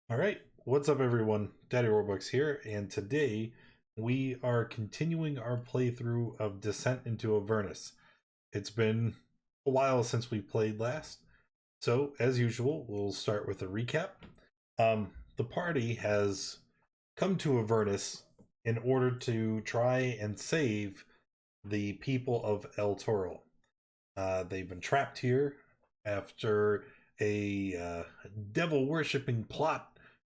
All right, what's up, everyone? Daddy Robux here, and today we are continuing our playthrough of Descent into Avernus. It's been a while since we played last, so as usual, we'll start with a recap. The party has come to Avernus in order to try and save the people of El Toro. They've been trapped here after a devil worshipping plot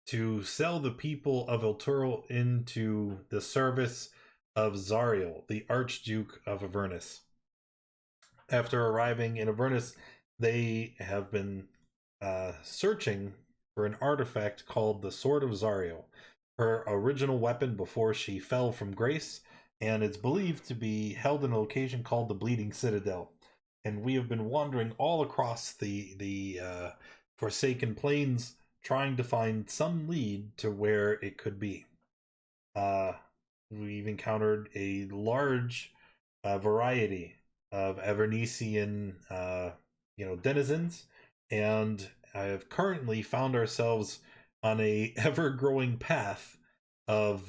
to sell the people of El Toro into the service of Zariel, the Archduke of Avernus. After arriving in Avernus, they have been searching for an artifact called the Sword of Zariel, her original weapon before she fell from grace, and it's believed to be held in a location called the Bleeding Citadel. And we have been wandering all across the Forsaken Plains, trying to find some lead to where it could be. Uh, we've encountered a large variety of Avernesian, denizens, and I have currently found ourselves on a ever-growing path of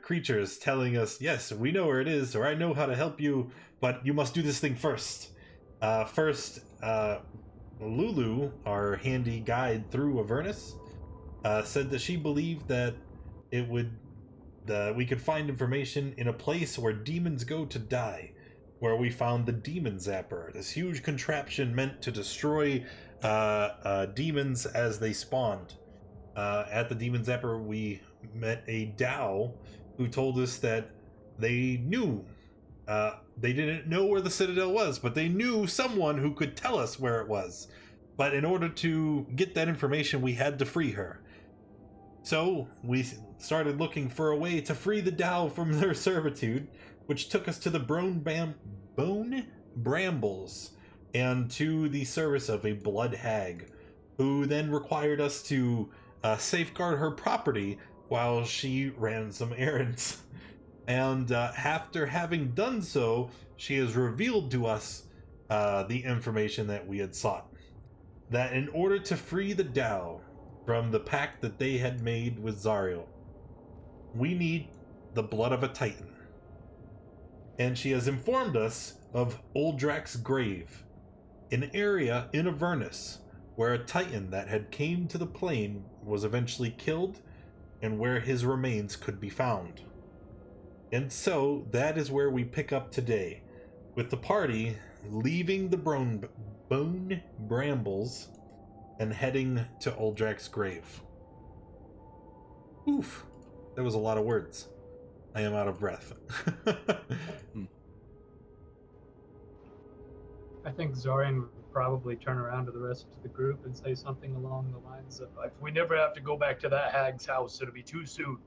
creatures telling us, yes, we know where it is, or I know how to help you, but you must do this thing first. Lulu, our handy guide through Avernus, said that she believed that it would we could find information in a place where demons go to die, where we found the Demon Zapper, this huge contraption meant to destroy demons as they spawned. At the Demon Zapper, we met a Dao who told us that they knew. They didn't know where the Citadel was, but they knew someone who could tell us where it was. But in order to get that information, we had to free her. So we started looking for a way to free the Dao from their servitude, which took us to the Bone Brambles and to the service of a blood hag, who then required us to safeguard her property while she ran some errands. And after having done so, she has revealed to us the information that we had sought. That in order to free the Dao from the pact that they had made with Zariel, we need the blood of a Titan. And she has informed us of Uldrak's grave, an area in Avernus where a Titan that had came to the plane was eventually killed, and where his remains could be found. And so that is where we pick up today, with the party leaving the Bone Brambles and heading to Uldrak's grave. Oof, that was a lot of words. I am out of breath. I think Zorian would probably turn around to the rest of the group and say something along the lines of, if we never have to go back to that hag's house, it'll be too soon.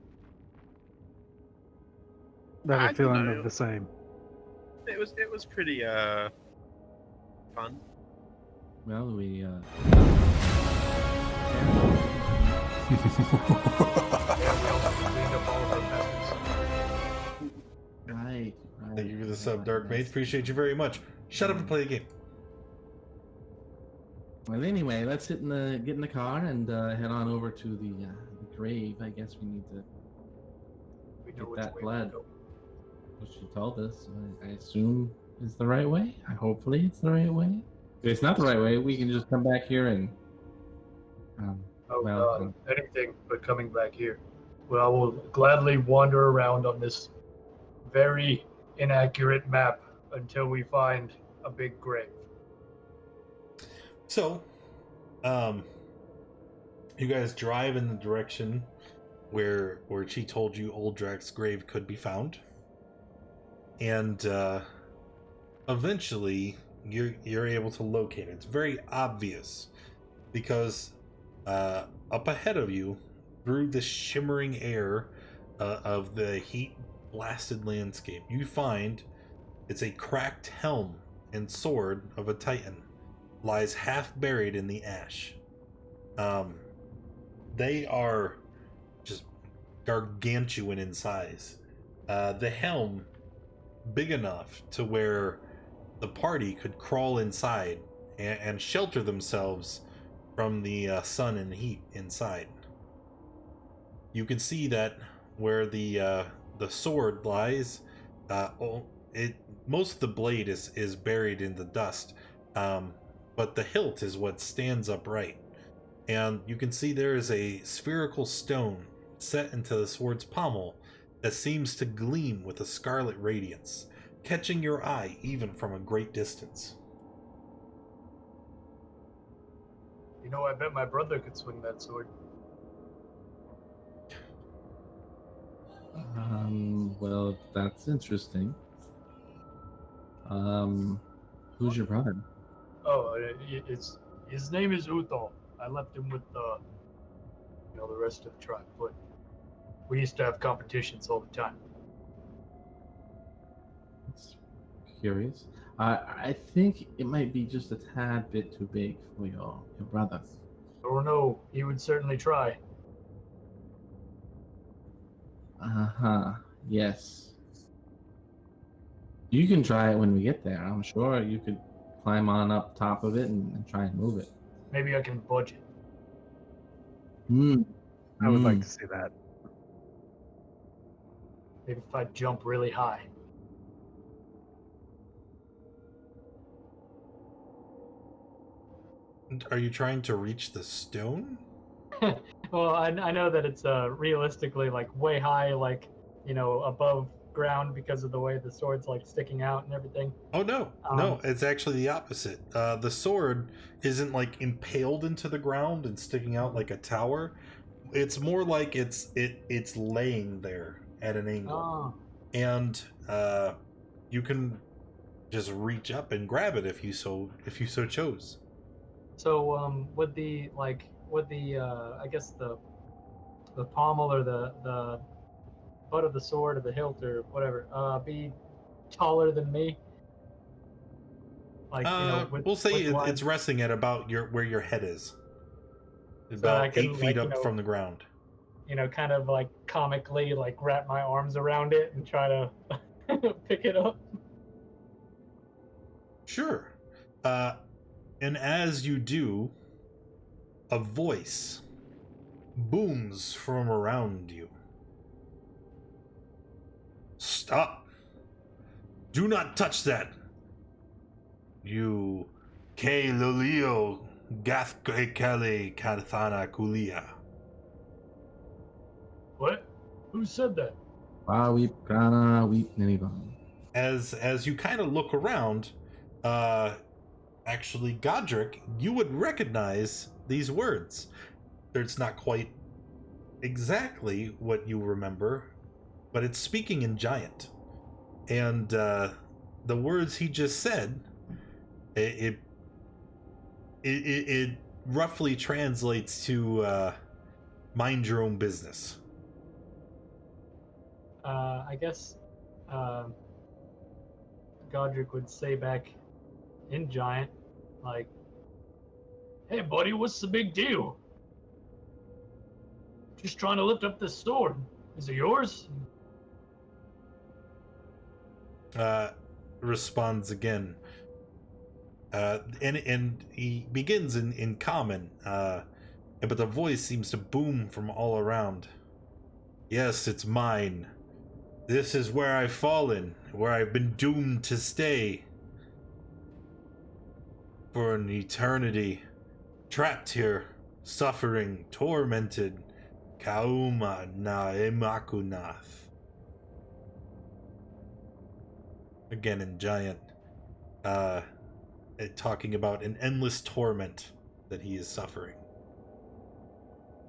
I have I a don't feeling know. of the same. It was pretty fun. Well, we right. Thank you for the sub, Dark Mage. Appreciate you very much. Shut up and play the game. Well, anyway, let's get in the car and head on over to the grave. I guess we need to We know get which that way blood. to go. What she told us. I assume is the right way. Hopefully, it's the right way. If it's not the right way, we can just come back here and. Oh well, God, anything but coming back here. Well, I will gladly wander around on this very inaccurate map until we find a big grave. So, you guys drive in the direction where she told you Uldrak's grave could be found, and eventually you're able to locate it. It's very obvious because up ahead of you, through the shimmering air of the heat blasted landscape, you find it's a cracked helm and sword of a Titan lies half buried in the ash. They are just gargantuan in size. The helm big enough to where the party could crawl inside and shelter themselves from the sun and heat inside. You can see that where the sword lies, most of the blade is buried in the dust, but the hilt is what stands upright. And you can see there is a spherical stone set into the sword's pommel that seems to gleam with a scarlet radiance, catching your eye even from a great distance. You know, I bet my brother could swing that sword. Well, that's interesting. Who's your brother? Oh, it's his name is Uthal. I left him with the rest of the tribe, but we used to have competitions all the time. That's curious. I think it might be just a tad bit too big for your brother. Or no, he would certainly try. Uh-huh. Yes. You can try it when we get there. I'm sure you could climb on up top of it and try and move it. Maybe I can budge it. I would like to see that. Maybe if I jump really high. Are you trying to reach the stone? Well, I know that it's realistically like way high, like, above ground because of the way the sword's like sticking out and everything. Oh no, no, it's actually the opposite. The sword isn't like impaled into the ground and sticking out like a tower. It's more like it's laying there at an angle, and you can just reach up and grab it if you so chose. So would the I guess the pommel or the butt of the sword or the hilt or whatever be taller than me? Like, we'll say it's resting at about where your head is, about 8 feet up from the ground. Kind of like comically like wrap my arms around it and try to pick it up. Sure. And as you do, a voice booms from around you. Stop! Do not touch that! You Ke Lulio Gathkele Kathana Kulia. What? Who said that? As you kind of look around, actually, Godric, you would recognize these words. It's not quite exactly what you remember, but it's speaking in Giant. And the words he just said, it roughly translates to mind your own business. I guess Godric would say back in Giant, like, "Hey, buddy, what's the big deal? Just trying to lift up this sword. Is it yours?" Responds again. And he begins in common, but the voice seems to boom from all around. Yes, it's mine. This is where I've fallen, where I've been doomed to stay for an eternity, trapped here, suffering, tormented. Kauma na emakunath. Again in Giant, talking about an endless torment that he is suffering.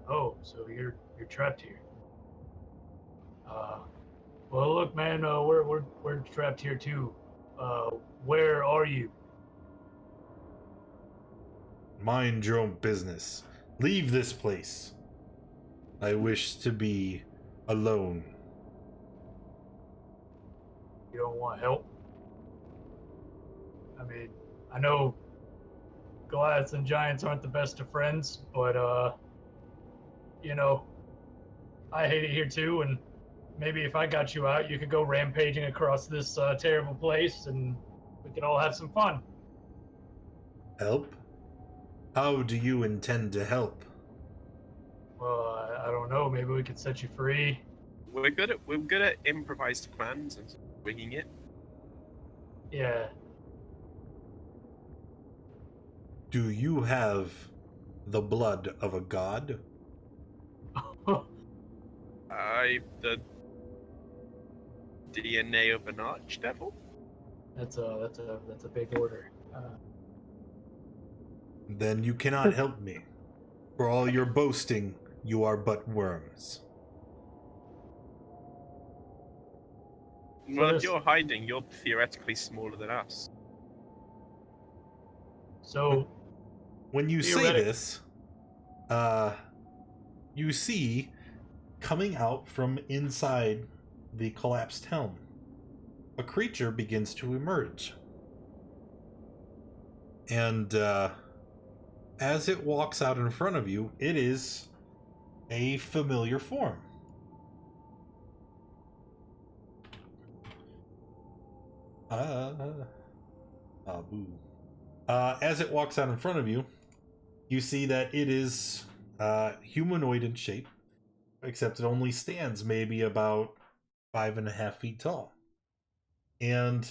Oh, so you're trapped here. Well, look, man, we're trapped here too. Where are you? Mind your own business. Leave this place. I wish to be alone. You don't want help? I mean, I know Goliaths and Giants aren't the best of friends, but I hate it here too, and maybe if I got you out, you could go rampaging across this terrible place, and we could all have some fun. Help? How do you intend to help? Well, I don't know. Maybe we could set you free. We're good at improvised plans and winging it. Yeah. Do you have the blood of a god? The DNA of an archdevil? That's a big order. Then you cannot help me. For all your boasting, you are but worms. Well, if you're hiding, you're theoretically smaller than us. So When you say this, you see, coming out from inside the collapsed helm, a creature begins to emerge. And as it walks out in front of you, it is a familiar form. As it walks out in front of you, you see that it is humanoid in shape, except it only stands maybe about 5.5 feet tall. And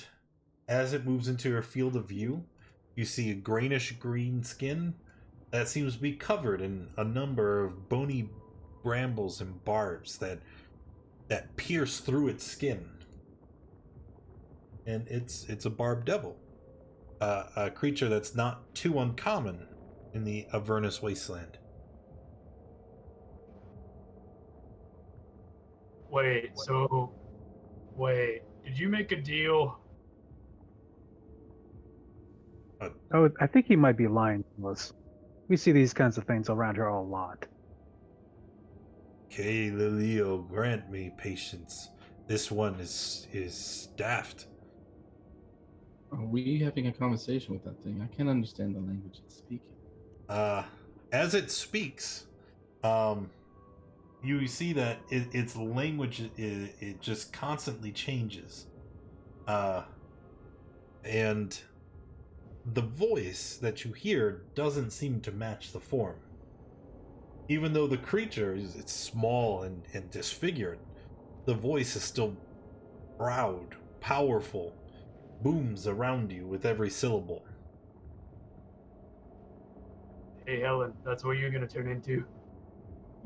as it moves into your field of view, you see a greenish green skin that seems to be covered in a number of bony brambles and barbs that pierce through its skin. And it's a barbed devil, a creature that's not too uncommon in the Avernus wasteland. wait, did you make a deal? Oh, I think he might be lying to us. We see these kinds of things around here a lot. Okay, Lilio, grant me patience. This one is daft. Are we having a conversation with that thing? I can't understand the language it's speaking. As it speaks, you see that its language it just constantly changes, and the voice that you hear doesn't seem to match the form. Even though the creature it's small and disfigured, the voice is still proud, powerful, booms around you with every syllable. Hey, Helen, that's what you're gonna turn into.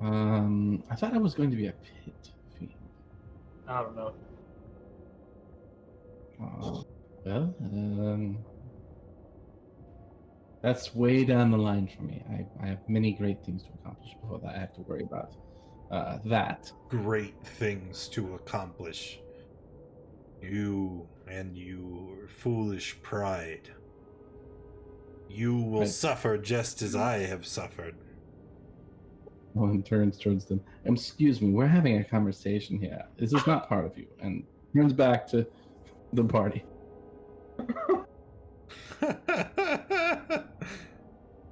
I thought I was going to be a pit fiend. I don't know. Well, that's way down the line for me. I have many great things to accomplish before that I have to worry about that. Great things to accomplish. You and your foolish pride. You will Right. suffer just as I have suffered. One turns towards them. Excuse me, we're having a conversation here. This is not part of you. And turns back to the party.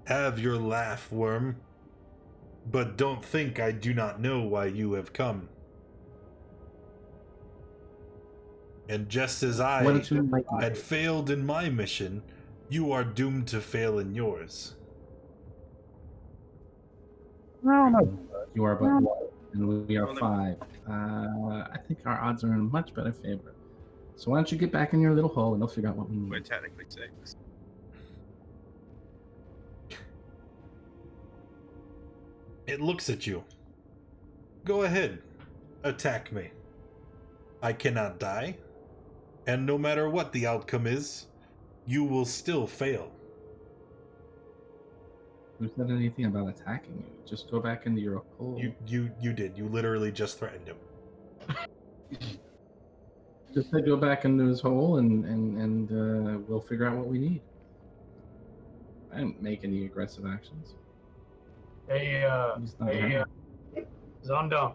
Have your laugh, worm. But don't think I do not know why you have come. And just as I Why don't you like had failed in my mission, you are doomed to fail in yours. I don't know. You are but one, and we are five. I think our odds are in much better favor. So why don't you get back in your little hole and we'll figure out what we We're need. technically 6. It looks at you. Go ahead. Attack me. I cannot die. And no matter what the outcome is, you will still fail. Who said anything about attacking you? Just go back into your hole. You did. You literally just threatened him. Just said go back into his hole and we'll figure out what we need. I didn't make any aggressive actions. Hey, He's not around. Zondam.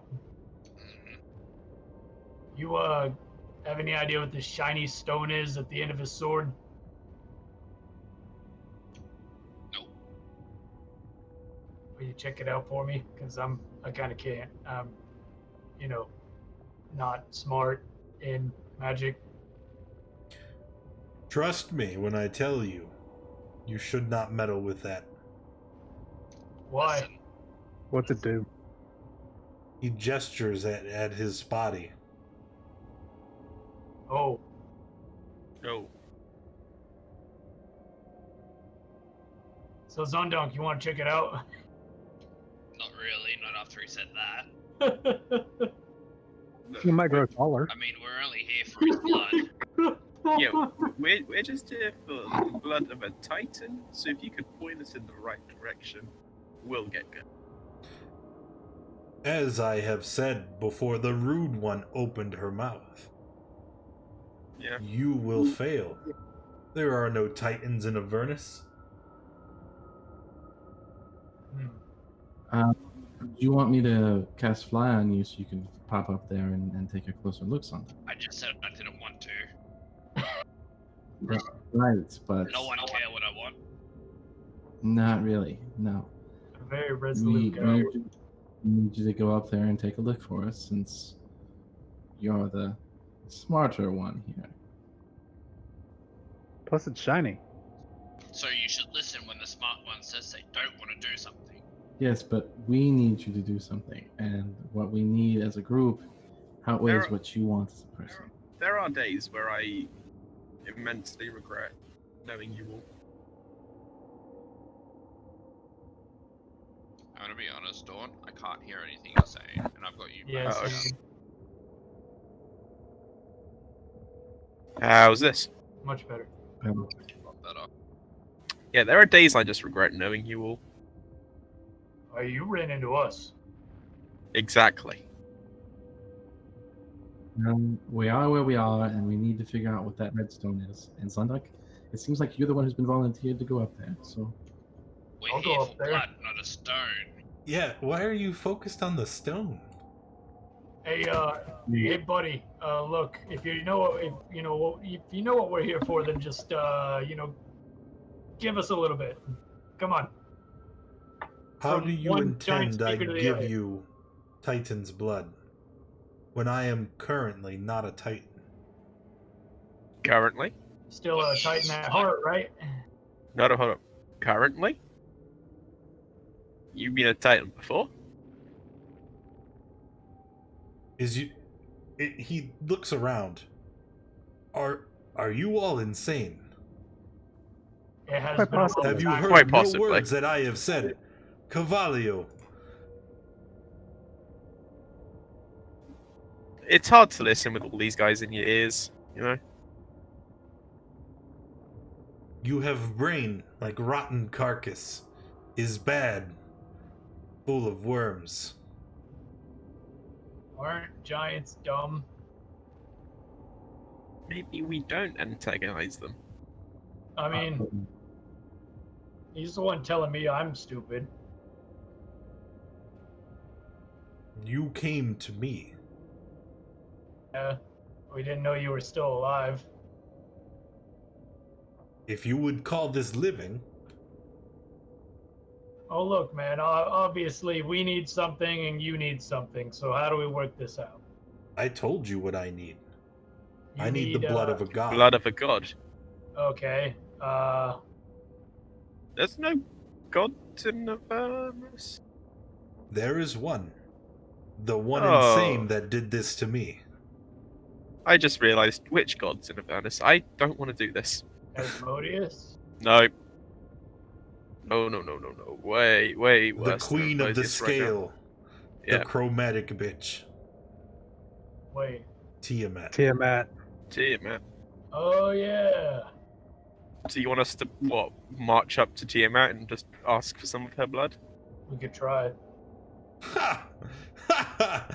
You have any idea what this shiny stone is at the end of his sword? No. Will you check it out for me? Because I kind of can't. Not smart in magic. Trust me when I tell you, you should not meddle with that. Why? Listen, What's it do? He gestures at his body. Oh, Oh, so Zondonk, you want to check it out? not really, not after he said that. You might grow taller. I mean, we're only here for his blood. yeah, we're just here for the blood of a titan. So if you could point us in the right direction, we'll get good. As I have said before the rude one opened her mouth, Yeah. you will fail. There are no titans in Avernus. Hmm. Do you want me to cast fly on you so you can pop up there and take a closer look on them? I just said I didn't want to. Right, but No one care what I want. not really. No. A very We resolute guy. need you to go up there and take a look for us since you're the smarter one here. Plus, it's shiny. So you should listen when the smart one says they don't want to do something. Yes, but we need you to do something, and what we need as a group outweighs There- what you want as a person. There are days where I immensely regret knowing you all. I'm gonna be honest, Dawn. I can't hear anything you're saying, and I've got you. Yeah, Oh, same. How's this? Much better. A lot better. Yeah, there are days I just regret knowing you all. Oh, you ran into us. Exactly. We are where we are, and we need to figure out what that redstone is. And Zunduk, it seems like you're the one who's been volunteered to go up there. So We're I'll go here up for there. blood, not a stone. Yeah, why are you focused on the stone? Hey, hey, buddy. Look, if you know what we're here for, then just give us a little bit. Come on. How From do you one giant intend I speaker to the give other. you Titan's blood when I am currently not a Titan? Currently? Still a Titan at heart, right? No, hold up. Currently? You've been a titan before? He looks around. Are you all insane? It has Quite been a long possibly. Have you time. heard Quite no possibly. words that I have said? Cavallio. It's hard to listen with all these guys in your ears, you know? You have brain like rotten carcass. Is bad. Full of worms. Aren't giants dumb? Maybe we don't antagonize them. I mean, he's the one telling me I'm stupid. You came to me. Yeah, we didn't know you were still alive. If you would call this living, Oh, look, man, obviously we need something and you need something, so how do we work this out? I told you what I need. You I need the blood of a god. Blood of a god. Okay, There's no gods in Avernus. There is one. The one Oh. insane that did this to me. I just realized which gods in Avernus. I don't want to do this. Asmodeus? No. No. Way The worse than queen of the Asmodeus right now. scale. Yeah. The chromatic bitch. Wait. Tiamat. Tiamat. Tiamat. Oh, yeah. So you want us to, what, march up to Tiamat and just ask for some of her blood? We could try. Ha! Ha ha!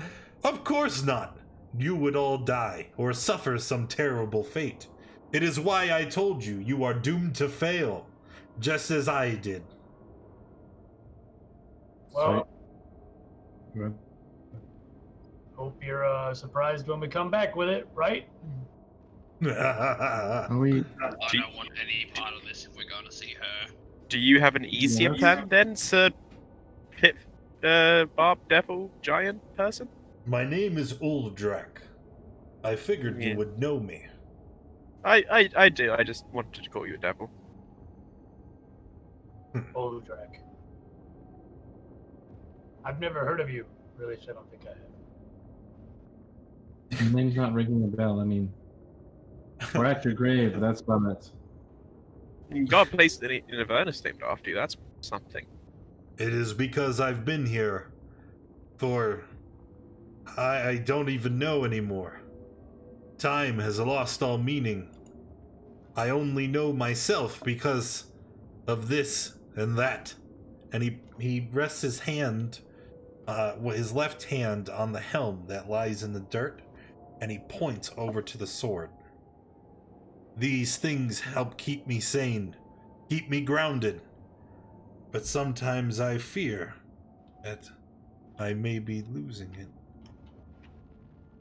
Of course not! You would all die, or suffer some terrible fate. It is why I told you you are doomed to fail, just as I did. Well, Right. hope you're surprised when we come back with it, right? Are we? I don't want any part of this if we're going to see her. Do you have an easier Yes. plan then, Sir Pit, Barb Devil Giant person? My name is Uldrak. I figured Yeah. you would know me. I do. I just wanted to call you a devil. Oldrak. I've never heard of you. Really, I don't think I have. Your name's not ringing a bell. I mean, we're at your grave, but that's about it. You got a place in Avernus named after you. That's something. It is because I've been here for... I don't even know anymore. Time has lost all meaning. I only know myself because of this and that. And he rests his hand, his left hand on the helm that lies in the dirt, and he points over to the sword. These things help keep me sane, keep me grounded. But sometimes I fear that I may be losing it.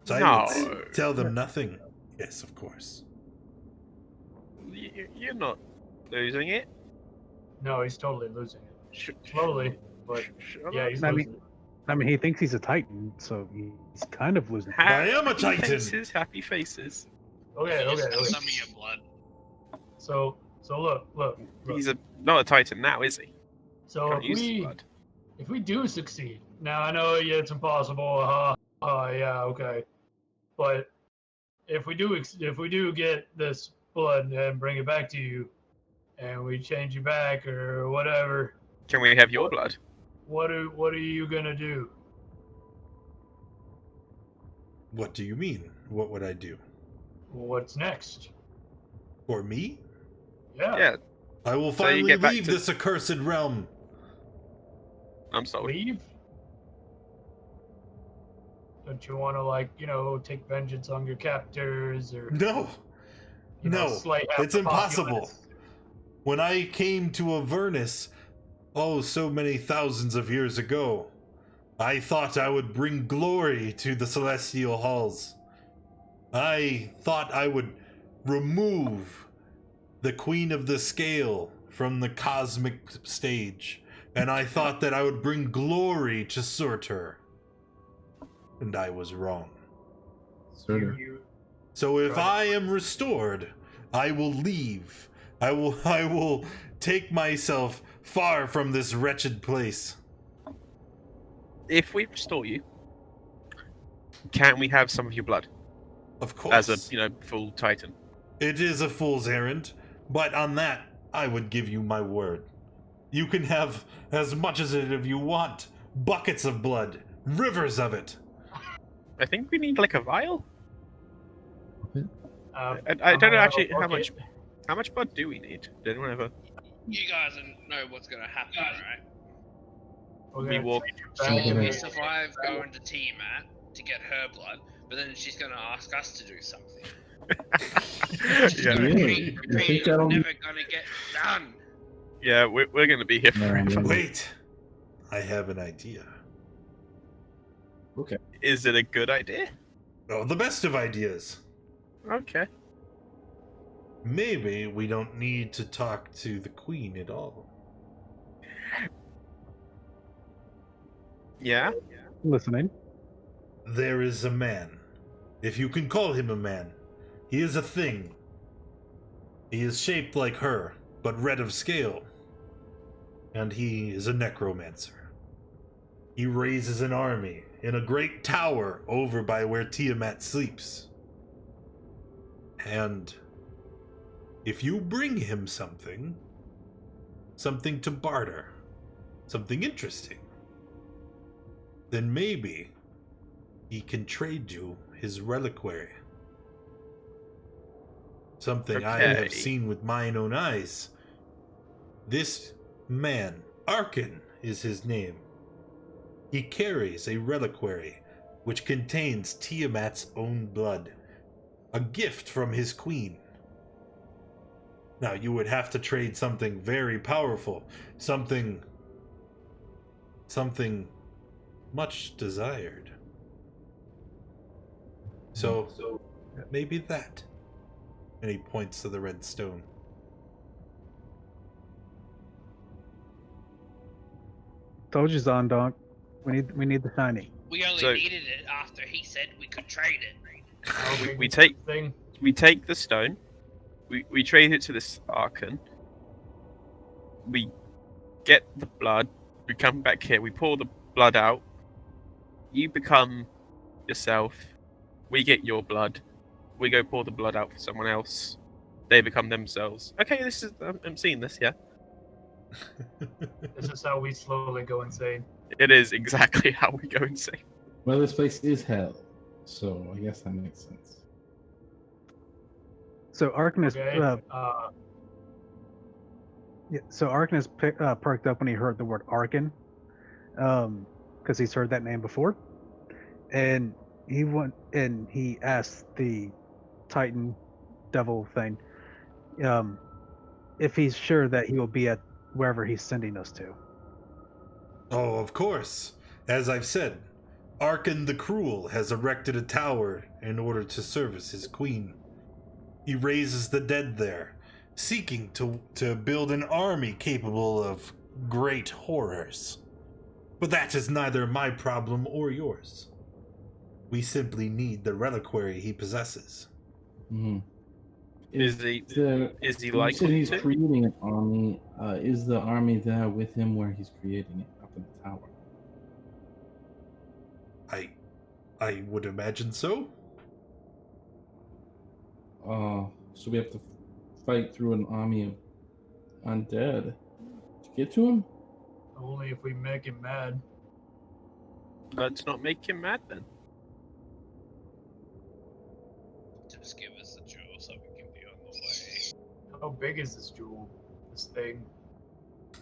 Silence. No. Tell them nothing. Yes, of course. You're not losing it. No, he's totally losing it. Sh- Slowly, but shut yeah, up. he's I losing mean, it. I mean, he thinks he's a Titan, so he's kind of losing. I am a Happy Titan. Faces, happy faces. Okay, You just okay, have okay. some of your blood. So look. He's not a Titan now, is he? So Can't use his if blood. we do succeed, now I know it's impossible. Yeah, okay. But if we do get this blood and bring it back to you, and we change you back or whatever, Can we have your blood? what are you gonna do? What do you mean? What would I do? What's next? For me? Yeah, I will So you finally get back leave to- this accursed realm. I'm sorry. Leave? Don't you want to take vengeance on your captors or No. slay half It's the impossible. populace? When I came to Avernus, so many thousands of years ago, I thought I would bring glory to the celestial halls. I thought I would remove the Queen of the Scale from the cosmic stage, and I thought that I would bring glory to Surtur. And I was wrong. Sort of. So if Right. I am restored, I will leave. I will take myself far from this wretched place. If we restore you, can we have some of your blood Of course. as a full Titan? It is a fool's errand, but on that, I would give you my word. You can have as much as it if you want. Buckets of blood. Rivers of it. I think we need like a vial. I I'm don't know gonna actually have a how bucket. much blood do we need? Did anyone ever? You guys know what's gonna happen, right? We're We gonna walk. take it So back we and- survive going to Tiamat to get her blood, but then she's gonna ask us to do something. She's Yeah. gonna Really? repeat, You think that'll be- never gonna get done. Yeah, we're gonna be here No, forever. no. Wait. I have an idea. Is it a good idea? Oh, the best of ideas. Okay. Maybe we don't need to talk to the Queen at all. Yeah. Listening. There is a man. If you can call him a man. He is a thing. He is shaped like her, but red of scale. And he is a necromancer. He raises an army in a great tower over by where Tiamat sleeps. And if you bring him something to barter, something interesting, then maybe he can trade you his reliquary. Something I have Okay. seen with mine own eyes. This man, Arkhan is his name. He carries a reliquary which contains Tiamat's own blood, a gift from his queen. Now, you would have to trade something very powerful, something much desired. So maybe that. And he points to the red stone. Told you, Zondonk. We need the shiny. We only So- needed it after he said we could trade it. I'll We- bring we this take- thing. We take the stone. We trade it to this Arkhan. We get the blood. We come back here. We pour the blood out. You become yourself. We get your blood. We go pour the blood out for someone else. They become themselves. Okay, this is. I'm seeing this. Yeah, This is how we slowly go insane. it is exactly how we go insane. Well, this place is hell, so I guess that makes sense. So Arkhan Okay. perked up when he heard the word Arkhan, because he's heard that name before, and he asked the Titan devil thing, if he's sure that he will be at wherever he's sending us to. Oh, of course. As I've said, Arkhan the Cruel has erected a tower in order to service his queen. He raises the dead there, seeking to build an army capable of great horrors. But that is neither my problem or yours. We simply need the reliquary he possesses. Mm-hmm. Is he You likely said he's to? creating an army. Is the army there with him where he's creating it up in the tower? I would imagine so. So we have to fight through an army of undead to get to him? Only if we make him mad. Let's not make him mad then. Just give us the jewel so we can be on the way. How big is this jewel? This thing?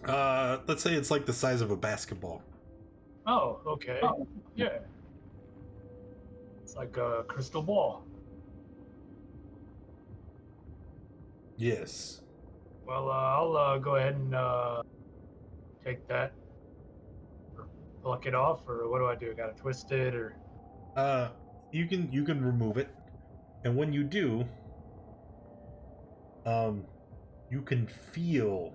Let's say it's like the size of a basketball. Oh, okay. Yeah. It's like a crystal ball. Yes. Well, I'll go ahead and take that. Or pluck it off, or what do I do? Gotta twist it, or... You can remove it, and when you do, you can feel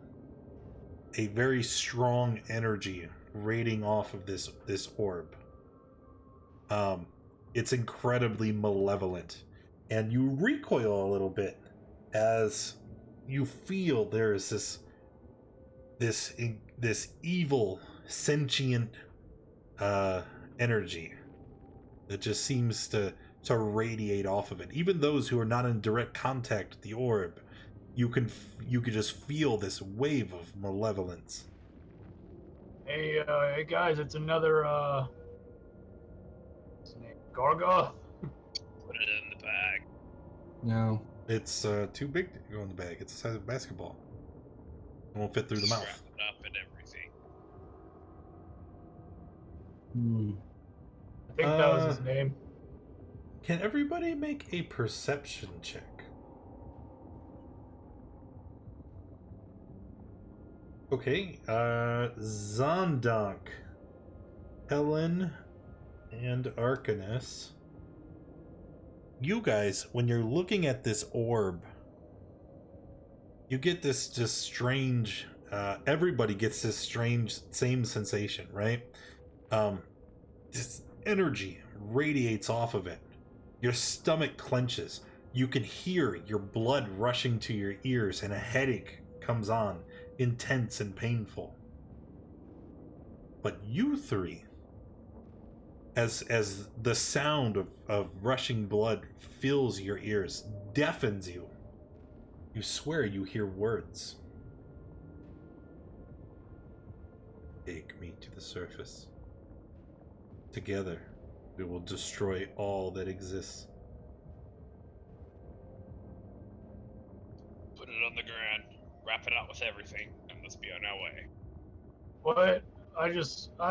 a very strong energy radiating off of this orb. It's incredibly malevolent, and you recoil a little bit as you feel there is this evil sentient energy that just seems to radiate off of it. Even those who are not in direct contact with the orb, you could just feel this wave of malevolence. Hey guys, it's another, what's his name? Gargoth? Put it in the bag. No. It's too big to go in the bag. It's the size of a basketball. It won't fit through the mouth. Wrap it up and everything. I think that was his name. Can everybody make a perception check? Okay, Zondak, Helen, and Arcanus. You guys, when you're looking at this orb, you get this just strange, everybody gets this strange same sensation, right? This energy radiates off of it. Your stomach clenches. You can hear your blood rushing to your ears, and a headache comes on, intense and painful. But you three, as the sound of rushing blood fills your ears, deafens you, you swear you hear words. Take me to the surface. Together, we will destroy all that exists. Put it on the ground. Wrap it up with everything, and let's be on our way. What? I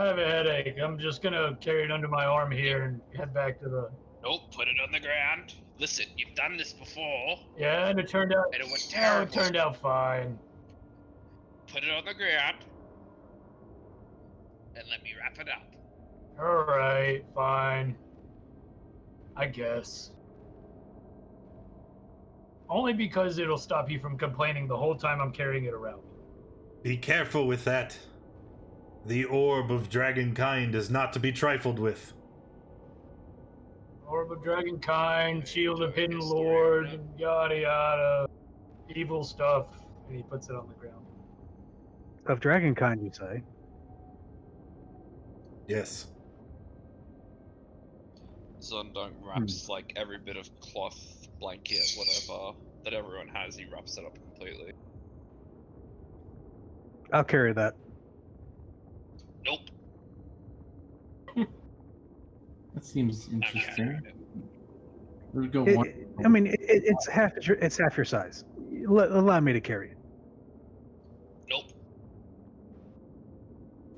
have a headache. I'm just gonna carry it under my arm here and head back to the... Nope, put it on the ground. Listen, you've done this before, Yeah, and it turned out... and it was Yeah, terrible. it turned out fine. Put it on the ground, and let me wrap it up. Alright, fine. I guess. Only because it'll stop you from complaining the whole time I'm carrying it around. Be careful with that. The orb of dragonkind is not to be trifled with. Orb of Dragonkind, Shield of Hidden Lord, yada yada. Evil stuff. And he puts it on the ground. Of dragonkind, you say? Yes. Zondong wraps like every bit of cloth, blanket, whatever that everyone has. He wraps it up completely. I'll carry that. Nope. That seems I'm interesting. carrying it. We would go It- one. I mean, it's half your size. Allow me to carry it. Nope.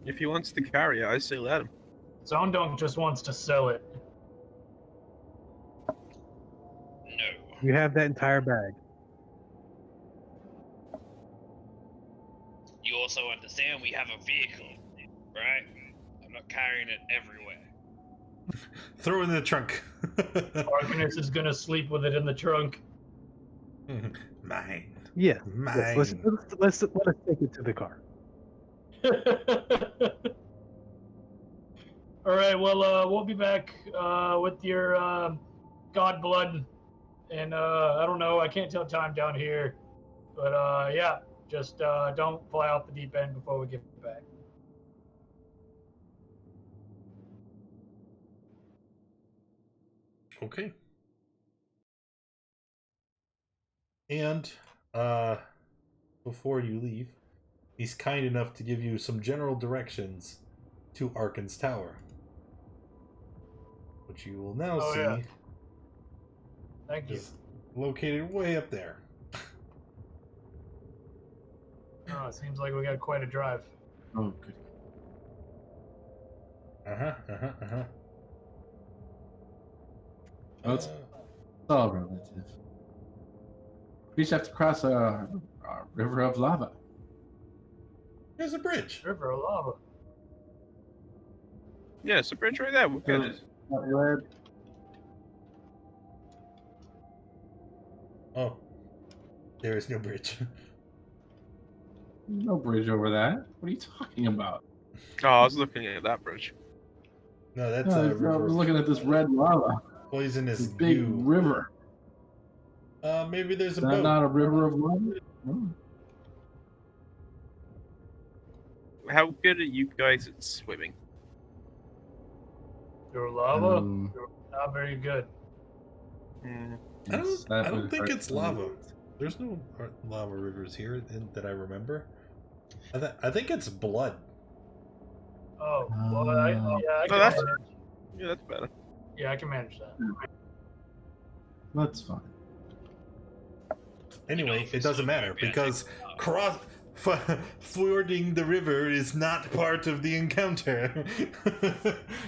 If he wants to carry it, I say let him. Zondong just wants to sell it. No. You have that entire bag. You also understand we have a vehicle, right? I'm not carrying it everywhere. Throw it in the trunk. Arcanus is gonna sleep with it in the trunk. Mine. Yes. Mine. Yes. Let us take it to the car. All right. Well, we'll be back with your god blood, and I don't know. I can't tell time down here, but yeah. Just don't fly off the deep end before we get back. Okay. And before you leave, he's kind enough to give you some general directions to Arkhan's tower, which you will now see Yeah. Thank you. is located way up there. Oh, it seems like we got quite a drive. Oh, good. Oh, it's all relative. We just have to cross a river of lava. There's a bridge. River of lava. Yeah, it's a bridge right there. We'll get Good. it. Red. Oh, there is no bridge. No bridge over that. What are you talking about? Oh, I was looking at that bridge. No, that's No, a I river. was looking at this red lava. Poisonous This big goo. river. Maybe there's Is a that boat. not a river of lava? Oh. How good are you guys at swimming? Your lava? Um, Not very good. Mm. I yes, don't, that I don't would think hurt it's me. lava. There's no lava rivers here that I remember. I think it's blood. Oh, well, I Oh, can that's- manage. Yeah, that's better. Yeah, I can manage that. That's fine. Anyway, it doesn't matter because fording the river is not part of the encounter.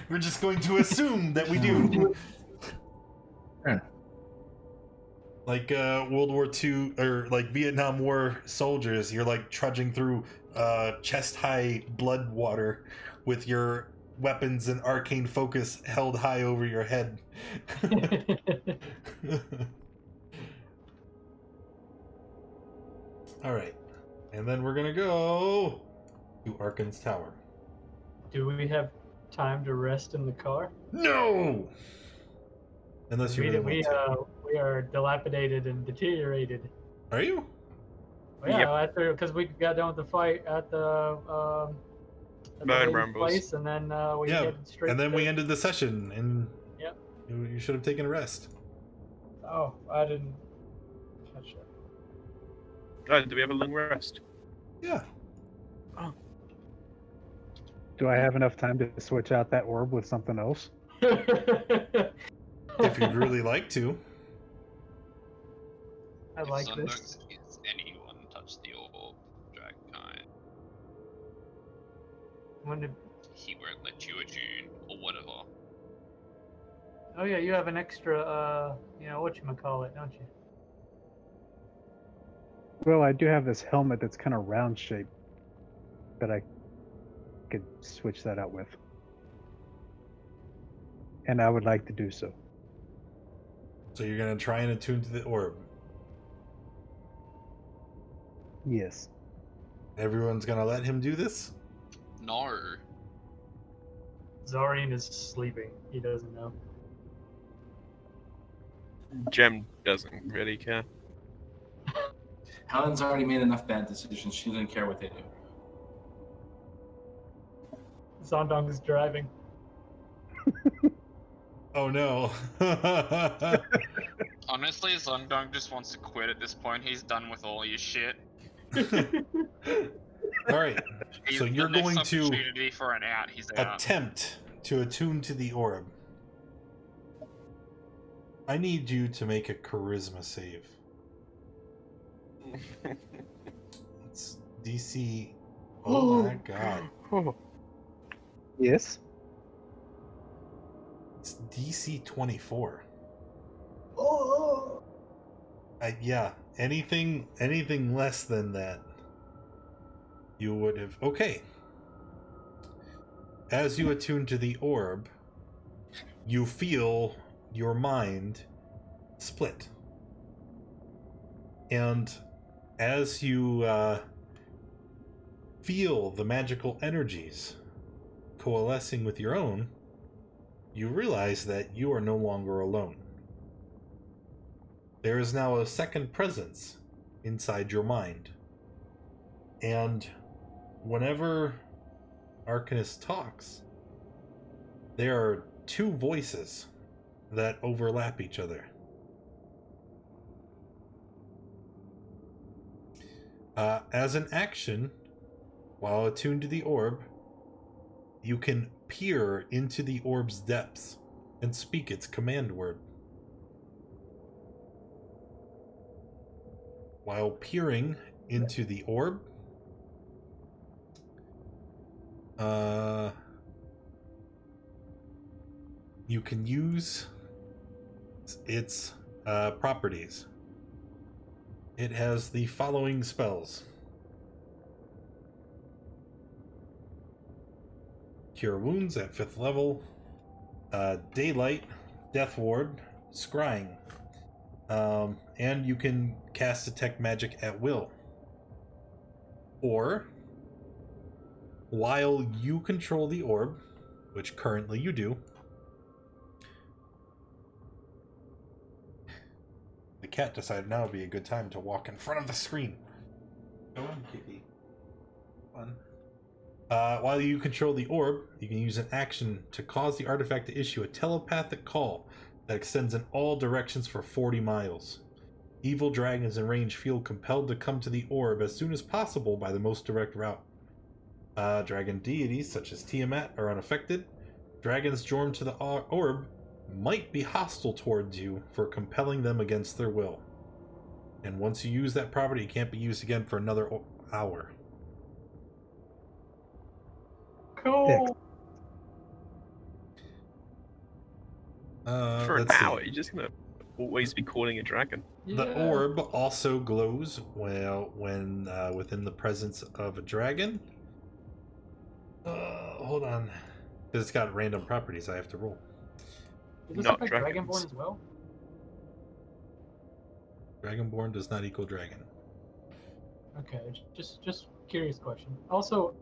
We're just going to assume that we do. Yeah. Like World War II or like Vietnam War soldiers, you're like trudging through chest-high blood water with your weapons and arcane focus held high over your head. All right, and then we're gonna go to Arkhan's tower. Do we have time to rest in the car? No, unless you really want to. We are dilapidated and deteriorated. Are you? Well, yeah, after because we got done with the fight at the Burn lady's Brambles. place, and then we Yeah, headed straight. and then we to- ended the session, and Yep. you should have taken a rest. Oh, I didn't catch Oh, do we have a long rest? Yeah. Do I have enough time to switch out that orb with something else? that. If you'd really like to. I If like Zondong this. sees anyone touch the orb, Dragonkind, When did... he won't let you attune or whatever. Oh yeah, you have an extra, whatchamacallit, don't you? Well, I do have this helmet that's kind of round shaped that I could switch that out with. And I would like to do so. So you're gonna try and attune to the orb. Yes. Everyone's gonna let him do this? No. Zarian is sleeping. He doesn't know. Gem doesn't really care. Helen's already made enough bad decisions. She doesn't care what they do. Zondong is driving. Oh no. Honestly, Zondong just wants to quit at this point. He's done with all your shit. All right. So The you're next going to opportunity for an out, he's out. attempt to attune to the orb. I need you to make a charisma save. It's DC. Oh my god. Yes. It's DC 24. Oh. Yeah, anything less than that, you would have. Okay. As you attune to the orb, you feel your mind split. And as you feel the magical energies coalescing with your own, you realize that you are no longer alone. There is now a second presence inside your mind. And whenever Arcanist talks, there are two voices that overlap each other. As an action, while attuned to the orb, you can peer into the orb's depths and speak its command word. While peering into the orb, you can use its properties. It has the following spells: Cure Wounds at 5th level, Daylight, Death Ward, Scrying, and you can cast Detect Magic at will. Or, while you control the orb, which currently you do, the cat decided now would be a good time to walk in front of the screen. Go on, kitty. Fun. While you control the orb, you can use an action to cause the artifact to issue a telepathic call that extends in all directions for 40 miles. Evil dragons in range feel compelled to come to the orb as soon as possible by the most direct route. Dragon deities such as Tiamat are unaffected. Dragons joined to the orb might be hostile towards you for compelling them against their will. And once you use that property, it can't be used again for another hour. Cool. For an Let's see. hour, you're just gonna always be calling a dragon. The orb also glows when within the presence of a dragon. Hold on. It's got random properties I have to roll. Does this Not affect dragons. Dragonborn as well? Dragonborn does not equal dragon. Okay, just curious question. Also,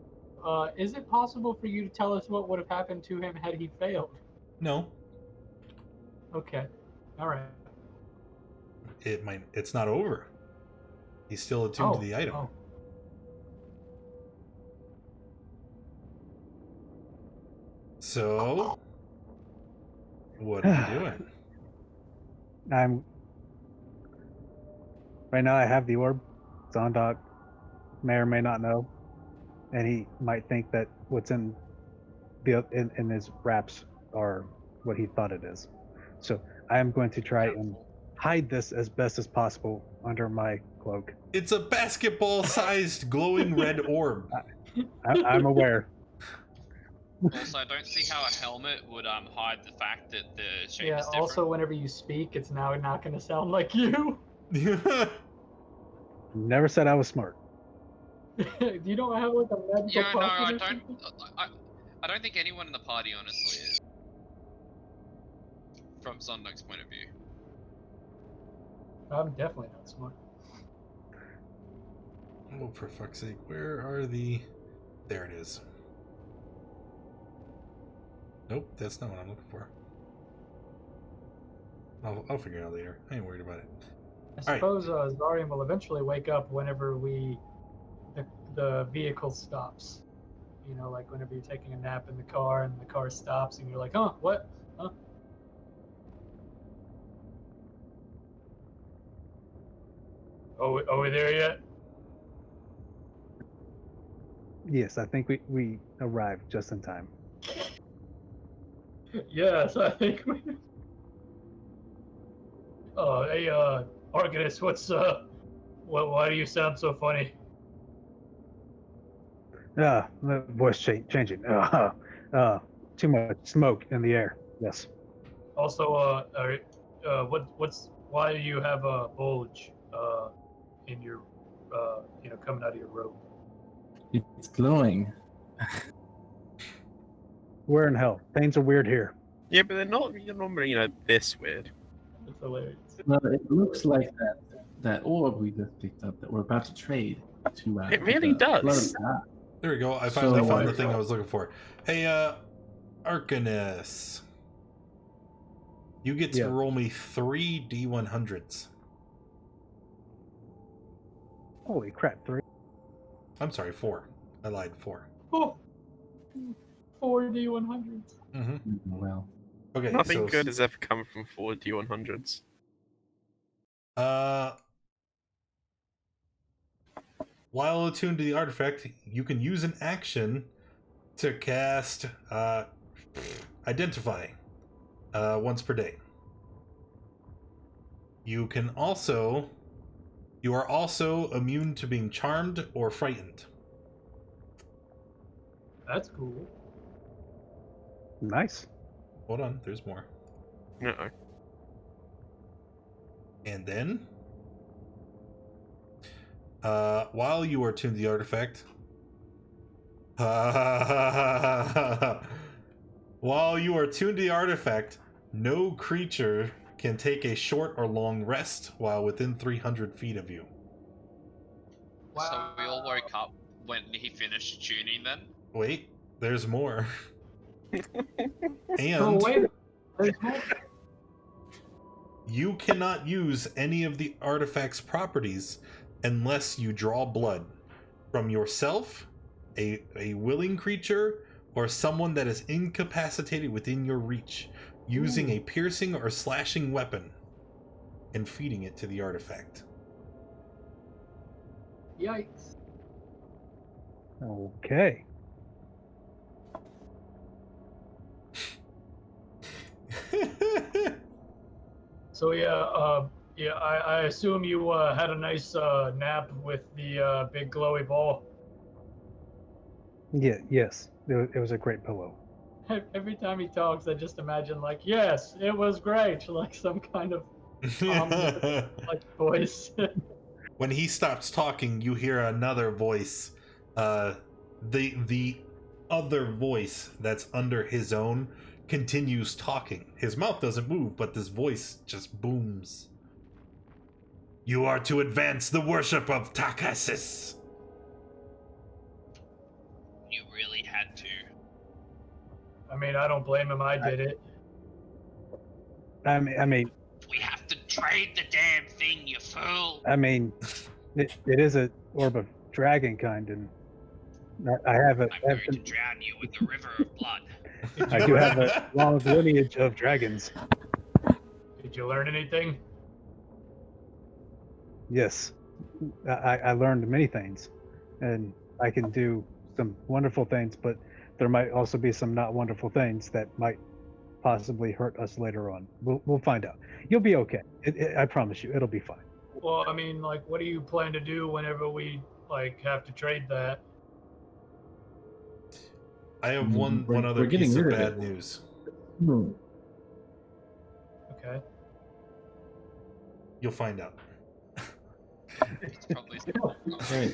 is it possible for you to tell us what would have happened to him had he failed? No, Okay, all right. it's not over. He's still attuned to the item. Oh. So, what are you doing? I'm right now. I have the orb. Zondoc may or may not know, and he might think that what's in his wraps are what he thought it is. So I am going to try and hide this as best as possible under my cloak. It's a basketball-sized glowing red orb. I'm aware. Also, I don't see how a helmet would hide the fact that the shape Yeah. is different. Also, whenever you speak, it's now not going to sound like you. Never said I was smart. You don't have like a magical Yeah, no, I pocket or don't. something? I don't think anyone in the party honestly is. From Zondok's point of view. I'm definitely not smart. Oh, for fuck's sake, where are the... There it is. Nope, that's not what I'm looking for. I'll figure it out later. I ain't worried about it. I Alright. suppose Zariel will eventually wake up whenever the vehicle stops. You know, like whenever you're taking a nap in the car and the car stops and you're like, huh, what? Huh? Are we there yet? Yes, I think we arrived just in time. Yes, I think we. Hey, Arcanus, why do you sound so funny? The voice changing. Too much smoke in the air. Yes. Also, why do you have a bulge, in your, coming out of your robe? It's glowing. We're in hell. Things are weird here. Yeah, but they're not normally, this weird. It's hilarious. Well, it looks like that orb we just picked up that we're about to trade to. It really the does. Blood of God. There we go. I finally So- found the thing I was looking for. Hey, Arcanus. You get to Yeah. roll me 3 D100s. Holy crap! 3. I'm sorry, 4. I lied, 4. Oh, 4D100s. Mm-hmm. Well, Okay, Nothing so good has ever come from 4D100s. while attuned to the artifact, you can use an action to cast Identify once per day. You are also immune to being charmed or frightened. That's cool. Nice. Hold on, there's more. Uh-oh. And then, while you are tuned to the artifact, while you are tuned to the artifact, no creature can take a short or long rest while within 300 feet of you. So we all woke up when he finished tuning then? Wait, there's more. And Oh wait, there's more. you cannot use any of the artifact's properties unless you draw blood from yourself, a willing creature, or someone that is incapacitated within your reach, using a piercing or slashing weapon and feeding it to the artifact. Yikes. Okay. So I assume you had a nice nap with the big glowy ball. Yeah. Yes. It was a great pillow. Every time he talks, I just imagine like, yes, it was great, like some kind of like voice. When he stops talking, you hear another voice. The other voice that's under his own continues talking. His mouth doesn't move, but this voice just booms. You are to advance the worship of Takasis. You really had to. I mean, I don't blame him. I did it. I mean, We have to trade the damn thing, you fool! it is an orb of dragon kind, and I have I'm going to drown you in the river of blood. I do have a long lineage of dragons. Did you learn anything? Yes, I learned many things, and I can do some wonderful things, but there might also be some not wonderful things that might possibly hurt us later on. We'll find out. You'll be okay. I promise you, it'll be fine. Well, I mean, like, what do you plan to do whenever we like have to trade that? I have one other we're getting piece of rid of bad it. news. Okay. You'll find out. It's probably Right.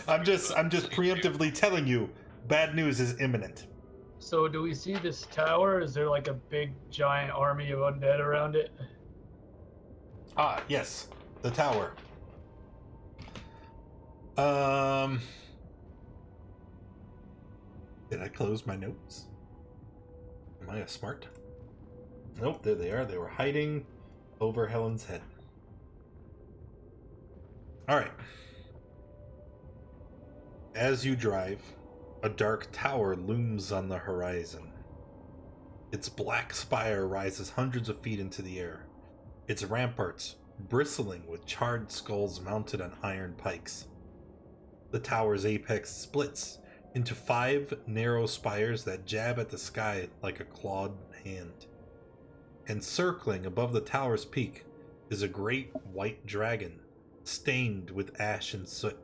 I'm just preemptively telling you, bad news is imminent. So, do we see this tower? Is there like a big giant army of undead around it? Ah, yes, the tower. Did I close my notes? Am I a smart? Nope, there they are. They were hiding over Helen's head. Alright. As you drive, a dark tower looms on the horizon. Its black spire rises hundreds of feet into the air. Its ramparts bristling with charred skulls mounted on iron pikes. The tower's apex splits into 5 narrow spires that jab at the sky like a clawed hand. And circling above the tower's peak is a great white dragon, stained with ash and soot.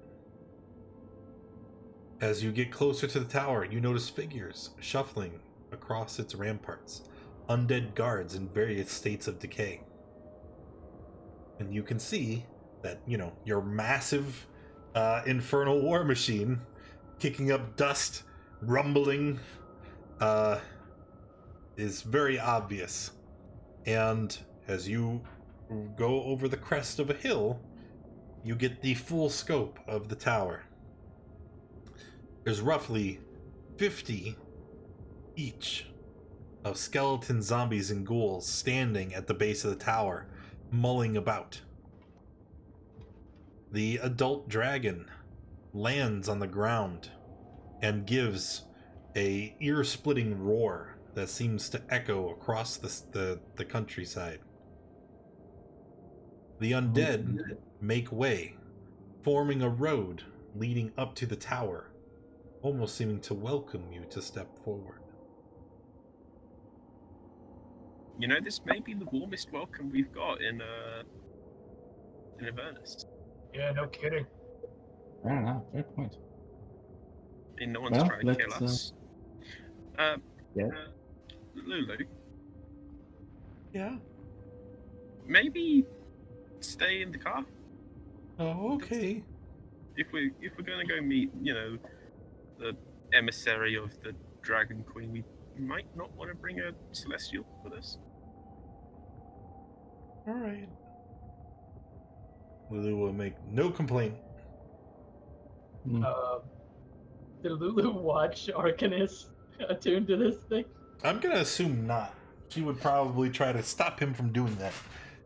As you get closer to the tower, you notice figures shuffling across its ramparts, undead guards in various states of decay. And you can see that, your massive infernal war machine kicking up dust, rumbling, is very obvious. And as you go over the crest of a hill, you get the full scope of the tower. There's roughly 50 each of skeleton zombies and ghouls standing at the base of the tower, mulling about. The adult dragon lands on the ground and gives a ear-splitting roar that seems to echo across the countryside. The undead make way, forming a road leading up to the tower, almost seeming to welcome you to step forward. This may be the warmest welcome we've got in Avernus. Yeah, no kidding. Fair enough. Fair point. No one's Well, trying to kill let's, us. yeah. Lulu, Yeah? maybe stay in the car. Oh, okay. If we're going to go meet, the emissary of the Dragon Queen, we might not want to bring a celestial with us. Alright. Lulu will make no complaint. Did Lulu watch Arcanist attuned to this thing? I'm gonna assume not. She would probably try to stop him from doing that.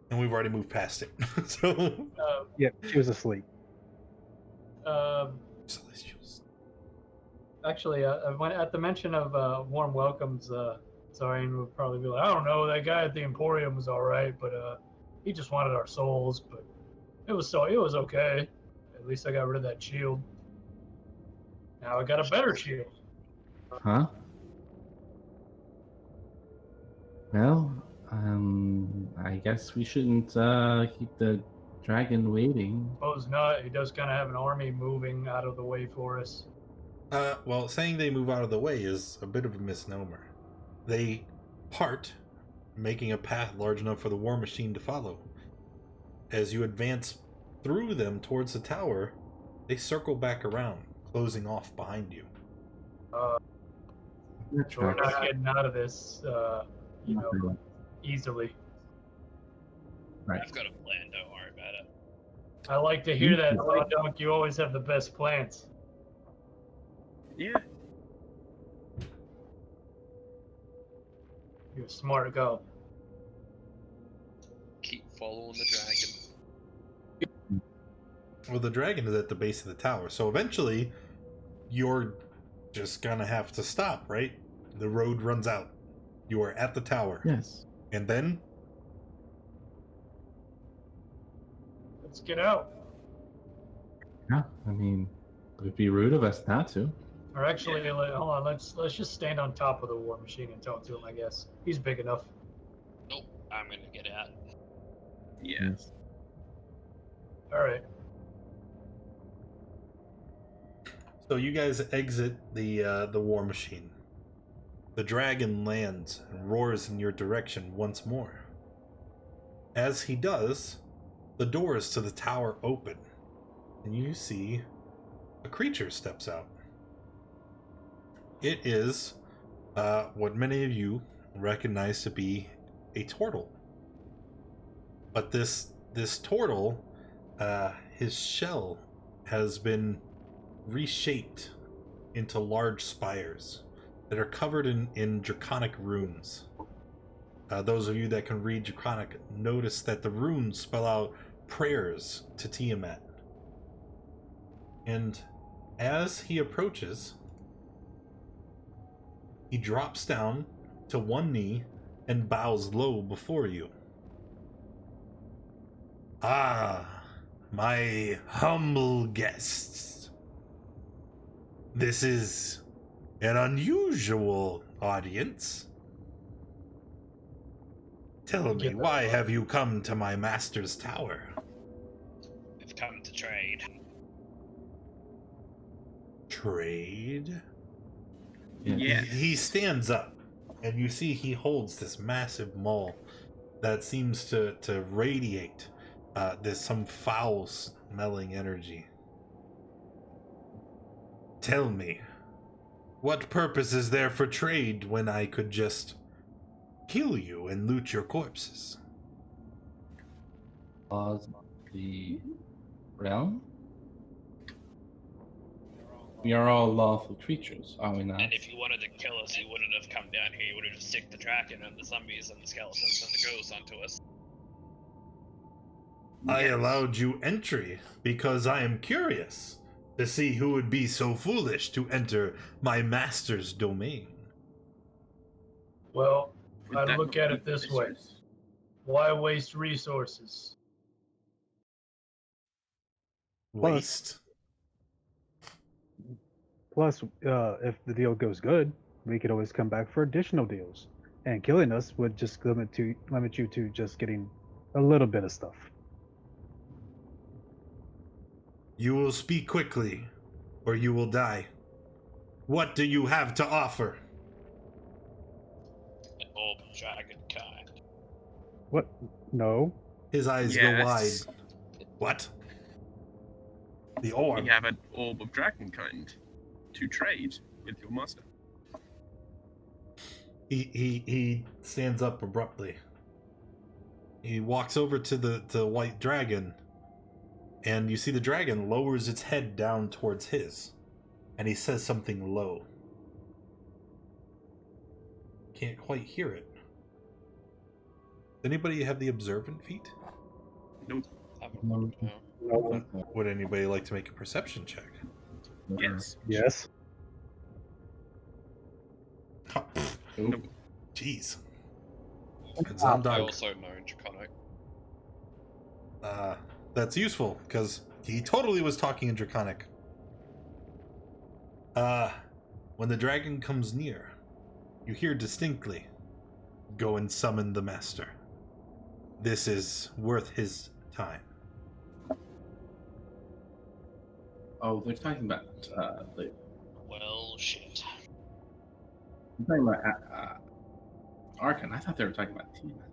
And we've already moved past it. So Yeah, she was asleep. Celestials. Actually, when at the mention of warm welcomes, Zariel would probably be like, I don't know, that guy at the Emporium was all right, but he just wanted our souls. But it was okay. At least I got rid of that shield. Now I got a better shield. Huh? Well, I guess we shouldn't keep the dragon waiting. Suppose not. He does kind of have an army moving out of the way for us. Well, saying they move out of the way is a bit of a misnomer. They part, making a path large enough for the war machine to follow. As you advance through them towards the tower, they circle back around, closing off behind you. So we're not getting out of this, easily. Right. I've got a plan, don't worry about it. I like to hear that, Dunk. You always have the best plans. Yeah. You're a smart girl. Keep following the dragon. Well, the dragon is at the base of the tower, so eventually you're just gonna have to stop, right? The road runs out. You are at the tower. Yes. And then Let's get out. Yeah. I mean, it would be rude of us not to. Or actually, hold on. Let's just stand on top of the war machine and talk to him. I guess he's big enough. Nope, I'm gonna get out. Yeah. Yes. All right. So you guys exit the war machine. The dragon lands and roars in your direction once more. As he does, the doors to the tower open, and you see a creature steps out. It is what many of you recognize to be a turtle. But this turtle, his shell has been reshaped into large spires that are covered in draconic runes. Those of you that can read draconic notice that the runes spell out prayers to Tiamat. And as he approaches, he drops down to one knee and bows low before you. Ah, my humble guests. This is an unusual audience. Tell me, why have you come to my master's tower? We've come to trade. Trade? Yeah. He stands up, and you see he holds this massive maul that seems to radiate this some foul-smelling energy. Tell me, what purpose is there for trade when I could just kill you and loot your corpses? Pause the realm? We are all lawful creatures, are we not? And if you wanted to kill us, you wouldn't have come down here. You would have just sicked the dragon and the zombies and the skeletons and the ghosts onto us. I Yes. allowed you entry because I am curious to see who would be so foolish to enter my master's domain. Well, Would I'd that look at it be this way. Why waste resources? Waste? Plus, if the deal goes good, we could always come back for additional deals. And killing us would just limit you to just getting a little bit of stuff. You will speak quickly, or you will die. What do you have to offer? An orb dragon kind. What? No. His eyes Yes. go wide. What? The orb? We have an orb of dragonkind to trade with your master. He stands up abruptly. He walks over to the white dragon, and you see the dragon lowers its head down towards his, and he says something low. Can't quite hear it. Does anybody have the observant feat? No. No. Would anybody like to make a perception check? Yes. Yes. Oh, pfft, Nope. jeez. I Zondog, also know Draconic. that's useful, because he totally was talking in Draconic. When the dragon comes near, you hear distinctly, "Go and summon the master. This is worth his time." Oh, they're talking about the. Well, shit. They're talking about Arkhan. I thought they were talking about Tiamat.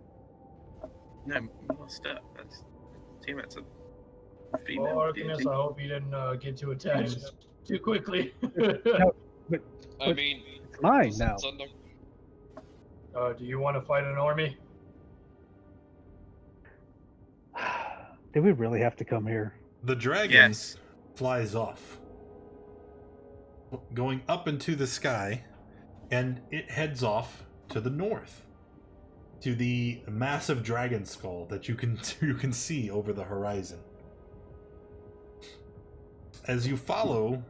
No, master. That's Tiamat's a female. Well, deity. Arcanus, I hope you didn't get too attached too quickly. I mean, It's mine was now. it Zundog? Do you want to fight an army? Did we really have to come here? The dragon Yes. flies off, going up into the sky, and it heads off to the north, to the massive dragon skull that you can see over the horizon. As you follow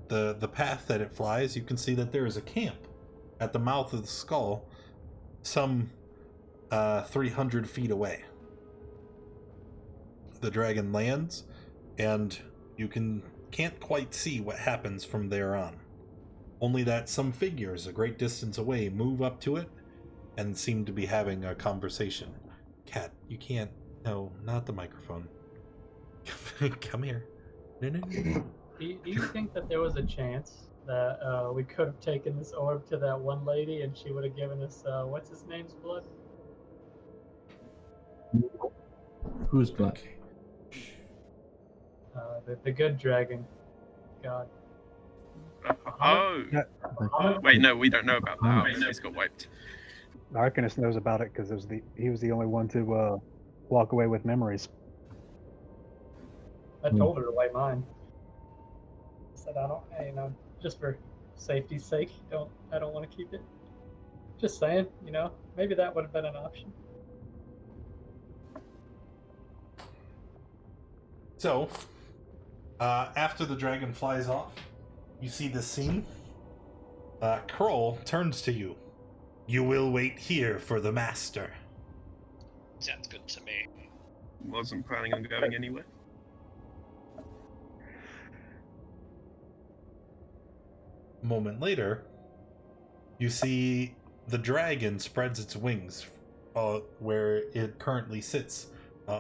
the path that it flies, you can see that there is a camp at the mouth of the skull, some 300 feet away. The dragon lands, and you can't quite see what happens from there on. Only that some figures a great distance away move up to it and seem to be having a conversation. Cat, you can't. No, not the microphone. Come here. No. Do you think that there was a chance that we could have taken this orb to that one lady and she would have given us what's his name's blood? Whose blood? The good dragon. God. Oh. Yeah. Wait, no, we don't know about that. It's got wiped. Arcanus knows about it because he was the only one to walk away with memories. I told her to wipe mine. I said just for safety's sake, I don't want to keep it. Just saying, maybe that would have been an option. So, after the dragon flies off, you see this scene. Kroll turns to you. "You will wait here for the master." Sounds good to me. wasn't planning on going anywhere. A moment later, you see the dragon spreads its wings where it currently sits,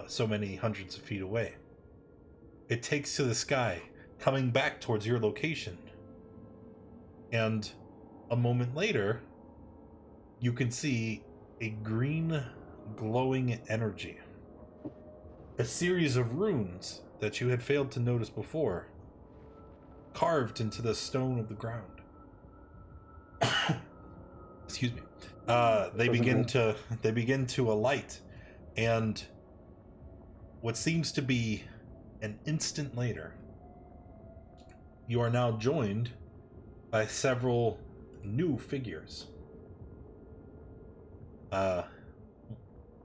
so many hundreds of feet away. It takes to the sky, coming back towards your location. And a moment later, you can see a green glowing energy. A series of runes that you had failed to notice before, carved into the stone of the ground. Excuse me. They begin to alight, and what seems to be an instant later, you are now joined by several new figures.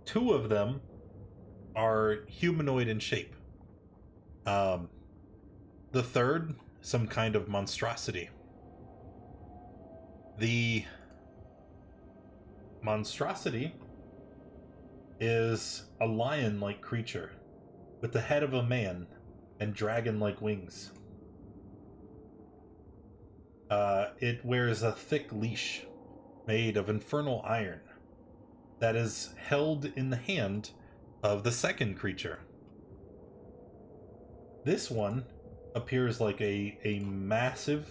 Two of them are humanoid in shape. The third, some kind of monstrosity. The monstrosity is a lion-like creature with the head of a man and dragon-like wings. It wears a thick leash made of infernal iron that is held in the hand of the second creature. This one appears like a massive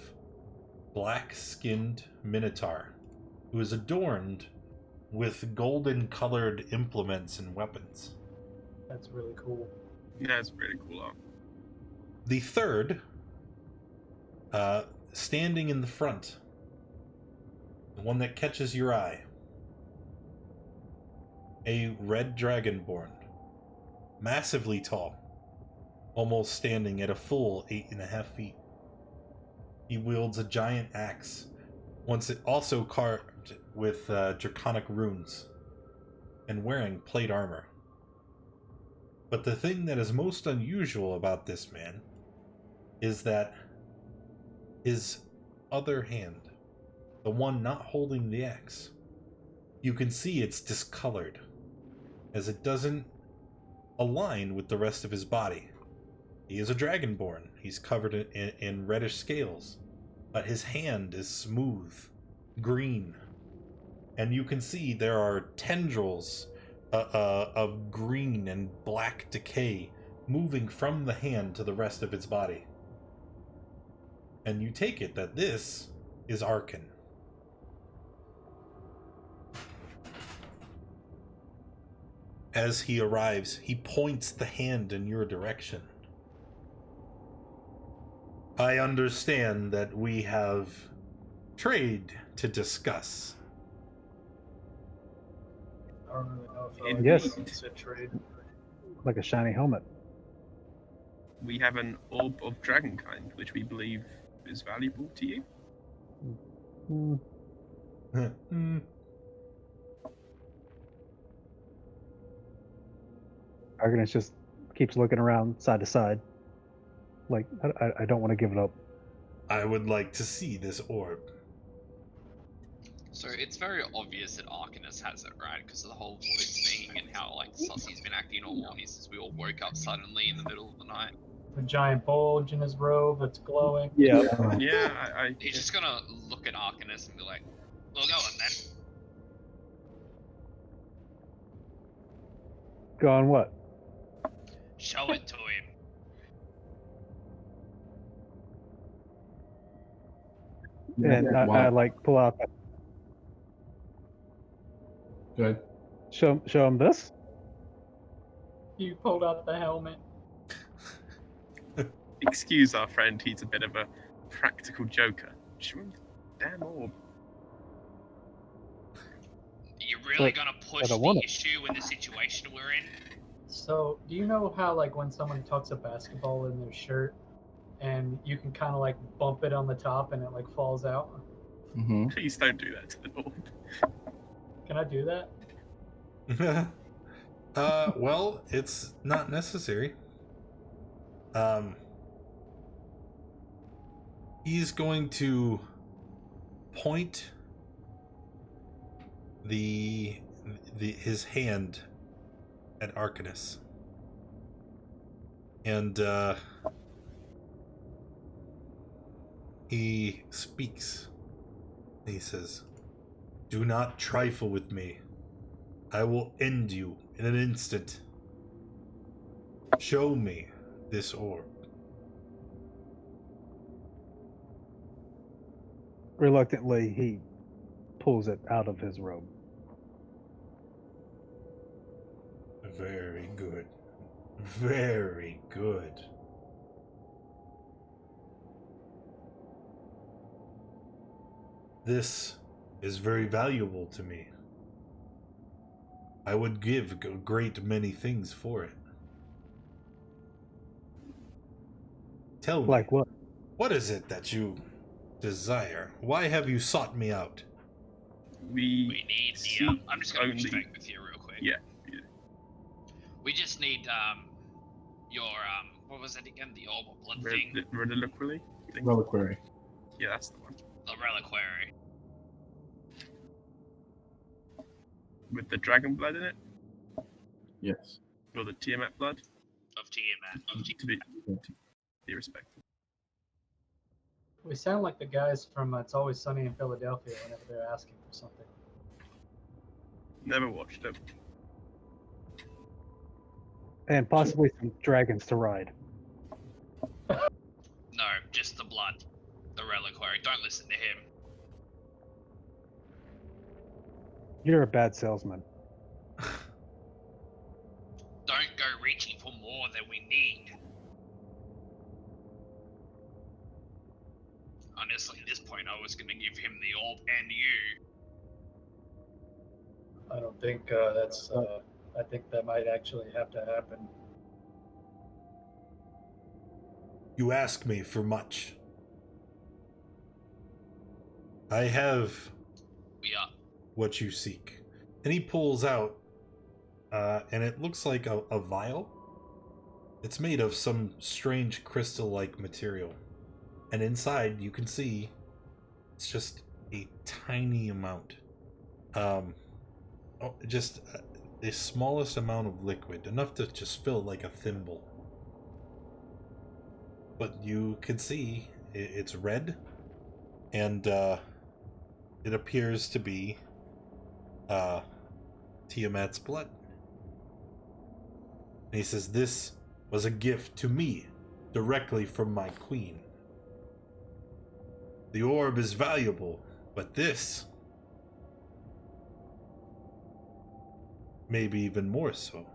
black-skinned minotaur who is adorned with golden-colored implements and weapons. That's really cool. Yeah, it's pretty cool. The third, standing in the front, the one that catches your eye, a red dragonborn, massively tall, almost standing at a full 8.5 feet. He wields a giant axe, once it also carved with draconic runes, and wearing plate armor. But the thing that is most unusual about this man is that his other hand, the one not holding the axe, you can see it's discolored, as it doesn't align with the rest of his body. He is a dragonborn. He's covered in reddish scales, but his hand is smooth, green, and you can see there are tendrils of green and black decay moving from the hand to the rest of its body. And you take it that this is Arkhan. As he arrives, he points the hand in your direction. I understand that we have trade to discuss. I don't really know if I Yes. said trade. Like a shiny helmet. We have an orb of dragonkind, which we believe is valuable to you. Argonauts just keeps looking around side to side. Like, I don't want to give it up. I would like to see this orb. So it's very obvious that Arcanus has it, right? Because of the whole voice thing and how like Sussy's been acting all horny since we all woke up suddenly in the middle of the night. A giant bulge in his robe that's glowing. Yeah. Yeah, He's just gonna look at Arcanus and be like, "We'll go on then." Go on what? Show it to him. And I like pull out. Go ahead. Show him this. You pulled out the helmet. excuse our friend, he's a bit of a practical joker. Show him the damn orb. You're really But gonna I push don't the want it. issue in the situation we're in? So, do you know how, like, when someone tucks a basketball in their shirt, and you can kind of like bump it on the top, and it like falls out? Mm-hmm. Please don't do that to the Lord. Can I do that? Well, it's not necessary. He's going to point his hand at Arcanus. And he speaks. He says, "Do not trifle with me. I will end you in an instant. Show me this orb." Reluctantly, he pulls it out of his robe. Very good. Very good. This is very valuable to me. I would give a great many things for it. Tell me, Like what? what is it that you desire? Why have you sought me out? We need the. see I'm just going to only- be straight with you real quick. Yeah. We just need your what was it again? The orb of blood thing. Reliquary? Reliquary. Yeah, that's the one. The reliquary. With the dragon blood in it? Yes. Or the Tiamat blood? Of Tiamat. To be respected. We sound like the guys from It's Always Sunny in Philadelphia whenever they're asking for something. Never watched it. And possibly some dragons to ride. No, just the blood. The reliquary. Don't listen to him. You're a bad salesman. Don't go reaching for more than we need. Honestly, at this point, I was gonna give him the orb and you. I don't think that's. I think that might actually have to happen. You ask me for much. I have Yeah. what you seek. And he pulls out, and it looks like a vial. It's made of some strange crystal-like material. And inside, you can see it's just a tiny amount. Just the smallest amount of liquid, enough to just fill like a thimble. But you can see it's red, and it appears to be Tiamat's blood. And he says, "This was a gift to me, directly from my queen. The orb is valuable, but this, maybe even more so."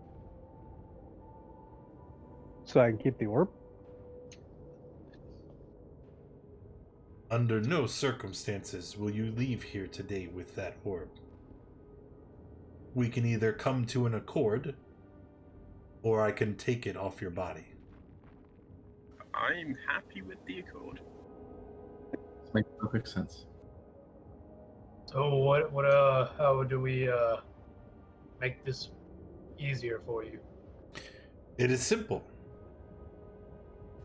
So I can keep the orb? Under no circumstances will you leave here today with that orb. We can either come to an accord, or I can take it off your body. I'm happy with the accord. This makes perfect sense. So how do we make this easier for you? It is simple.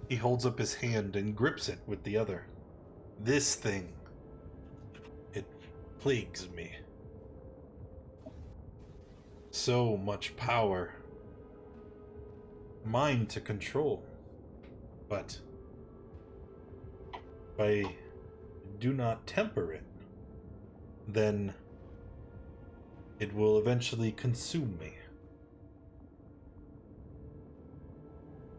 He holds up his hand and grips it with the other. This thing, it plagues me. So much power. Mine to control. But if I do not temper it, then it will eventually consume me.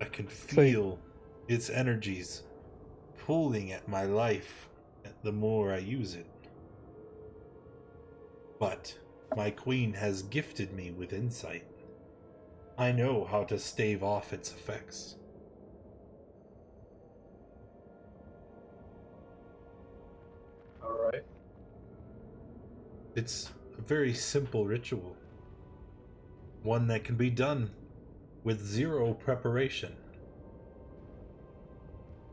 I can feel its energies pulling at my life the more I use it. But my queen has gifted me with insight. I know how to stave off its effects. All right. It's a very simple ritual. One that can be done with zero preparation.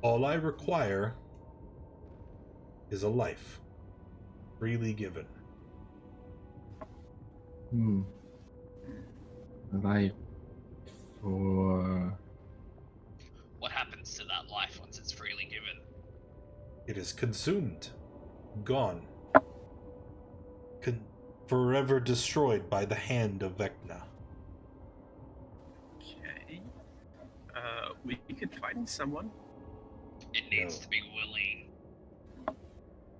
All I require is a life, freely given. Life for... What happens to that life once it's freely given? It is consumed, gone, forever destroyed by the hand of Vecna. Okay. We could find someone. It needs No. to be willing.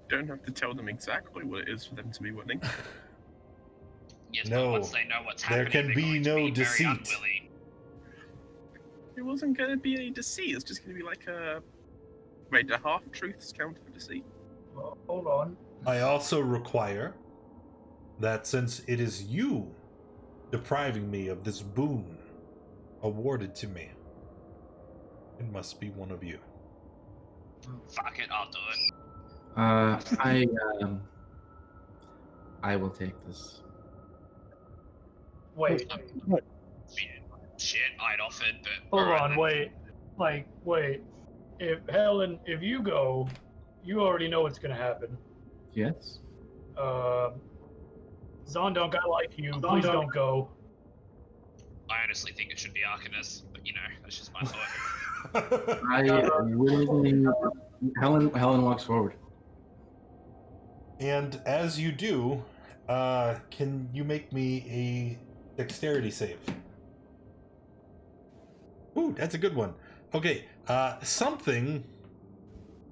Don't have to tell them exactly what it is for them to be willing. Yes, No. but once they know what's There happening, can they're be going no to be deceit. very unwilling. It wasn't going to be any deceit. It's just going to be like a... Wait, a half-truths count for deceit? Well, hold on. I also require that since it is you depriving me of this boon awarded to me, it must be one of you. Fuck it, I'll do it. I will take this. Wait. Shit, I'd offered, but Hold alright on. then. Wait. Wait. If Helen, if you go, you already know what's gonna happen. Yes. Zondunk, I like you. Please don't go. I honestly think it should be Arcanus, but you know, that's just my thought. I willingly. Helen walks forward. And as you do, can you make me a dexterity save? Ooh, that's a good one. Okay, something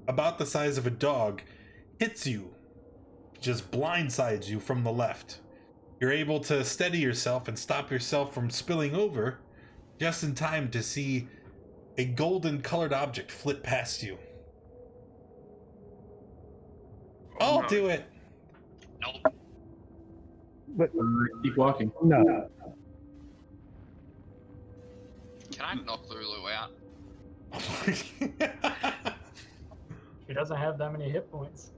about the size of a dog hits you, just blindsides you from the left. You're able to steady yourself and stop yourself from spilling over just in time to see a golden colored object flit past you. Oh, I'll no. do it. Nope. But Keep walking. no, Can I knock Lulu out? She doesn't have that many hit points.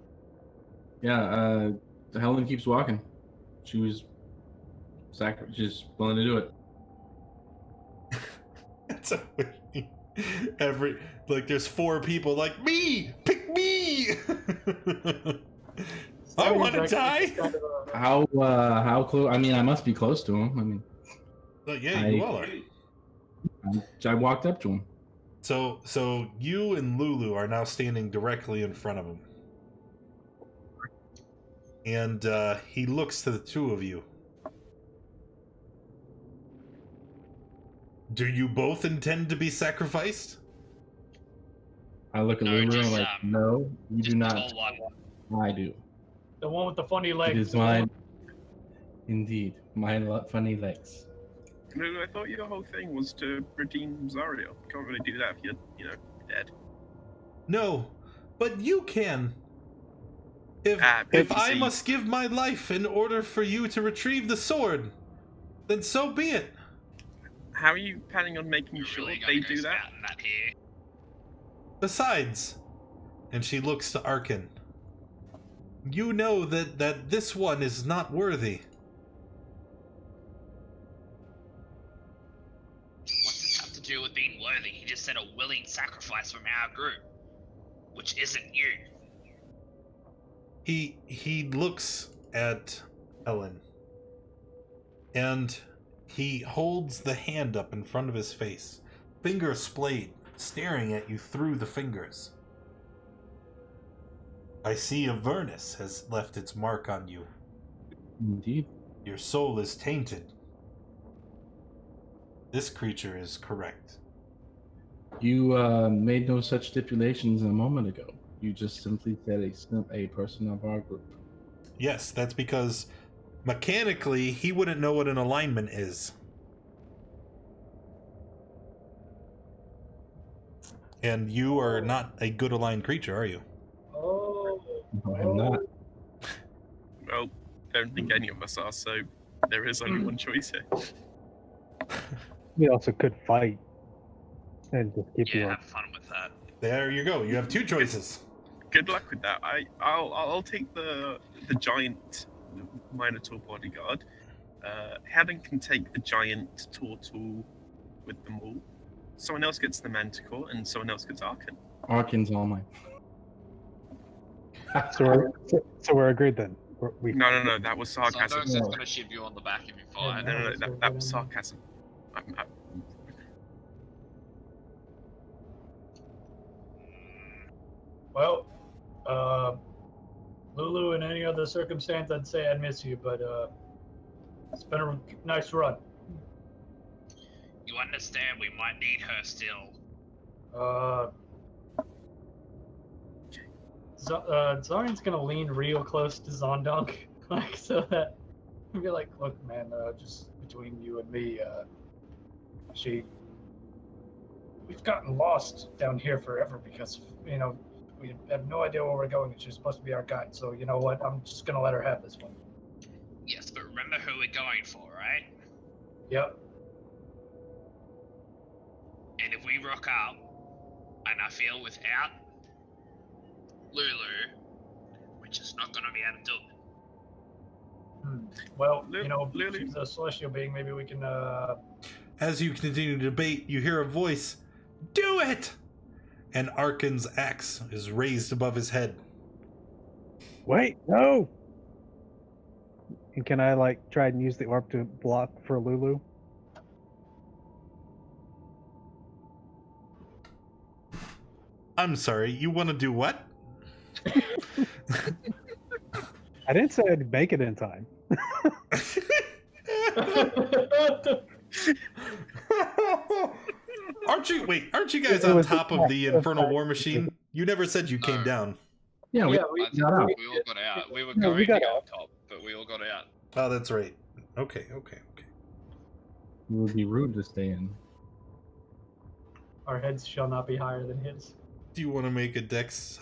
Yeah. Helen keeps walking. She was just willing to do it. It's so weird. There's 4 people like me. Pick me. I want to Cybriax is die. kind of a- How close? I mean, I must be close to him. I mean, But yeah, you all are. I walked up to him. So you and Lulu are now standing directly in front of him, and he looks to the two of you. Do you both intend to be sacrificed? I look at No, Lulu and just, I'm like, no, you Just do the not. whole one. I do. the one with the funny legs. It is mine. Indeed, my funny legs. Lulu, I thought your whole thing was to redeem Zariel. You can't really do that if you're, dead. No, but you can. If But I see- must give my life in order for you to retrieve the sword, then so be it. How are you planning on making You're sure really they gonna go do that? spouting that here. Besides, and she looks to Arkhan, you know that this one is not worthy. What's this have to do with being worthy? He just said a willing sacrifice from our group, which isn't you. He looks at Helen, and he holds the hand up in front of his face, finger splayed, staring at you through the fingers. I see Avernus has left its mark on you. Indeed. Your soul is tainted. This creature is correct. You made no such stipulations a moment ago. You just simply said a person of our group. Yes, that's because mechanically he wouldn't know what an alignment is. And you are not a good aligned creature, are you? Oh. No, I'm not. Well, don't think any of us are, so there is only one choice here. we also could fight and just keep you Yeah, on. have fun with that. There you go. You have 2 choices. Good luck with that. I'll take the giant Minotaur bodyguard. Helen can take the giant Tortoise with them all. Someone else gets the Manticore, and someone else gets Arkhan. Arkin's all mine. So we're agreed then. We No, that was sarcasm. Zondok's just gonna shiv you on the back if you Yeah, fight. No, that was sarcasm. Well, Lulu, in any other circumstance, I'd say I'd miss you, but it's been a nice run. You understand we might need her still. Zarian's gonna lean real close to Zondok, like so that he'll be like, "Look, man, just between you and me, we've gotten lost down here forever because we have no idea where we're going. And she's supposed to be our guide. So you know what? I'm just gonna let her have this one." Yes, but remember who we're going for, right? Yep. And if we rock out, and I feel without Lulu, we're just not gonna be able to do it. Well, Lulu. she's a celestial being. Maybe we can. As you continue to debate, you hear a voice, "Do it!" And Arkhan's axe is raised above his head. Wait, no! And can I, like, try and use the orb to block for Lulu? I'm sorry, you want to do what? I didn't say I'd make it in time. Aren't you guys It on was top of attack, the it was infernal attack. war machine? You never said you came No. down. Yeah, Yeah, we I think got out. we all got out. We were No, we going to got go out. up top, but we all got out. Oh, that's right. Okay. It would be rude to stay in. Our heads shall not be higher than his. Do you want to make a dex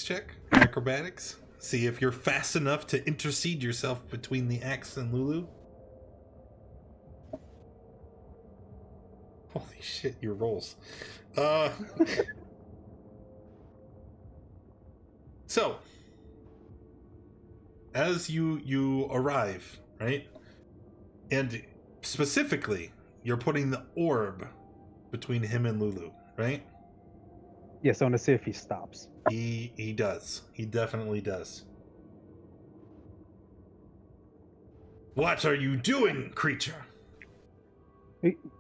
check? Acrobatics? See if you're fast enough to intercede yourself between the axe and Lulu? Holy shit, your rolls. So, as you arrive, right? And specifically, you're putting the orb between him and Lulu, right? Yes, I want to see if he stops. He does. He definitely does. What are you doing, creature?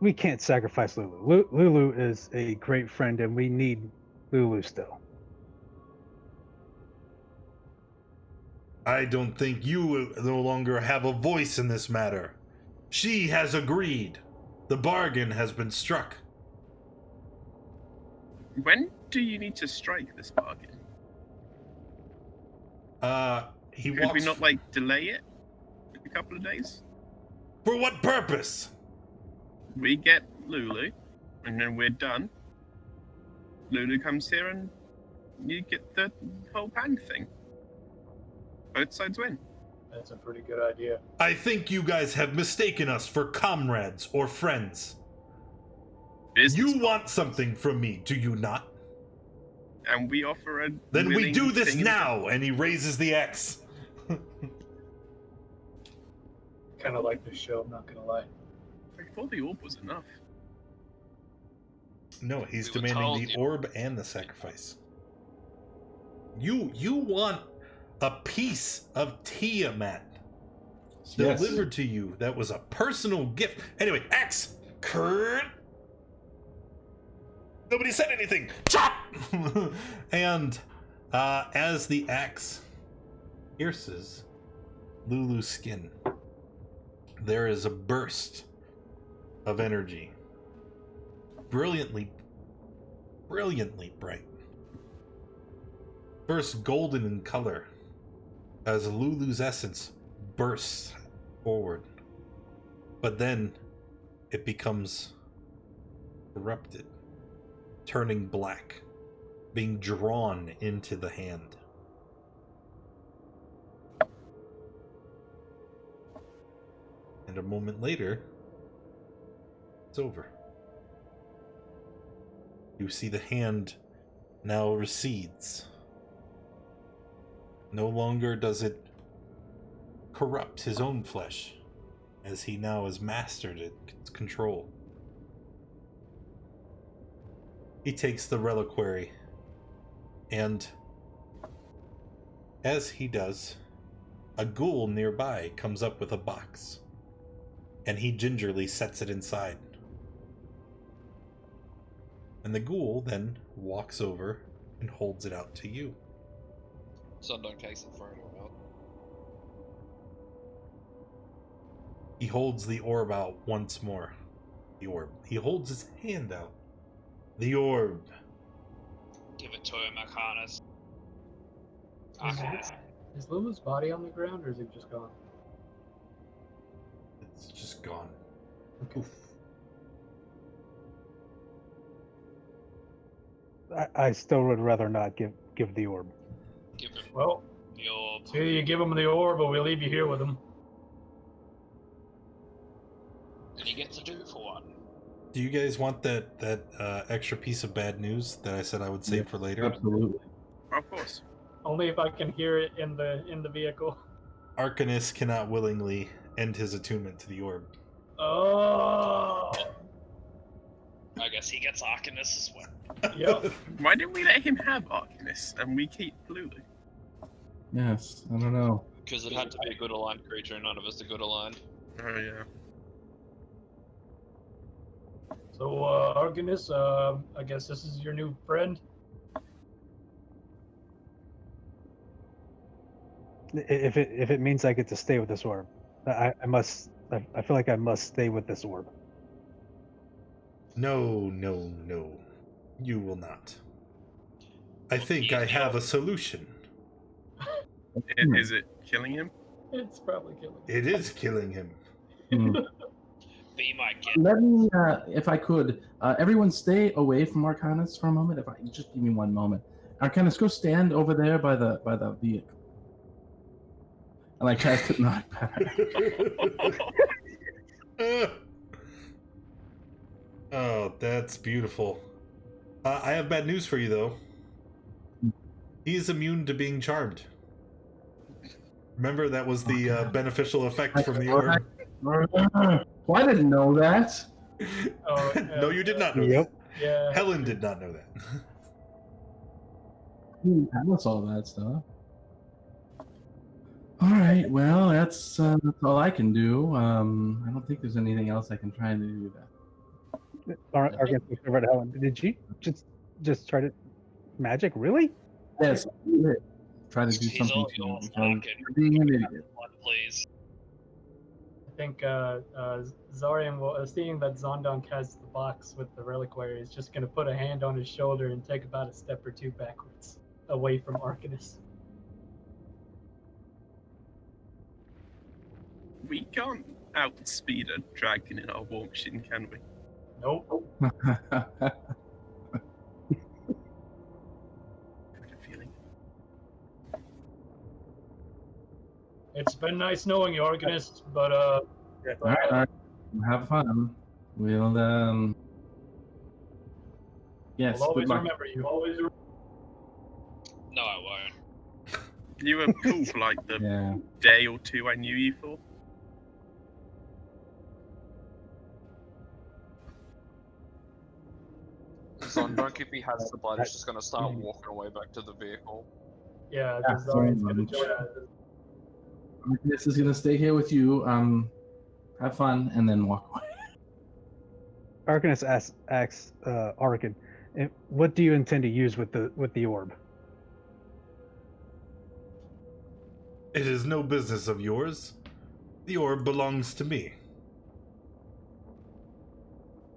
We can't sacrifice Lulu. Lulu is a great friend, and we need Lulu still. I don't think you no longer have a voice in this matter. She has agreed. The bargain has been struck. When do you need to strike this bargain? He Could walks. we not, like, delay it a couple of days? For what purpose? We get Lulu, and then we're done. Lulu comes here, and you get the whole band thing. Both sides win. That's a pretty good idea. I think you guys have mistaken us for comrades or friends. Business You want something from me, do you not? and we offer a Then we willing do this thing in now. And he raises the axe. Kind of like this show. I'm not gonna lie. I thought the orb was enough. No, he's We were demanding told the you- orb and the sacrifice. You want a piece of Tiamat Yes. delivered to you that was a personal gift. Anyway, axe. Kurt. Nobody said anything. Chop! And as the axe pierces Lulu's skin, there is a burst of energy. Brilliantly bright. First golden in color as Lulu's essence bursts forward. But then it becomes corrupted, turning black, being drawn into the hand. And a moment later, it's over. You see the hand now recedes. No longer does it corrupt his own flesh, as he now has mastered its control. He takes the reliquary, and as he does, a ghoul nearby comes up with a box, and he gingerly sets it inside. And the ghoul then walks over and holds it out to you. Sundog takes it for an orb. He holds the orb out once more. The orb. He holds his hand out. The orb. Give it to him, Arcanus. Is Lulu's body on the ground, or is it just gone? It's just gone. Poof. I still would rather not give the orb. Give him Well, the orb. so you give him the orb, or we leave you here with him. And he gets a 2 for 1. Do you guys want that extra piece of bad news that I said I would save for later? Absolutely. Of course. Only if I can hear it in the vehicle. Arcanus cannot willingly end his attunement to the orb. Oh. I guess he gets Arcanus as well. Yep. Why didn't we let him have Arcanus and we keep Lulu? Yes, I don't know. Because it had to be a good aligned creature, and none of us are good aligned. Oh yeah. So, Arcanus, I guess this is your new friend. If it means I get to stay with this orb, I feel like I must stay with this orb. No. You will not. I think I have a solution. Is it killing him? It's probably killing. It is killing him. Hmm. Be my guest. Let me, if I could, everyone stay away from Arcanus for a moment. If I just give me one moment, Arcanus, go stand over there by the vehicle, and I cast it not back. Oh, that's beautiful. I have bad news for you, though. He is immune to being charmed. Remember, that was the beneficial effect from the orb. Well, I didn't know that. Oh, No, you did not know Yep. that. Yeah. Helen did not know that. Tell us all that stuff. All right. Well, that's all I can do. I don't think there's anything else I can try to do. Arcanus looks over at Helen. Did she just try to magic? Really? Yes. Try to do He's something all to yours, you. Arcan. You're being an idiot. One, please. I think Zariel, seeing that Zondonk has the box with the reliquary, is just going to put a hand on his shoulder and take about a step or two backwards, away from Arcanus. We can't outspeed a dragon in our war machine, can we? Nope. Got a feeling. It's been nice knowing you, Arcanus, but all right. Have fun. We'll yes. I'll always good luck. remember you. Always. No, I won't. You were cool for like the Yeah. day or two I knew you for. Zondonk, if he has the blood, is just gonna start walking away back to the vehicle. Yeah, Yeah, because Zariel's going to sorry, join us. This is gonna stay here with you. Have fun and then walk away. Arcanus asks Arkan, what do you intend to use with the orb? It is no business of yours. The orb belongs to me.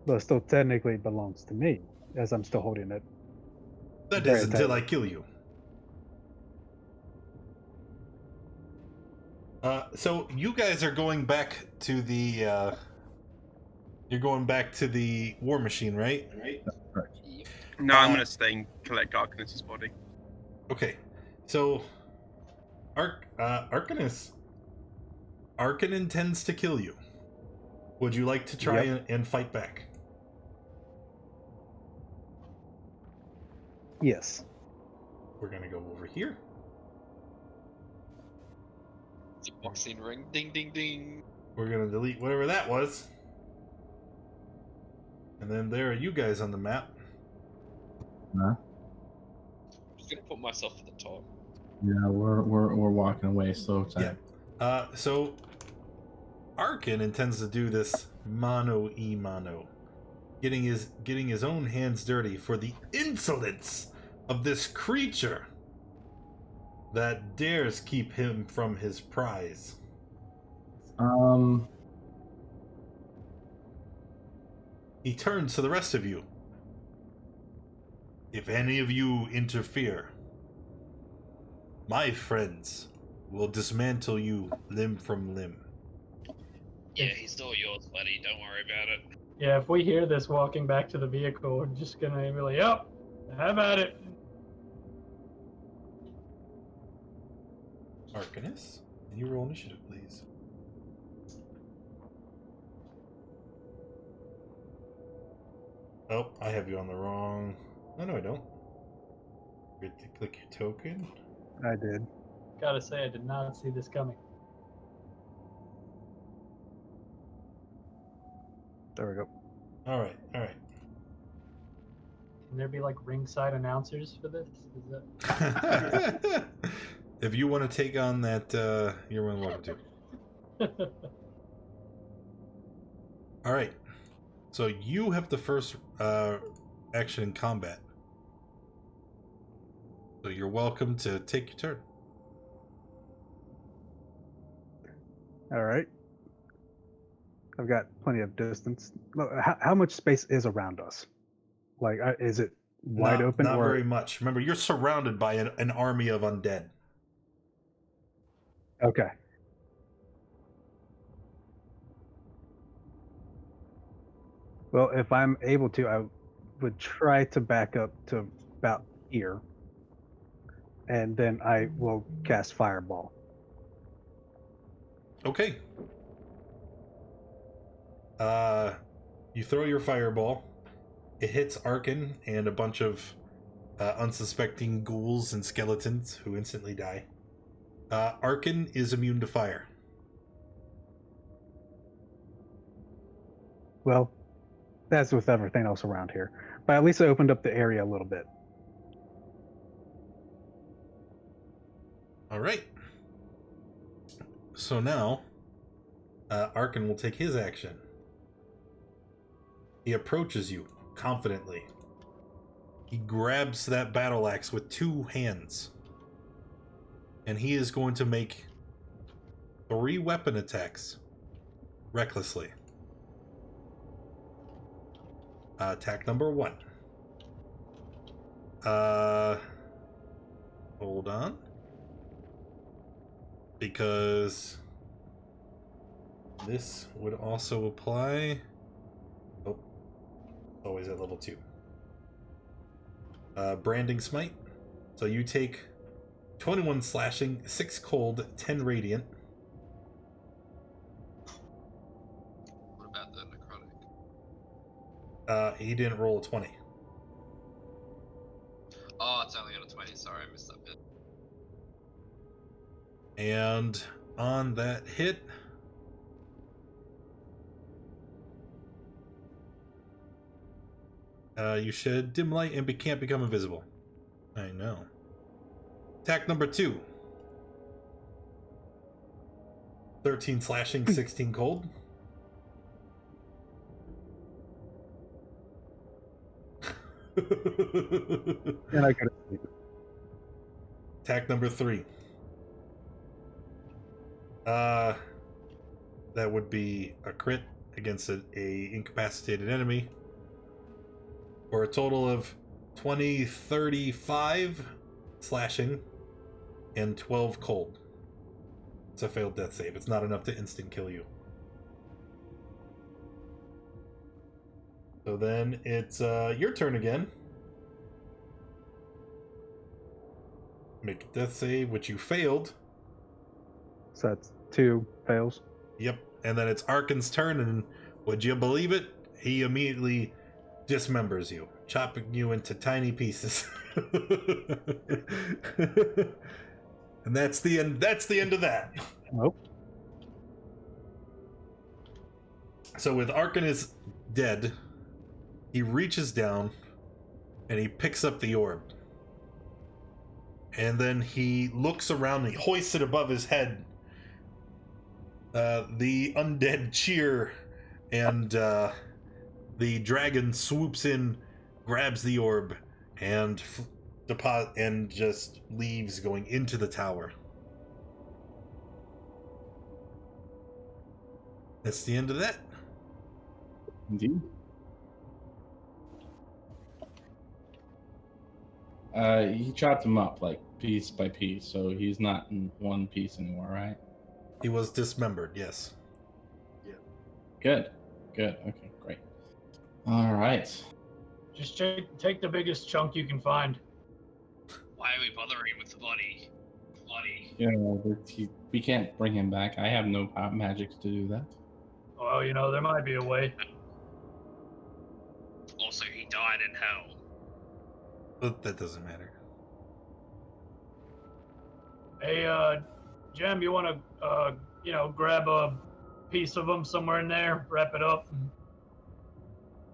Well, it still technically belongs to me, as I'm still holding it. That Very is until tightly. I kill you. So you guys are going back to the you're going back to the war machine, right? No, I'm gonna stay and collect Arcanus's body. Okay. So Arcanus Arkhan intends to kill you. Would you like to try and fight back? Yes. We're gonna go over here. The boxing ring, ding ding ding. We're gonna delete whatever that was. And then there are you guys on the map. Huh? I'm just gonna put myself at the top. Yeah, we're walking away slow time. So Arkhan intends to do this mano e mano, getting his own hands dirty for the insolence of this creature that dares keep him from his prize. He turns to the rest of you. If any of you interfere, my friends will dismantle you limb from limb. Yeah, he's still yours, buddy. Don't worry about it. Yeah, if we hear this walking back to the vehicle, we're just gonna be like, "Yep, have at it." Arcanus, can you roll initiative, please? Oh, I have you on the wrong... Oh, no, I don't. Get to click your token. I did. Gotta say, I did not see this coming. There we go. All right, all right. Can there be like ringside announcers for this? Is that... If you want to take on that, you're more than welcome to. All right. So you have the first action in combat. So you're welcome to take your turn. All right. I've got plenty of distance. Look, how much space is around us? Like, is it wide open? Not or... very much. Remember, you're surrounded by an army of undead. Okay. Well, if I'm able to, I would try to back up to about here. And then I will cast Fireball. Okay. You throw your fireball. It hits Arkhan and a bunch of unsuspecting ghouls and skeletons who instantly die. Arkhan is immune to fire. Well, that's with everything else around here. But at least I opened up the area a little bit. All right. So now, Arkhan will take his action. He approaches you confidently. He grabs that battle axe with two hands. And he is going to make 3 weapon attacks recklessly. Attack number 1. Hold on. Because this would also apply. Oh, always at level 2. Branding Smite. So you take 21 slashing, 6 cold, 10 radiant. What about the necrotic? He didn't roll a 20. Oh, it's only on a 20. Sorry, I missed that bit. And on that hit, you shed dim light and can't become invisible. I know. Attack number 2. 13 slashing, 16 cold. And I could have. Attack number 3. That would be a crit against a incapacitated enemy. For a total of 20, 35 slashing and 12 cold. It's a failed death save. It's not enough to instant kill you. So then it's your turn again. Make a death save, which you failed. So that's 2 fails. Yep. And then it's Arkhan's turn, and would you believe it? He immediately dismembers you, chopping you into tiny pieces. And that's the end. That's the end of that. Nope. So with Arkhan is dead, he reaches down and he picks up the orb. And then he looks around and he hoists it above his head. The undead cheer, and the dragon swoops in, grabs the orb, and and just leaves, going into the tower. That's the end of that. Indeed. He chopped him up like piece by piece, so he's not in one piece anymore, right? He was dismembered, yes. Good. Okay, great. All right. Just take the biggest chunk you can find. Why are we bothering with the body? Yeah, we can't bring him back. I have no magics to do that. Well, there might be a way. Also, he died in hell. But that doesn't matter. Hey, Jem, you want to, grab a piece of them somewhere in there, wrap it up?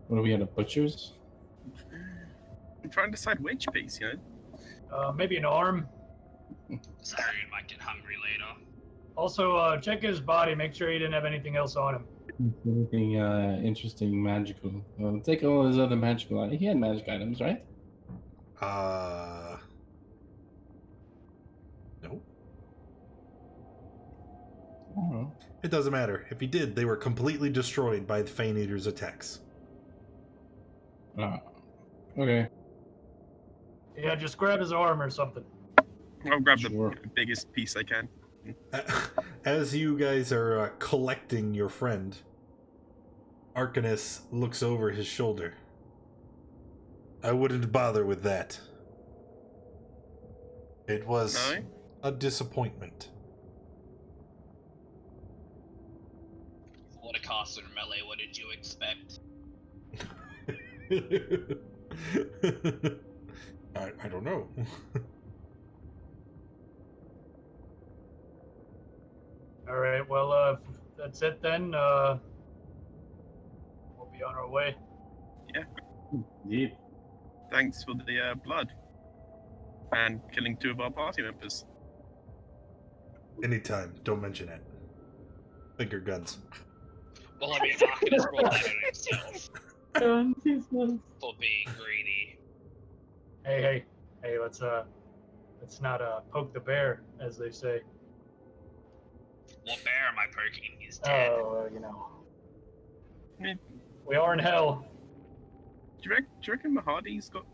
What are we at a butcher's? I'm trying to decide which piece, Maybe an arm. Zariel might get hungry later. Also, check his body. Make sure he didn't have anything else on him. Anything interesting, magical? Well, take all his other magical items. He had magic items, right? No. Oh. It doesn't matter. If he did, they were completely destroyed by the Fane Eater's attacks. Okay. Yeah, just grab his arm or something. I'll grab Sure. the biggest piece I can. As you guys are collecting your friend, Arkhanus looks over his shoulder. I wouldn't bother with that. It was No? a disappointment. What a caster in melee, what did you expect? I don't know. All right, well, if that's it then. We'll be on our way. Indeed. Thanks for the blood. And killing 2 of our party members. Anytime. Don't mention it. Finger guns. Well, I mean, Arkhanus brought that on himself for being greedy. Hey, let's not poke the bear, as they say. What bear am I poking? He's dead. Oh, Yeah. we are in hell. Do you reckon Mahadi's got,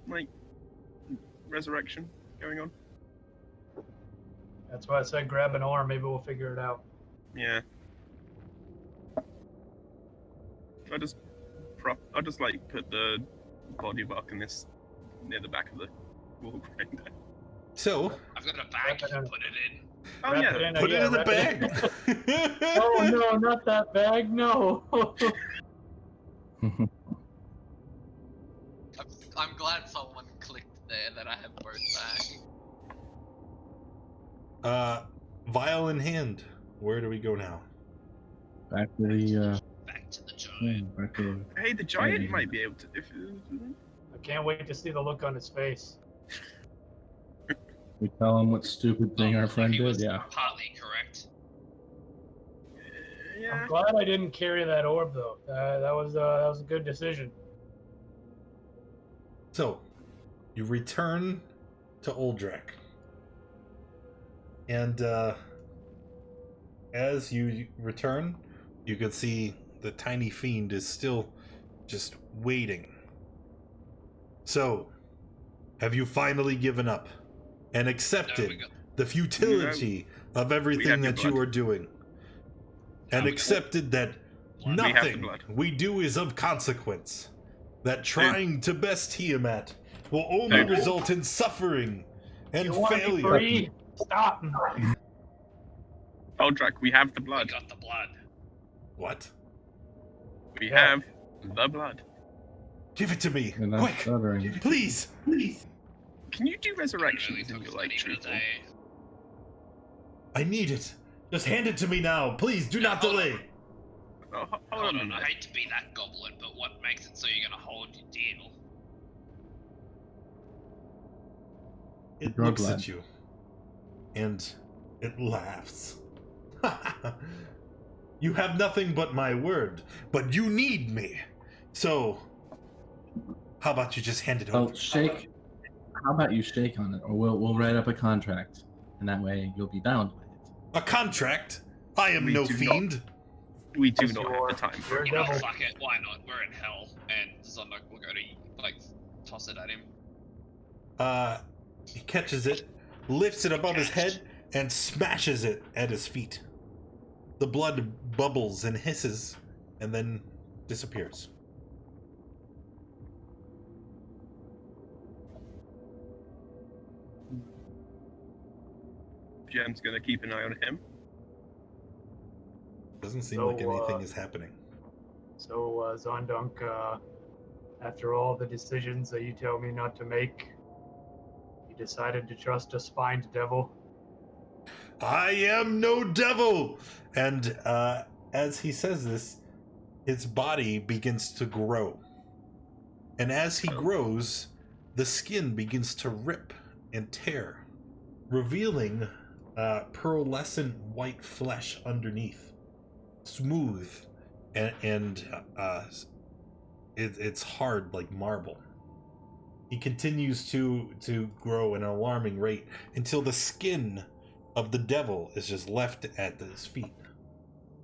resurrection going on? That's why I said grab an arm. Maybe we'll figure it out. Yeah. I'll just put the body of Arkhanus near the back of the wall grinder. So, I've got a bag to put it in. Oh Wrap yeah. it in, put it in the wrap bag. Oh no, not that bag! No. I'm glad someone clicked there that I have both back. Vial in hand. Where do we go now? Back to the Back to the giant. back to Hey, the giant might be able to. If I can't wait to see the look on his face. we tell him what stupid thing our friend He did. was Yeah. partly correct. yeah. I'm glad I didn't carry that orb though. That was a good decision. So, you return to Uldrak. And as you return, you can see the tiny fiend is still just waiting. So, have you finally given up and accepted No, the futility of everything your that you blood. are doing? And we got- accepted that We have the nothing blood. we do is of consequence. That trying to best Tiamat will only Dude. result in suffering and You want to be failure. free? Stop. Uldrak, we have the We blood. got the blood. What? We Yeah. have the blood. Give it to me, And I'm quick, stuttering. please. Can you do It resurrections only in took your not even a true form? day. I need it. Just hand it to me now, please. Do not hold on. delay. Oh, hold Hold on a on, I minute. hate to be that goblin, but what makes it so you're gonna hold your deal? It Drug looks lab. at you, and it laughs. You have nothing but my word, but you need me. So, how about you just hand it Oh, over? shake. How about you shake on it, or we'll write up a contract, and that way you'll be bound by it. A contract? I am We no do not. fiend. We do Yes, not you have are. the time for You're it. a You know, devil. fuck it, why not? We're in hell, and Zondok will go to, toss it at him. He catches it, lifts it above his head, and smashes it at his feet. The blood bubbles and hisses, and then disappears. Jen's gonna keep an eye on him. Doesn't seem So, like anything is happening. So, Zondunk, after all the decisions that you tell me not to make, you decided to trust a spined devil. I am no devil! And as he says this, his body begins to grow. And as he grows, the skin begins to rip and tear, revealing pearlescent white flesh underneath. Smooth and it's hard like marble. He continues to grow at an alarming rate until the skin of the devil is just left at his feet.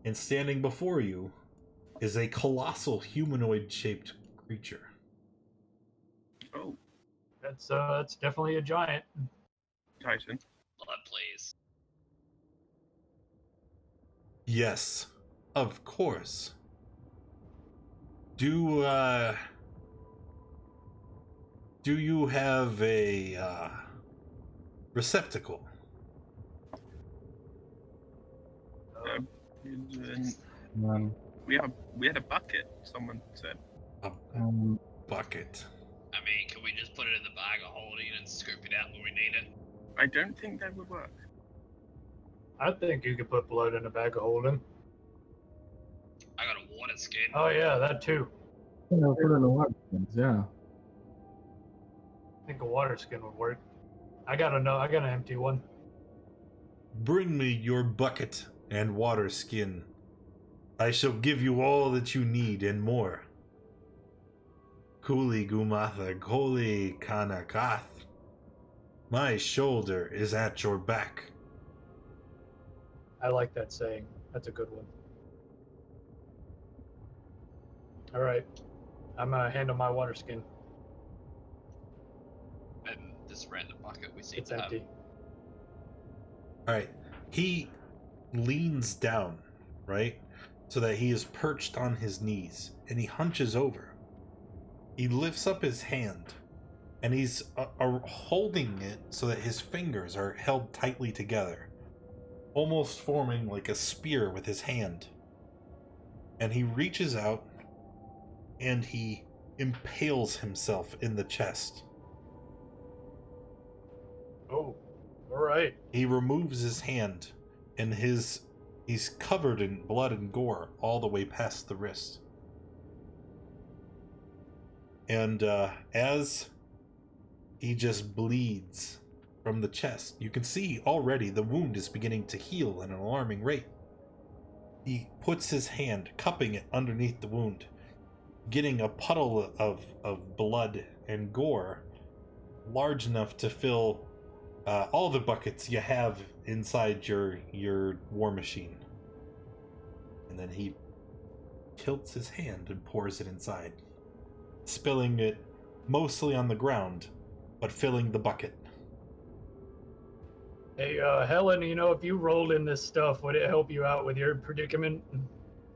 And standing before you is a colossal humanoid-shaped creature. Oh, That's definitely a giant. Titan. Blood, please. Yes, of course. Do you have a receptacle? We had a bucket. Someone said. A bucket. I mean, can we just put it in the bag of holding and scoop it out when we need it? I don't think that would work. I think you could put blood in a bag of holding. I got a water skin. Oh yeah, that too. Yeah, put it in the water skins, yeah. I think a water skin would work. I got an empty one. Bring me your bucket and water skin. I shall give you all that you need and more. Kuli Gumatha Koli Kanakath. My shoulder is at your back. I like that saying. That's a good one. All right, I'm gonna handle my water skin. And this random bucket we seem It's to have. empty. Alright, he leans down, right? So that he is perched on his knees, and he hunches over. He lifts up his hand, and he's holding it so that his fingers are held tightly together, almost forming like a spear with his hand. And he reaches out, and he impales himself in the chest. Oh, all right. He removes his hand, and he's covered in blood and gore all the way past the wrist. And as he just bleeds from the chest, you can see already the wound is beginning to heal at an alarming rate. He puts his hand, cupping it underneath the wound, getting a puddle of blood and gore large enough to fill all the buckets you have inside your war machine. And then he tilts his hand and pours it inside, spilling it mostly on the ground, but filling the bucket. Hey, Helen, you know, if you rolled in this stuff, would it help you out with your predicament?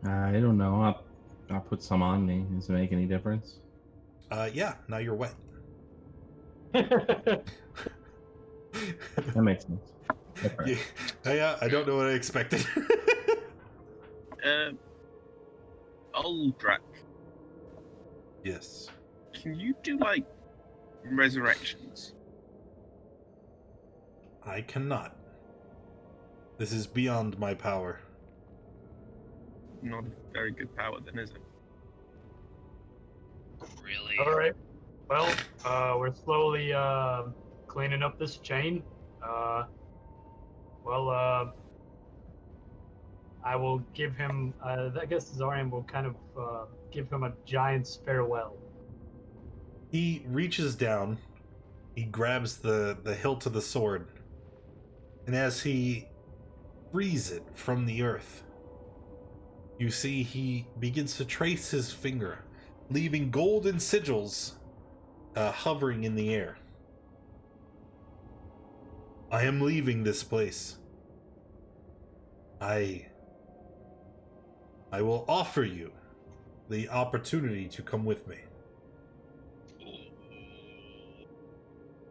I don't know. I'll put some on me. Does it make any difference? Yeah, now you're wet. That makes sense. Yeah, I don't know what I expected. Aldrak, Yes. can you do like resurrections? I cannot. This is beyond my power. Not a very good power, then, is it? Really? All right. Well, we're slowly cleaning up this chain. I will give him. I guess Zariel will kind of give him a giant's farewell. He reaches down, he grabs the hilt of the sword, and as he frees it from the earth, you see he begins to trace his finger, leaving golden sigils hovering in the air. I am leaving this place. I will offer you the opportunity to come with me.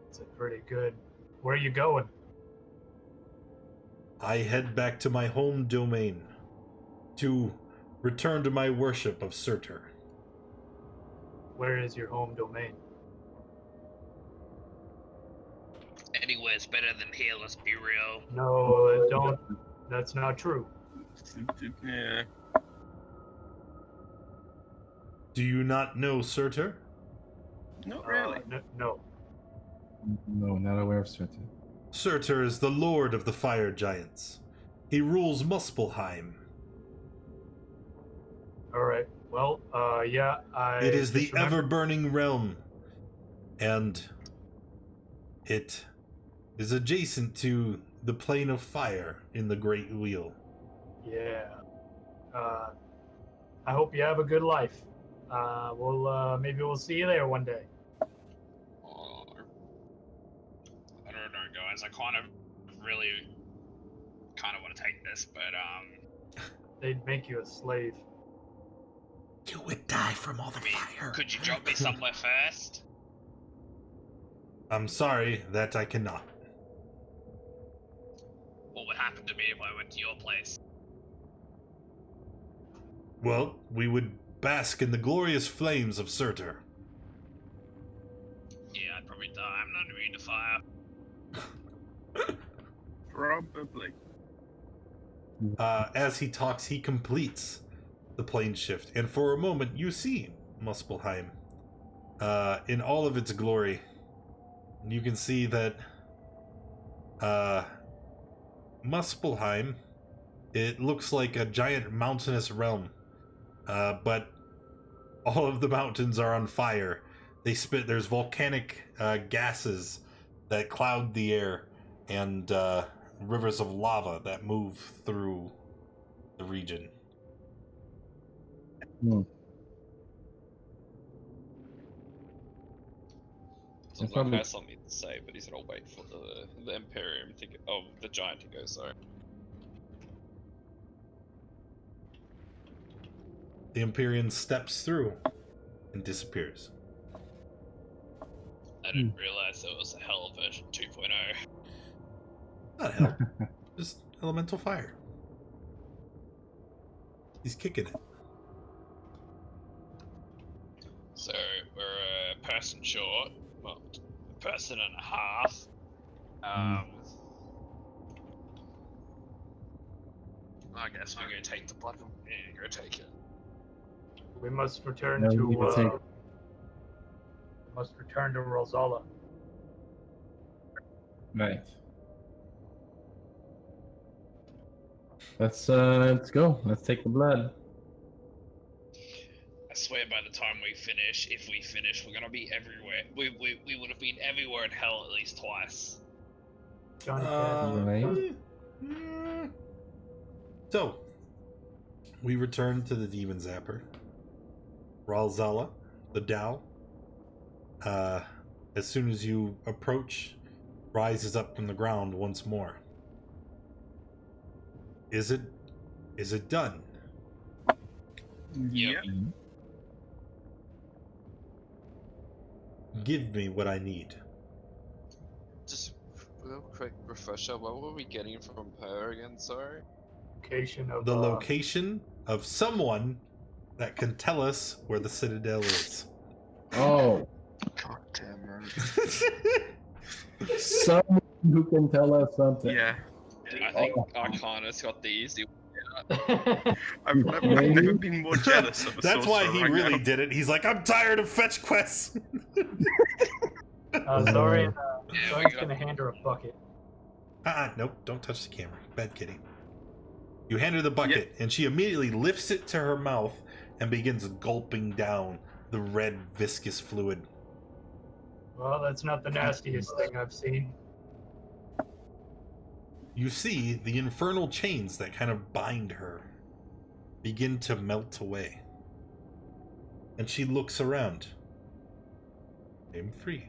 It's a pretty good. Where are you going? I head back to my home domain to return to my worship of Surtur. Where is your home domain? Anywhere's better than here, let's be real. No, don't. That's not true. Yeah. Do you not know Surtur? Not really. No. No, not aware of certain. Surtur is the lord of the fire giants. He rules Muspelheim. All right. Well, yeah. It is the just remember- ever-burning realm, and it is adjacent to the plane of fire in the Great Wheel. Yeah. I hope you have a good life. Maybe we'll see you there one day. Oh, I don't know, guys. I kind of want to take this, but They'd make you a slave. You would die from all the I mean, fire. could you drop me somewhere first? I'm sorry that I cannot. What would happen to me if I went to your place? Well, we would bask in the glorious flames of Surtur. Yeah, I'd probably die. I'm not immune to fire. Probably. As he talks, he completes the plane shift, and for a moment you see Muspelheim in all of its glory. You can see that Muspelheim, it looks like a giant mountainous realm, but all of the mountains are on fire. There's volcanic gases that cloud the air, and rivers of lava that move through the region. Something probably- has something to say, but he's gonna wait for the Imperium to go, oh, the Giant to go. Sorry. The Empyrean steps through and disappears. I didn't realize there was a hell version 2.0. Not hell, just elemental fire. He's kicking it. So we're a person short, well, a person and a half. I guess we're gonna take the blood from and go take it. We must return No, to. you can take- Must return to Rosala. Right. Let's go. Let's take the blood. I swear by the time we finish, if we finish, we're gonna be everywhere. We would have been everywhere in hell at least twice. Johnny Right. So, we return to the Demon Zapper. Ralzala, the Tao, as soon as you approach, rises up from the ground once more. Is it done? Yeah. Give me what I need. Just real quick refresher. What were we getting from her again? Sorry. location of The location of someone that can tell us where the Citadel is. Oh, God damn it. someone who can tell us something. Yeah. I think Arkhan's got the easy. I've never been more jealous of a That's why sorcerer he right really now. did it. He's like, I'm tired of fetch quests. Sorry, Yeah, Zori's we gonna got. hand her a bucket. Nope, don't touch the camera. Bad kitty. You hand her the bucket, and she immediately lifts it to her mouth and begins gulping down the red viscous fluid. Well, that's not the nastiest thing I've seen. You see the infernal chains that kind of bind her begin to melt away. And she looks around. I'm free.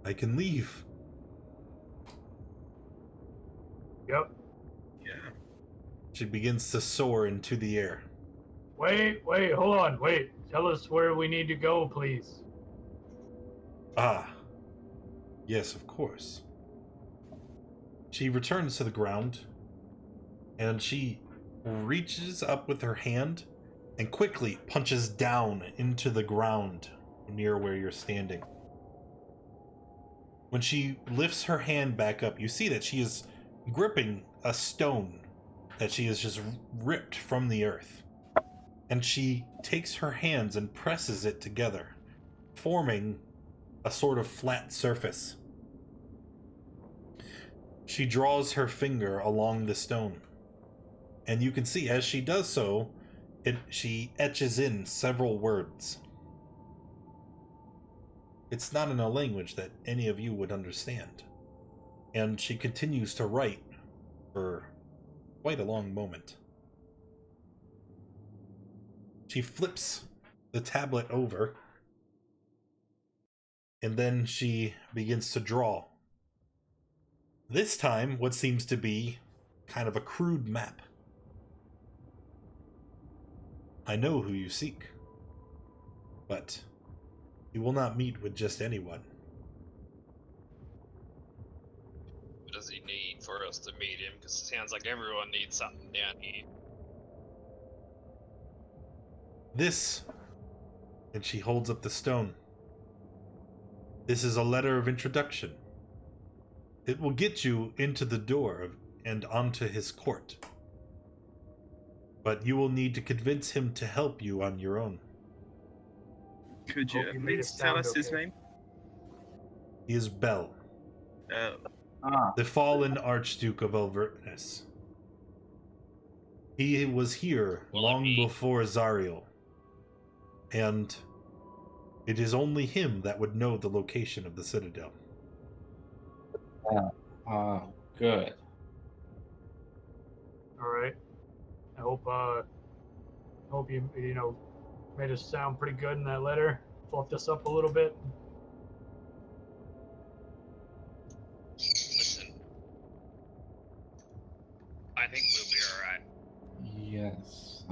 I can leave. Yep. Yeah. She begins to soar into the air. Wait, hold on, wait. Tell us where we need to go, please. Ah. Yes, of course. She returns to the ground, and she reaches up with her hand and quickly punches down into the ground near where you're standing. When she lifts her hand back up, you see that she is gripping a stone that she has just ripped from the earth. And she takes her hands and presses it together, forming a sort of flat surface. She draws her finger along the stone, and you can see as she does so, she etches in several words. It's not in a language that any of you would understand, and she continues to write for quite a long moment. She flips the tablet over, and then she begins to draw. This time, what seems to be kind of a crude map. I know who you seek, but you will not meet with just anyone. What does he need for us to meet him? Because it sounds like everyone needs something down here. This, and she holds up the stone. This is a letter of introduction. It will get you into the door and onto his court. But you will need to convince him to help you on your own. Could you Hope at you made it least tell sound us his okay. name? He is Bel, the fallen Archduke of Avernus. He was here long before Zariel, and it is only him that would know the location of the citadel. Good. All right. I hope you made us sound pretty good in that letter. Fluffed us up a little bit. Listen, I think we'll be alright. Yes.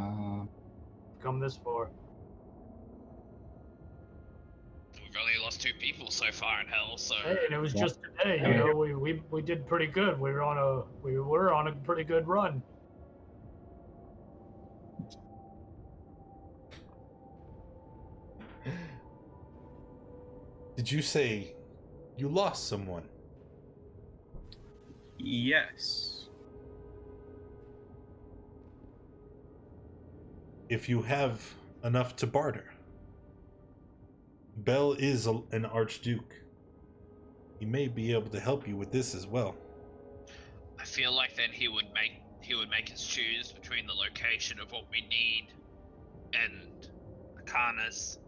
Come this far. We've only lost 2 people so far in hell, so Hey, and it was Yeah. just today. You Yeah. know, we did pretty good. We were on a pretty good run. Did you say you lost someone? Yes. If you have enough to barter. Bel is an Archduke. He may be able to help you with this as well. I feel like then he would make us choose between the location of what we need and Arcanus.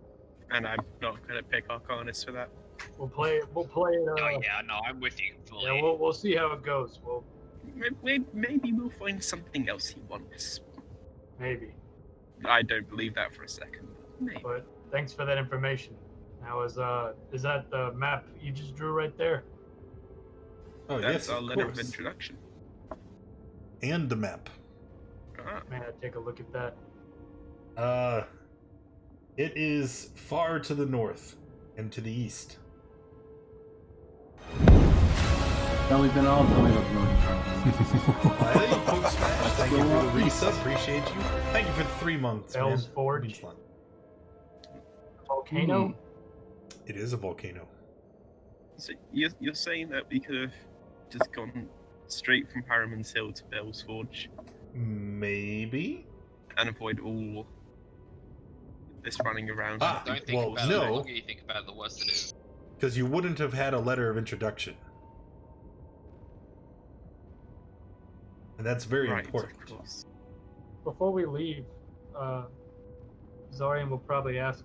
And I'm not going to pick Arcanus for that. We'll play it. Oh yeah, no, I'm with you fully. Yeah, we'll see how it goes. Well, Maybe we'll find something else he wants. maybe. I don't believe that for a second. Maybe. But thanks for that information. Now, is that the map you just drew right there? Oh, That's yes, our of letter of course. introduction. And the map. Man, I'd take a look at that. It is far to the north and to the east. No, we've been all going up north. Hey, Poke Smash, thank you for the resub. Appreciate you. Thank you for the 3 months. Bell's man. Forge. Means a lot. Volcano? It is a volcano. So you're saying that we could have just gone straight from Harriman's Hill to Bell's Forge Maybe? and avoid all this running around? Ah, Don't think well, about it. The no, longer you think about it, the worse it is. because you wouldn't have had a letter of introduction. And that's very right, important. of course. Before we leave, Zariel will probably ask,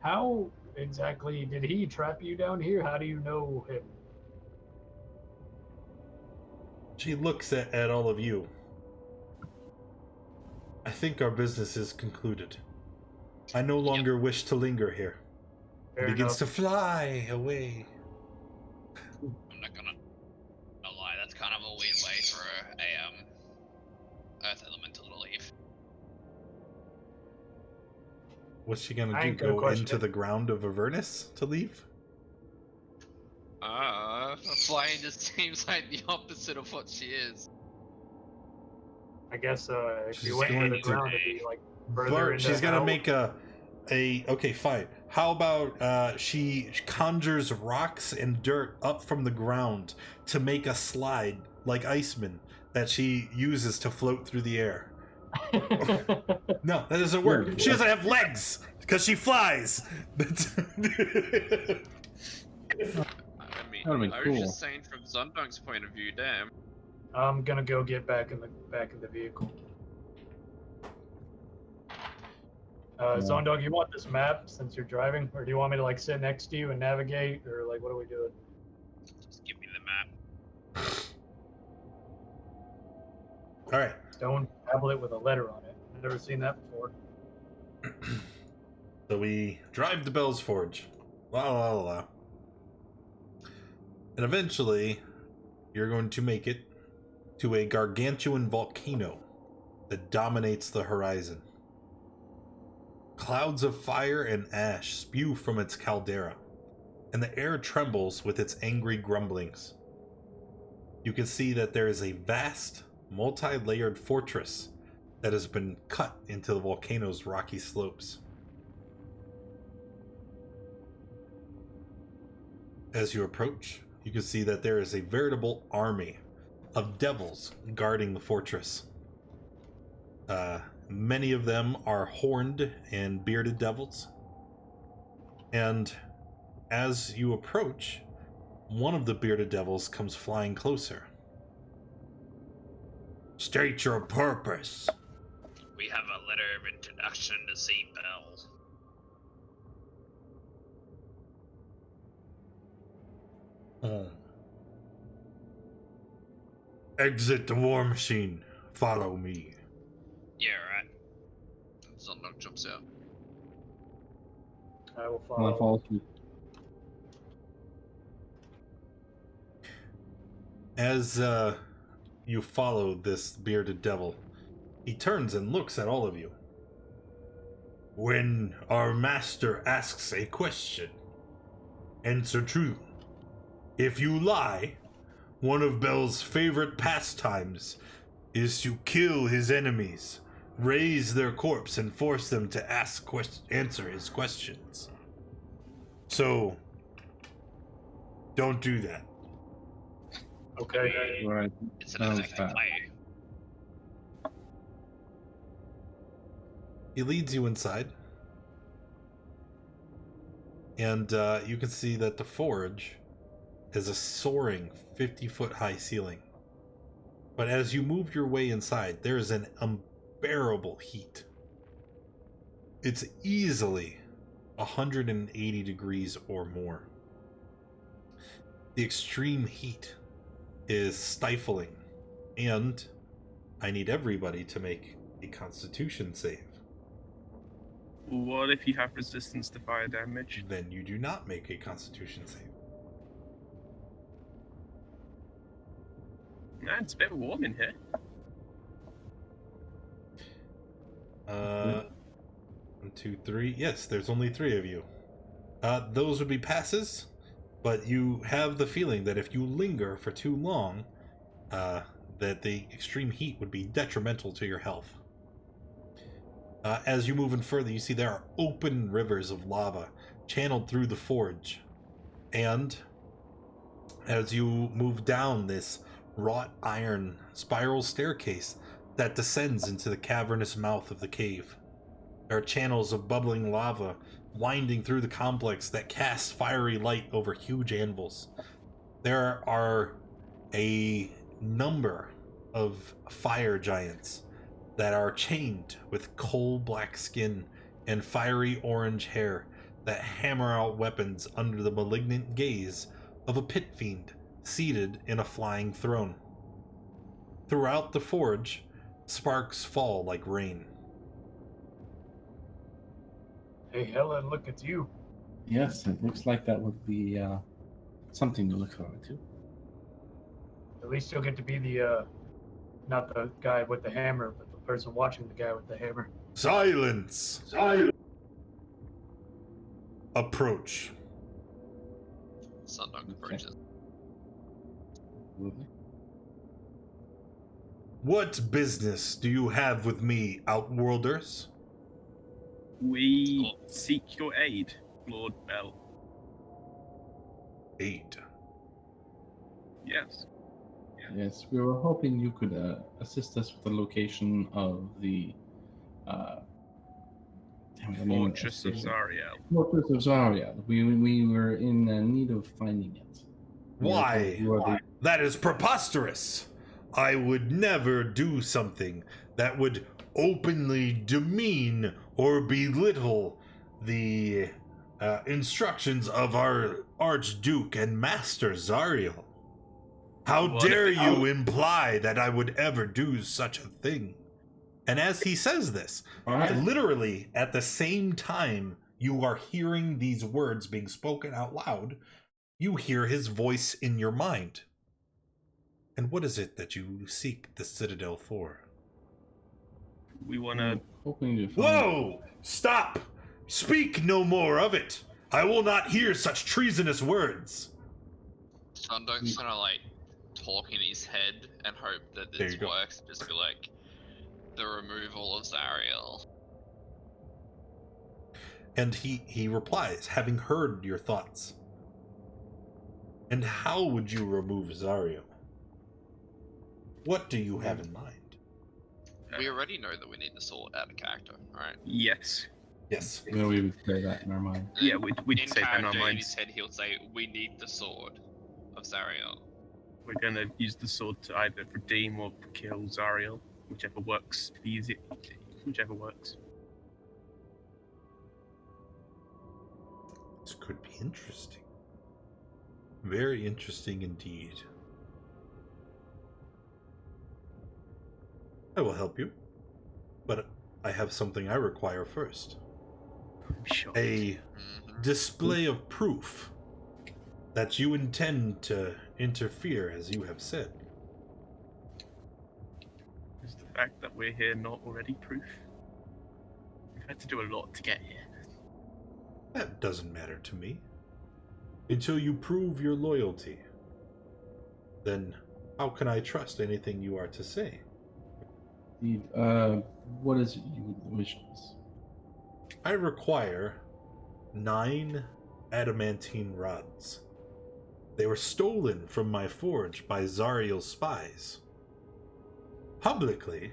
how exactly did he trap you down here? How do you know him? She looks at all of you. I think our business is concluded. I no longer wish to linger here. Fair He begins enough. to fly away. I'm not gonna lie. That's kind of a weird way for a Earth Elemental to leave. What's she gonna I do? ain't gonna Go question into it. the ground of Avernus to leave? Flying just seems like the opposite of what she is. I guess if She's you went into the going to- ground, it'd be like further Bart, into she's gonna hell. make a okay, fine. How about she conjures rocks and dirt up from the ground to make a slide like Iceman that she uses to float through the air? No, that doesn't work. Yeah. She doesn't have legs because she flies. I mean, That'd be I was cool. just saying from Zondong's point of view, damn. I'm gonna go get back in the vehicle. Zondog, you want this map since you're driving, or do you want me to like sit next to you and navigate, or like what are we doing? Just give me the map. All right. Stone tablet with a letter on it. I've never seen that before. So we drive to Bell's Forge. La la la la. And eventually, you're going to make it to a gargantuan volcano that dominates the horizon. Clouds of fire and ash spew from its caldera, and the air trembles with its angry grumblings. You can see that there is a vast, multi-layered fortress that has been cut into the volcano's rocky slopes. As you approach, you can see that there is a veritable army of devils guarding the fortress. Many of them are horned and bearded devils. And as you approach, one of the bearded devils comes flying closer. State your purpose. We have a letter of introduction to see Bell. Exit the war machine. Follow me. Yeah, right. Zondong jumps out. I will I'll follow. follow you. As you follow this bearded devil, he turns and looks at all of you. When our master asks a question, answer true. If you lie, one of Bell's favorite pastimes is to kill his enemies, raise their corpse, and force them to answer his questions. So, don't do that. Okay. Right. It's an Sounds effective bad. play. He leads you inside, and you can see that the forge is a soaring 50-foot high ceiling. But as you move your way inside, there is an unbearable heat. It's easily 180 degrees or more. The extreme heat is stifling, and I need everybody to make a Constitution save. What if you have resistance to fire damage? Then you do not make a Constitution save. Nah, it's a bit warm in here. 1, 2, 3. Yes, there's only 3 of you. Those would be passes, but you have the feeling that if you linger for too long, that the extreme heat would be detrimental to your health. As you move in further, you see there are open rivers of lava channeled through the forge. And as you move down this wrought iron spiral staircase that descends into the cavernous mouth of the cave, there are channels of bubbling lava winding through the complex that cast fiery light over huge anvils. There are a number of fire giants that are chained with coal black skin and fiery orange hair that hammer out weapons under the malignant gaze of a pit fiend seated in a flying throne. Throughout the forge, sparks fall like rain. Hey, Helen, look at you. Yes, it looks like that would be something to look forward to. At least you'll get to be the, not the guy with the hammer, but the person watching the guy with the hammer. Silence! Approach. Sundog approaches. Absolutely. What business do you have with me, Outworlders? We seek your aid, Lord Bell. Aid. Yes. Yes, we were hoping you could assist us with the location of the Fortress of Zariel. Fortress of Zariel. We were in need of finding it. Why? You are the- That is preposterous! I would never do something that would openly demean or belittle the instructions of our Archduke and Master Zariel. How Well, dare if- you imply that I would ever do such a thing? And as he says this, literally at the same time you are hearing these words being spoken out loud, you hear his voice in your mind. And what is it that you seek the Citadel for? We want to. hoping to find Whoa! Stop! Speak no more of it! I will not hear such treasonous words! Sundog's gonna like talk in his head and hope that There this you go. works. Just be like, the removal of Zariel. And he replies, having heard your thoughts. And how would you remove Zariel? What do you have in mind? We already know that we need the sword out of character, alright? Yes. Yes. You know, we would say that in our mind. Yeah, we'd In say that in our character, in his minds. head, he'll say, "We need the sword of Zariel." We're going to use the sword to either redeem or kill Zariel, whichever works. Whichever works. This could be interesting. Very interesting indeed. I will help you, but I have something I require first. Sure. A display of proof that you intend to interfere, as you have said. Is the fact that we're here not already proof? We've had to do a lot to get here. That doesn't matter to me. Until you prove your loyalty, then how can I trust anything you are to say? Steve, what is it you would wish us? I require 9 adamantine rods. They were stolen from my forge by Zariel's spies. Publicly,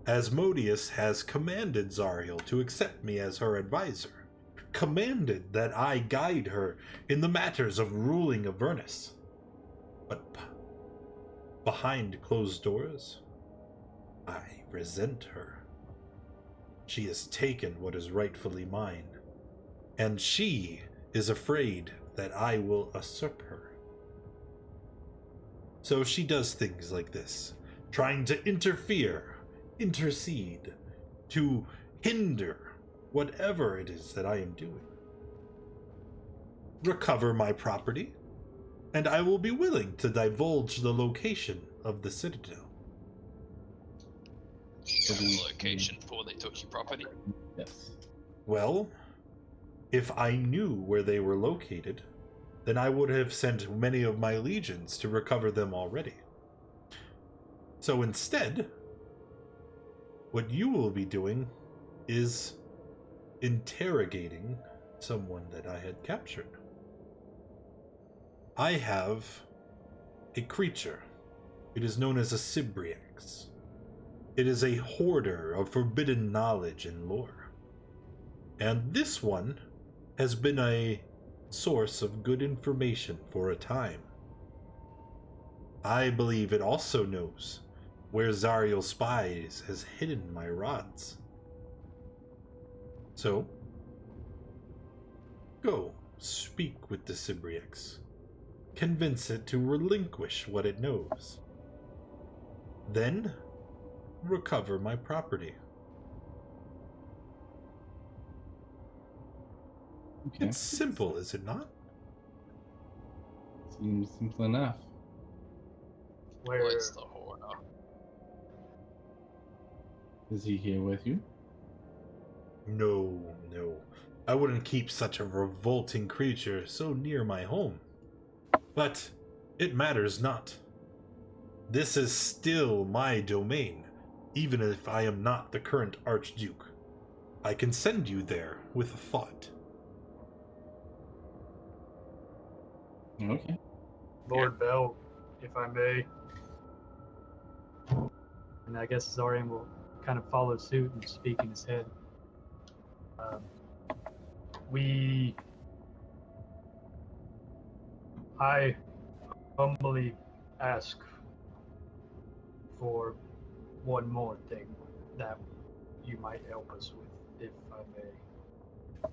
Asmodeus has commanded Zariel to accept me as her advisor, commanded that I guide her in the matters of ruling Avernus. But behind closed doors, I resent her. She has taken what is rightfully mine, and she is afraid that I will usurp her. So she does things like this, trying to intercede, to hinder whatever it is that I am doing. Recover my property, and I will be willing to divulge the location of the Citadel. You know the location before they took your property. Yes. Well, if I knew where they were located, then I would have sent many of my legions to recover them already. So instead, what you will be doing is interrogating someone that I had captured. I have a creature. It is known as a Cybriax. It is a hoarder of forbidden knowledge and lore. And this one has been a source of good information for a time. I believe it also knows where Zariel spies has hidden my rods. So, go speak with the Cybriax. Convince it to relinquish what it knows. Then, recover my property. Okay. It's simple, is it not? Seems simple enough. Where? Where's the hoarder? Is he here with you? No, no. I wouldn't keep such a revolting creature so near my home. But it matters not. This is still my domain, even if I am not the current Archduke. I can send you there with a thought. Okay. Lord Bell, if I may. And I guess Zariel will kind of follow suit and speak in his head. I humbly ask for one more thing that you might help us with, if I may.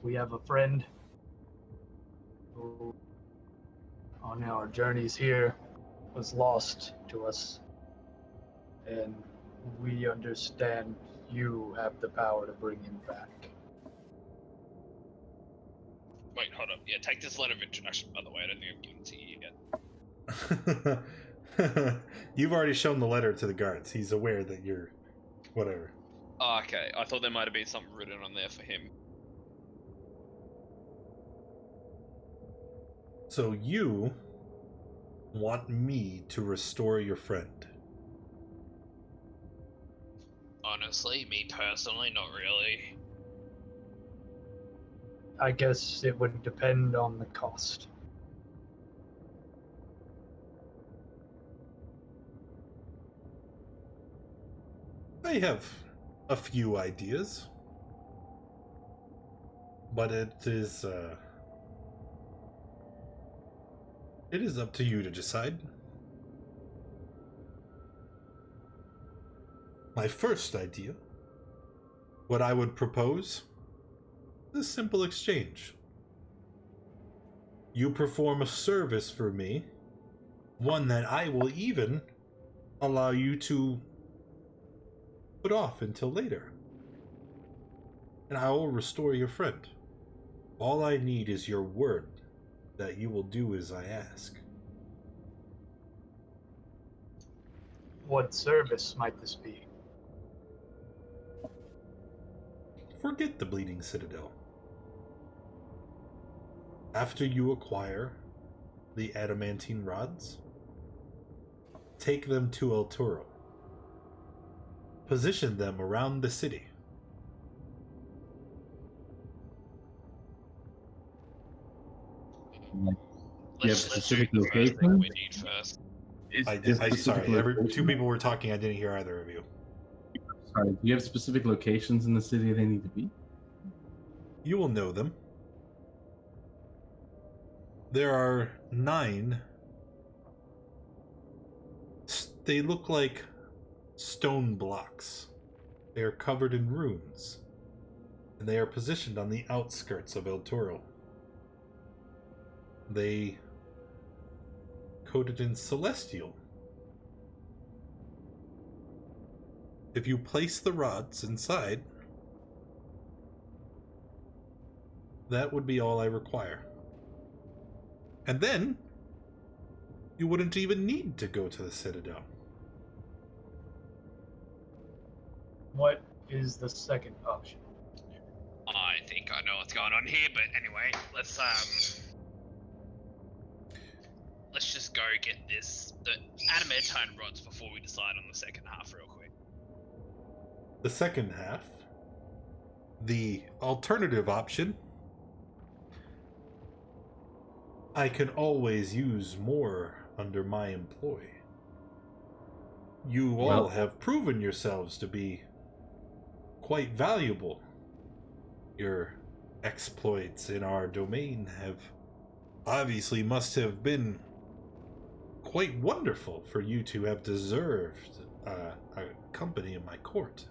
We have a friend who, on our journeys here, was lost to us, and we understand you have the power to bring him back. Wait, hold up. Yeah, take this letter of introduction, by the way. I don't think I've given it to you yet. You've already shown the letter to the guards. He's aware that you're... whatever. Oh, okay. I thought there might have been something written on there for him. So you want me to restore your friend? Honestly, me personally, not really. I guess it would depend on the cost. I have a few ideas, but it is up to you to decide. My first idea, what I would propose, is a simple exchange. You perform a service for me, one that I will even allow you to put off until later. And I will restore your friend. All I need is your word that you will do as I ask. What service might this be? Forget the Bleeding Citadel. After you acquire the adamantine rods, take them to El Toro. Position them around the city. You have Let's specific do the first thing location? we need first. Sorry, location? two people were talking, I didn't hear either of you. Sorry, do you have specific locations in the city they need to be? You will know them. There are 9. They look like stone blocks. They are covered in runes, and they are positioned on the outskirts of El Toro. They coated in celestial. If you place the rods inside, that would be all I require. And then, you wouldn't even need to go to the Citadel. What is the second option? I think I know what's going on here, but anyway, let's just go get the adamantine rods before we decide on the second half real quick. The second half, the alternative option, I can always use more under my employ. You all have proven yourselves to be quite valuable. Your exploits in our domain obviously must have been quite wonderful for you to have deserved a company in my court.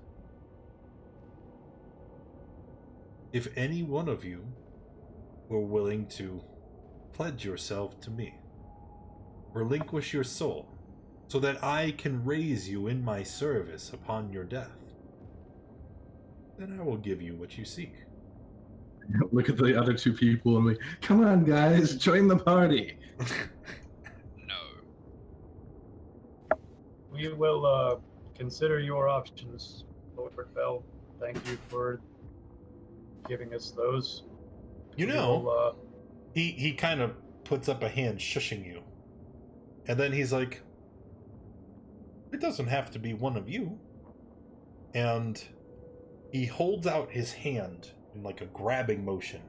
If any one of you were willing to pledge yourself to me, relinquish your soul, so that I can raise you in my service upon your death, then I will give you what you seek. Look at the other two people and like, come on, guys, join the party. we will consider your options, Lord Bell. Thank you for giving us those. You We know, will, he kind of puts up a hand, shushing you. And then he's like, it doesn't have to be one of you. And he holds out his hand in like a grabbing motion.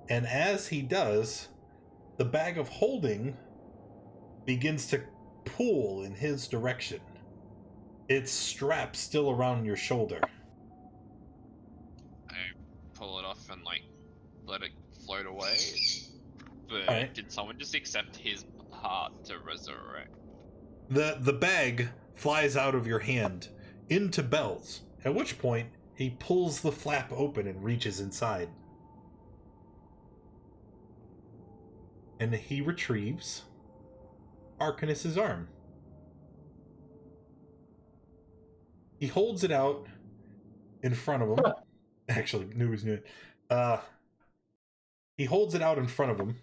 And as he does, the bag of holding begins to pull in his direction. Its strap still around your shoulder. I pull it off and like let it float away. But Alright. did someone just accept his heart to resurrect? The bag flies out of your hand into Bell's, at which point he pulls the flap open and reaches inside. And he retrieves Arcanus's arm. He holds it out in front of him. Actually, knew it. He holds it out in front of him,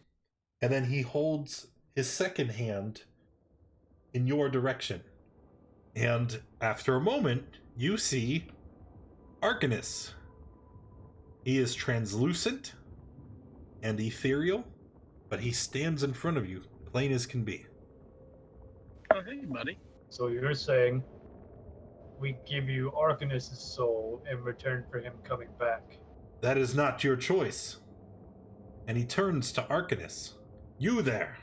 and then he holds his second hand in your direction. And after a moment, you see Arcanus. He is translucent and ethereal, but he stands in front of you, plain as can be. Oh, hey, buddy. so you're saying we give you Arcanus' soul in return for him coming back. That is not your choice. And he turns to Arcanus. You there.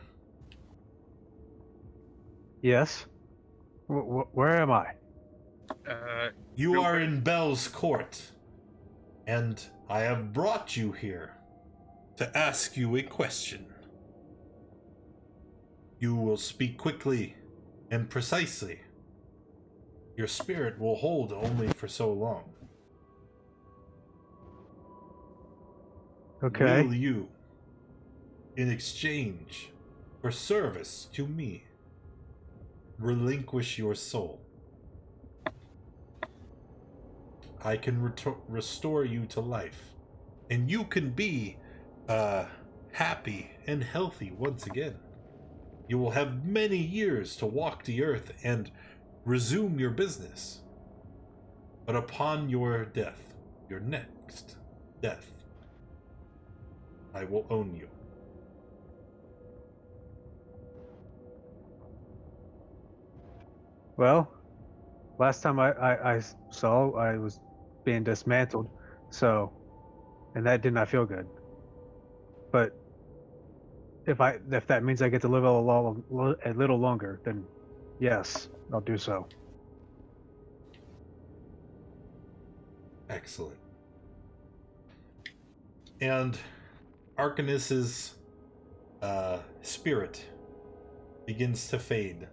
Yes. Where am I? You Real are quick. in Bell's court. And I have brought you here to ask you a question. You will speak quickly and precisely. Your spirit will hold only for so long. Okay. Will you, in exchange for service to me, relinquish your soul? I can restore you to life, and you can be happy and healthy once again. You will have many years to walk the earth and resume your business. But upon your death, your next death, I will own you. Well, last time I saw, I was being dismantled, so, and that did not feel good. But if that means I get to live a little longer, then yes, I'll do so. Excellent. And Arcanus's spirit begins to fade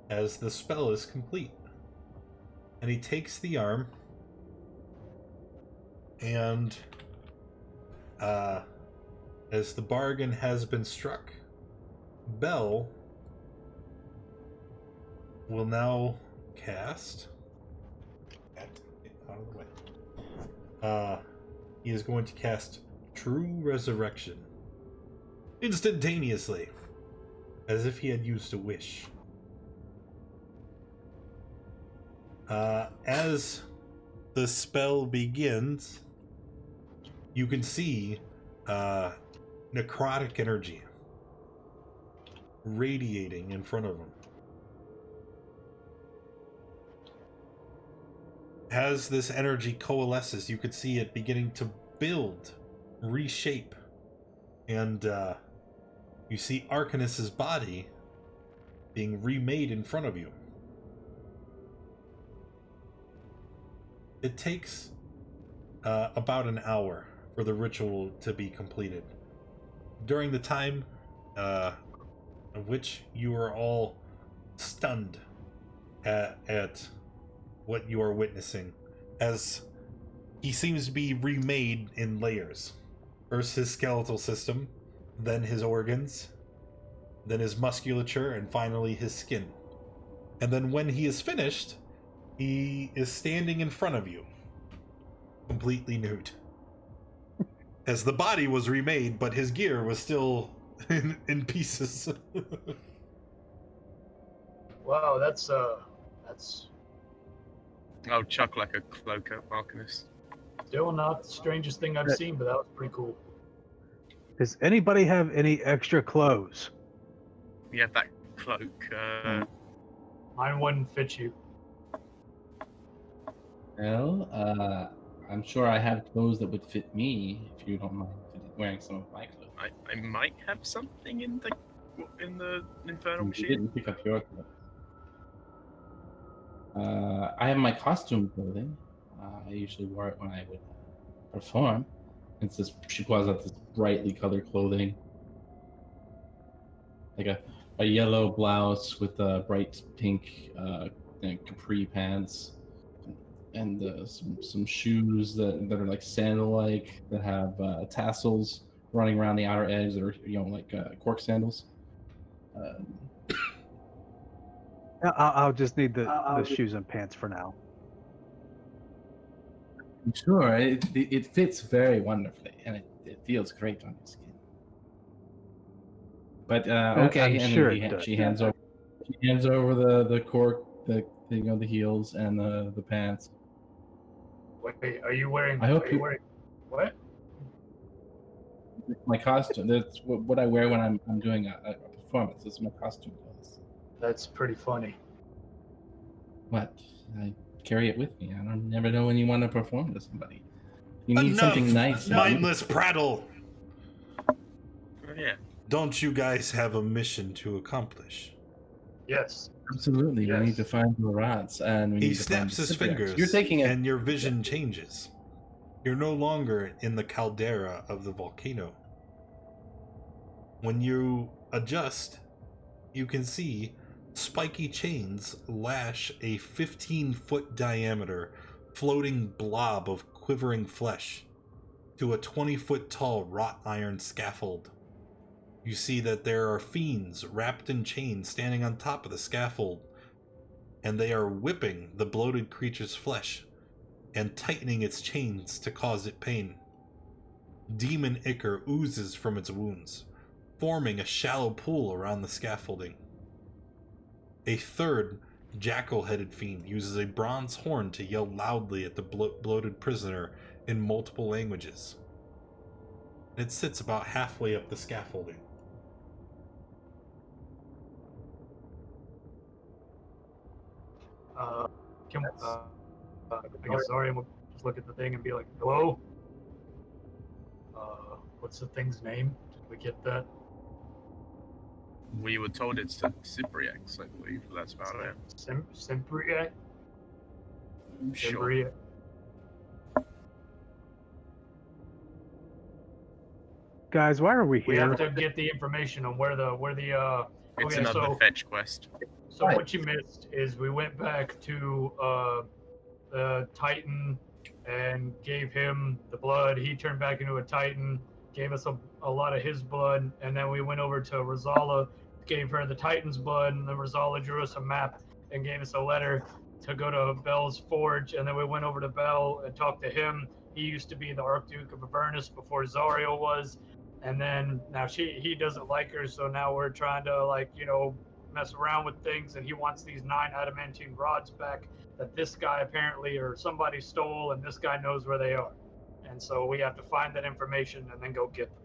as the spell is complete. And he takes the arm and as the bargain has been struck, Bell will now cast. Out of the way. He is going to cast True Resurrection instantaneously, as if he had used a wish. As the spell begins, you can see necrotic energy radiating in front of him. As this energy coalesces, you could see it beginning to build, reshape, and you see Arcanus's body being remade in front of you. It takes about an hour for the ritual to be completed. During the time of which you are all stunned at what you are witnessing, as he seems to be remade in layers. First his skeletal system, then his organs, then his musculature, and finally his skin. And then when he is finished, he is standing in front of you, completely nude. As the body was remade, but his gear was still in pieces. Wow, that's I'll chuck like a cloak at Arcanus. still not the strangest thing I've seen, but that was pretty cool. Does anybody have any extra clothes? We have that cloak. Mine wouldn't fit you. Well, I'm sure I have clothes that would fit me if you don't mind wearing some of my clothes. I might have something in the infernal You machine. didn't pick up your clothes. I have my costume clothing. I usually wore it when I would perform. It's this. She pulls out this brightly colored clothing, like a yellow blouse with bright pink capri pants, and some shoes that are like sandal-like that have tassels running around the outer edge that are like cork sandals. I'll just need the shoes and pants for now. Sure, it fits very wonderfully, and it feels great on your skin. But okay, I'm and sure he, it does. she hands over the cork, the heels and the pants. Wait, are you wearing? I hope are you wearing what? My costume. That's what I wear when I'm doing a performance. It's my costume clothes. That's pretty funny. What? I carry it with me. I don't never know when you want to perform to somebody. You need Enough something nice. mindless prattle. Oh, yeah. Don't you guys have a mission to accomplish? Yes. Absolutely. Yes. We need to find the rods, and we He need to find snaps the his Cybriax. fingers, You're taking it. and your vision changes. You're no longer in the caldera of the volcano. When you adjust, you can see spiky chains lash a 15-foot diameter floating blob of quivering flesh to a 20-foot tall wrought iron scaffold. You see that there are fiends wrapped in chains standing on top of the scaffold, and they are whipping the bloated creature's flesh and tightening its chains to cause it pain. Demon ichor oozes from its wounds, forming a shallow pool around the scaffolding. A third jackal-headed fiend uses a bronze horn to yell loudly at the bloated prisoner in multiple languages. It sits about halfway up the scaffolding. I guess Zariel will just look at the thing and be like, "Hello? What's the thing's name? Did we get that?" We were told it's the Cybriax, I believe. That's about it. Cybriax? Sure. Cybriax. Guys, why are we We here? have to get the information on where the It's okay, another so fetch quest. so what you missed is we went back to the Titan and gave him the blood. He turned back into a Titan, gave us a lot of his blood, and then we went over to Rosala, gave her the Titan's blood, and then Rosala drew us a map and gave us a letter to go to Bel's Forge, and then we went over to Bel and talked to him. He used to be the Archduke of Avernus before Zariel was, and then now he doesn't like her, so now we're trying to mess around with things, and he wants these 9 adamantine rods back that this guy apparently or somebody stole, and this guy knows where they are. And so we have to find that information and then go get them.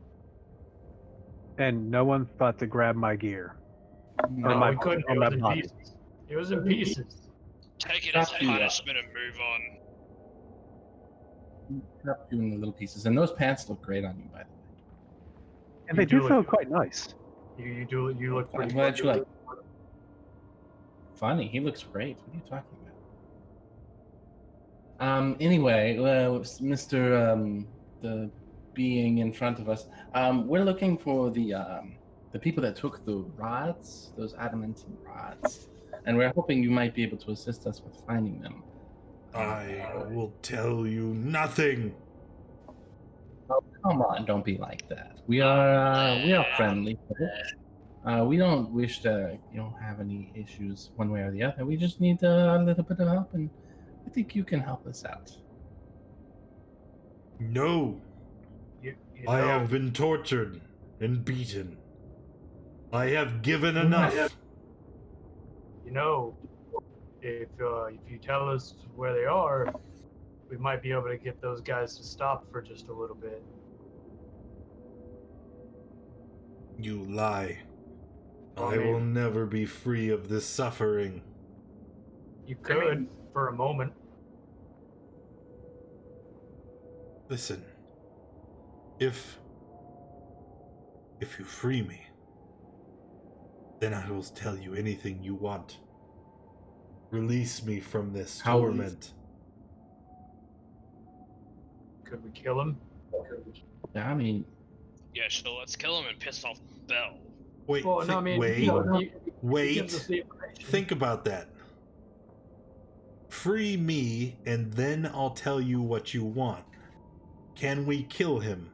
And no one thought to grab my gear. No, my- we couldn't. or It my was in body. pieces. It was in pieces. Take it as Fuck you, punishment and move on. Cut you in little pieces, and those pants look great on you, by the way. And they You do do feel look- quite nice. You look I'm pretty glad good. you like. Funny, he looks great. What are you talking about? Anyway, Mr. The being in front of us, we're looking for the people that took the rods, those adamantine rods, and we're hoping you might be able to assist us with finding them. I will tell you nothing. Oh, come on, don't be like that. We are friendly. We don't wish to, have any issues one way or the other. We just need a little bit of help, and I think you can help us out. No, You I know, have been tortured and beaten. I have given enough. you know, if you tell us where they are, we might be able to get those guys to stop for just a little bit. You lie. Well, I will never be free of this suffering. You could, for a moment. Listen, if you free me, then I will tell you anything you want. Release me from this torment. Could we kill him? Yeah, I mean, Yeah, sure, let's kill him and piss off Bell. Wait, Well, no, I mean, wait, you know, he wait. gives us the information. Think about that. Free me, and then I'll tell you what you want. Can we kill him?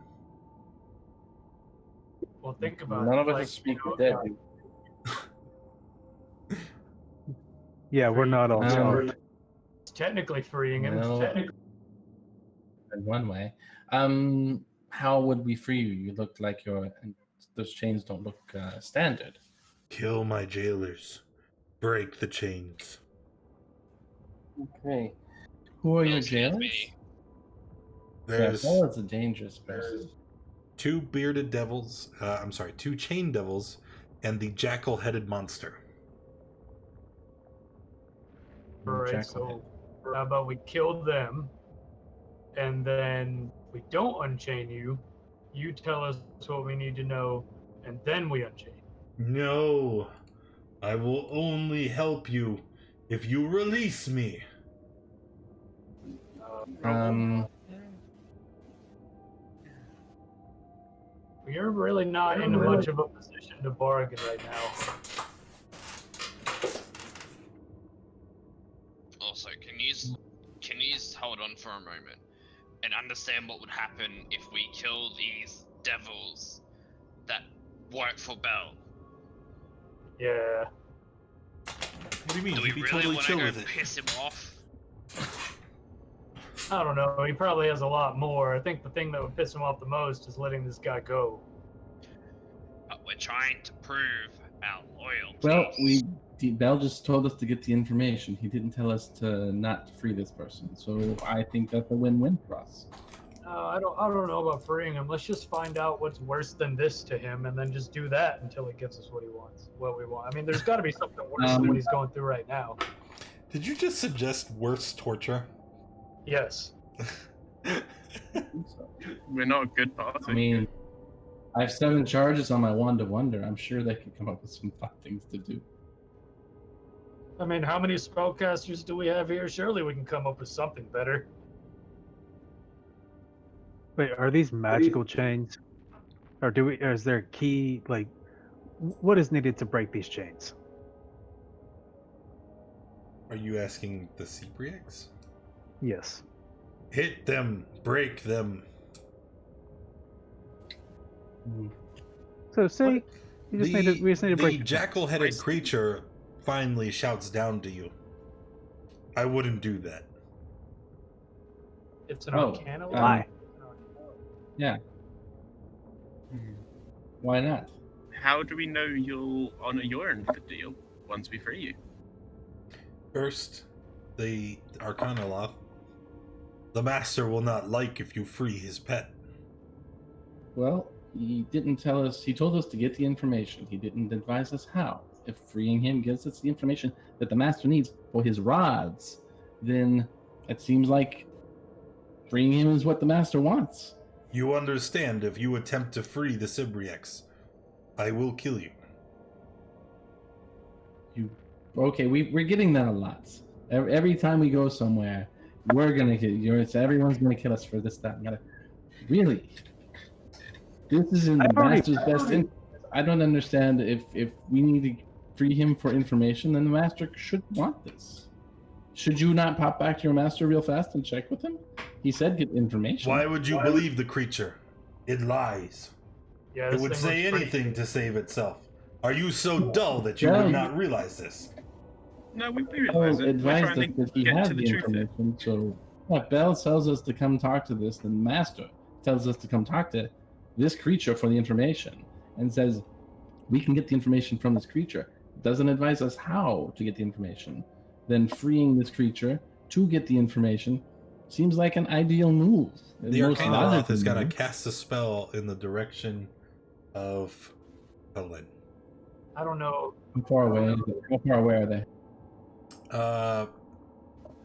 Well, think about none it. of us like, speak you know, dead. Yeah, we're not all soft. It's technically freeing him. No. It's technically In one way. How would we free you? You look like those chains don't look standard. Kill my jailers. Break the chains. Okay. Who are your Bell scares jailers? me. There's Bell is a dangerous person. two bearded devils, two chain devils, and the jackal-headed monster. right. So how about we kill them, and then we don't unchain you. You tell us what we need to know, and then we unchain. No, I will only help you if you release me. You're really not in much of a position to bargain right now. Also, can you hold on for a moment and understand what would happen if we kill these devils that work for Bell? Yeah. What do you mean? Do we He'd be really totally want chill to go with it. piss him off? I don't know. He probably has a lot more. I think the thing that would piss him off the most is letting this guy go. But we're trying to prove our loyalty. Well, Bell just told us to get the information. He didn't tell us to not free this person. So I think that's a win-win for us. I don't know about freeing him. Let's just find out what's worse than this to him, and then just do that until he gives us what he wants, what we want. I mean, there's got to be something worse than what he's going through right now. Did you just suggest worse torture? Yes. We're not a good party. I mean, I have 7 charges on my wand of wonder. I'm sure they could come up with some fun things to do. I mean, how many spellcasters do we have here? Surely we can come up with something better. Wait, are these magical chains? Or is there a key, like, what is needed to break these chains? Are you asking the Cybriax? Yes. Hit them, break them. So say we just need to break the the jackal-headed creature finally shouts down to you. I wouldn't do that. It's an arcana. Why? Yeah. Why not? How do we know you'll honor your end of the deal once we free you? First, the Arkhan law. The master will not like if you free his pet. Well, he didn't tell us. He told us to get the information. He didn't advise us how. If freeing him gives us the information that the master needs for his rods, then it seems like freeing him is what the master wants. You understand, if you attempt to free the Cybriax, I will kill you. Okay, we're getting that a lot. Every time we go somewhere, we're gonna kill you. Everyone's gonna kill us for this, that, and the other. Really? This is in the master's best interest. I don't understand if we need to free him for information, then the master should want this. Should you not pop back to your master real fast and check with him? He said get information. Why would you believe the creature? It lies. Yeah, It would say anything to save itself. Are you so dull that you would not realize this? No, we Bell realize it. We're advised us trying to that he get has to the the truth here. information. So, yeah, Bell tells us to come talk to this. Then the master tells us to come talk to this creature for the information, and says we can get the information from this creature. doesn't advise us how to get the information, then freeing this creature to get the information seems like an ideal move. The Most Arcane Moth logical is going to move. cast a spell in the direction of Helen. I don't know. How far away are they?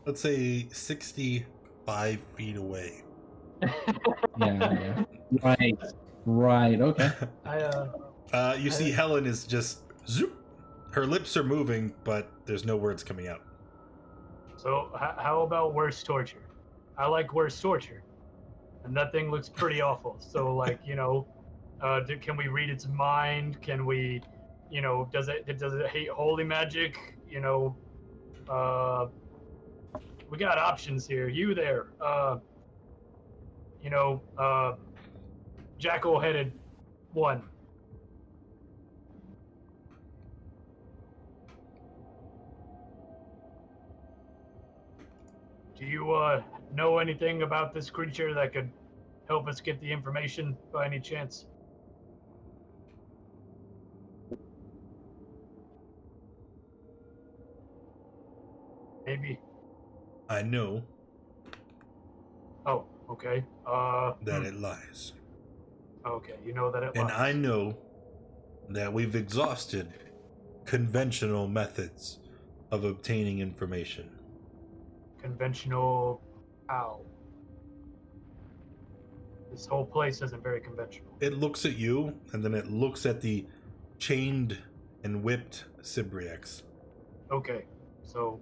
Let's say 65 feet away. Yeah. Right. Okay. You see Helen is just zoop. Her lips are moving, but there's no words coming out. So how about worse torture? I like worse torture, and that thing looks pretty awful. So like, can we read its mind? Can we, does it hate holy magic? We got options here. You there? Jackal-headed one. Do you know anything about this creature that could help us get the information by any chance? Maybe. I know Oh, okay. that it lies. Okay, you know that it And lies. I know that we've exhausted conventional methods of obtaining information. Conventional how? This whole place isn't very conventional. It looks at you, and then it looks at the chained and whipped Cybriax. Okay, so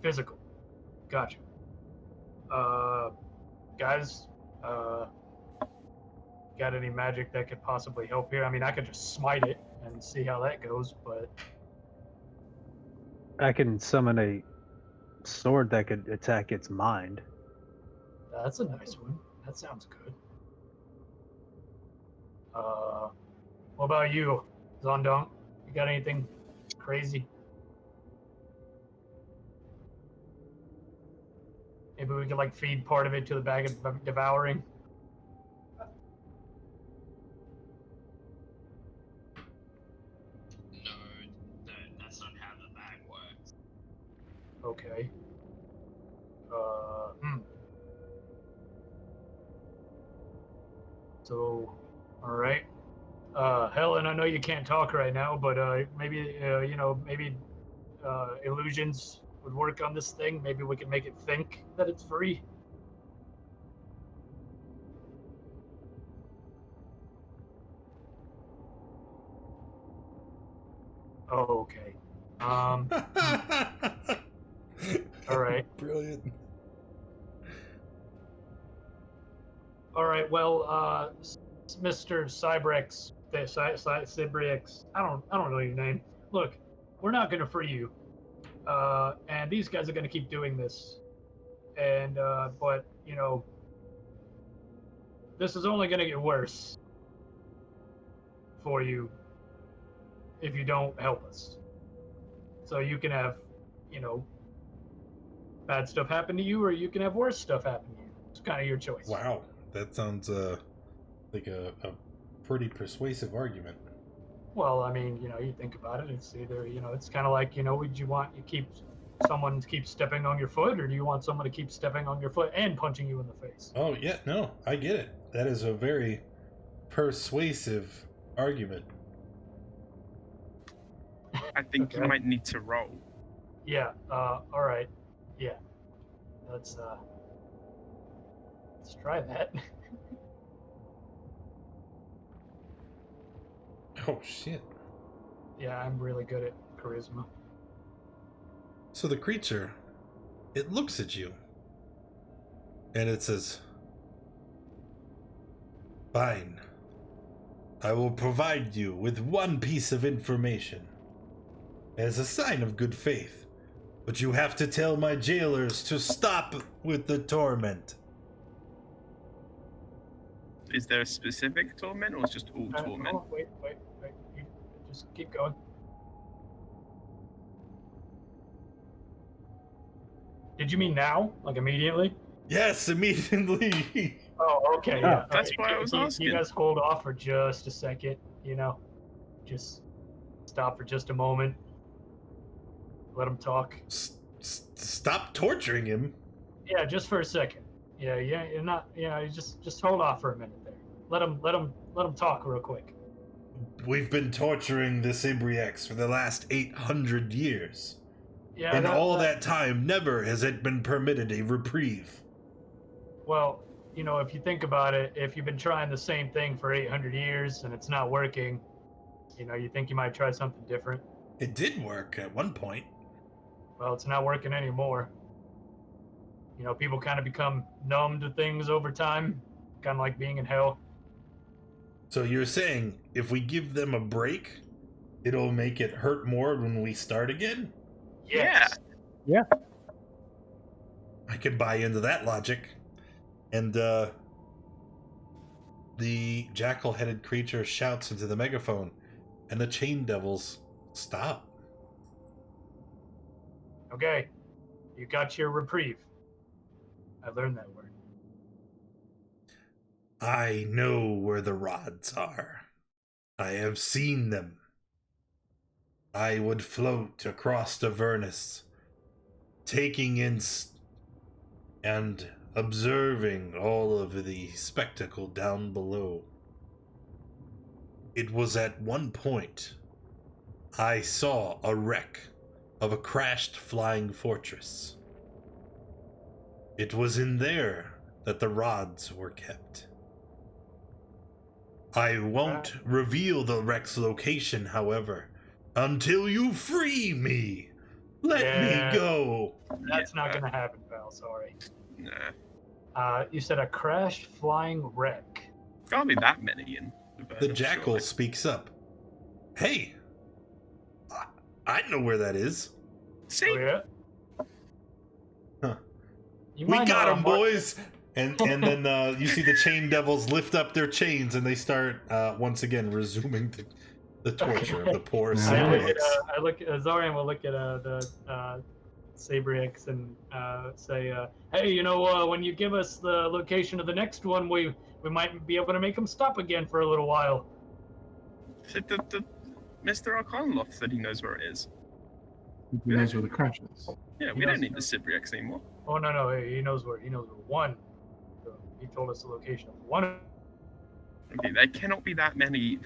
physical. Gotcha. Guys, got any magic that could possibly help here? I mean, I could just smite it and see how that goes, but I can summon a sword that could attack its mind. that's a nice one. That sounds good. What about you, Zondong? You got anything crazy? Maybe we could feed part of it to the bag of devouring. No, that's not how the bag works. Okay. So, all right. Helen, I know you can't talk right now, but maybe illusions would work on this thing. Maybe we can make it think that it's free. Oh, okay. All right. Brilliant. All right. Well, Mr. Cybriax, Cybriax. I don't know your name. Look, we're not gonna free you, and these guys are gonna keep doing this, and but this is only gonna get worse for you if you don't help us. So you can have, bad stuff happen to you, or you can have worse stuff happen to you. It's kind of your choice. Wow, that sounds like a pretty persuasive argument. Well, I mean, you think about it, it's either, it's kind of like, would you want someone to keep stepping on your foot, or do you want someone to keep stepping on your foot and punching you in the face? Oh, yeah, no, I get it. That is a very persuasive argument. I think you Okay. might need to roll. Yeah, all right. Yeah. Let's try that. Oh, shit. Yeah, I'm really good at charisma. So the creature, it looks at you, and it says, "Fine. I will provide you with one piece of information as a sign of good faith, but you have to tell my jailers to stop with the torment." Is there a specific torment, or is just all torment? Oh, wait. You just keep going. Did you mean now? Like immediately? Yes, immediately. Oh, okay. Oh, Yeah. that's Okay. why I was You asking. guys hold off for just a second. Just stop for just a moment. Let him talk. Stop torturing him. Yeah, just for a second. Yeah, you're not. Yeah, you just hold off for a minute there. Let him talk real quick. We've been torturing the Cybriax for the last 800 years. Yeah. In all that time, never has it been permitted a reprieve. Well, if you think about it, if you've been trying the same thing for 800 years and it's not working, you think you might try something different. It did work at one point. Well, it's not working anymore. People kind of become numb to things over time, kind of like being in hell. So you're saying if we give them a break, it'll make it hurt more when we start again? Yes. Yeah. I can buy into that logic. And the jackal-headed creature shouts into the megaphone, and the chain devils stop. Okay, you got your reprieve. I learned that word. I know where the rods are. I have seen them. I would float across Avernus, taking in and observing all of the spectacle down below. It was at one point I saw a wreck of a crashed flying fortress. It was in there that the rods were kept. I won't reveal the wreck's location, however, until you free me. Let me go. That's not going to happen, pal. Sorry. Nah. You said a crashed flying wreck. Can't be that many in The jackal speaks up. Hey, I know where that is. See? Oh, yeah? Huh. You We might got know him, boys! And then you see the chain devils lift up their chains and they start once again resuming the torture of the poor Cybriax. Zariel will look at the Cybriax and say, hey, when you give us the location of the next one, we might be able to make him stop again for a little while. Mr. Arkhan said he knows where it is. He knows where the crash is. Yeah, we don't need the Cybriax anymore. Oh no, he knows where one. He told us the location of one. Okay, there cannot be that many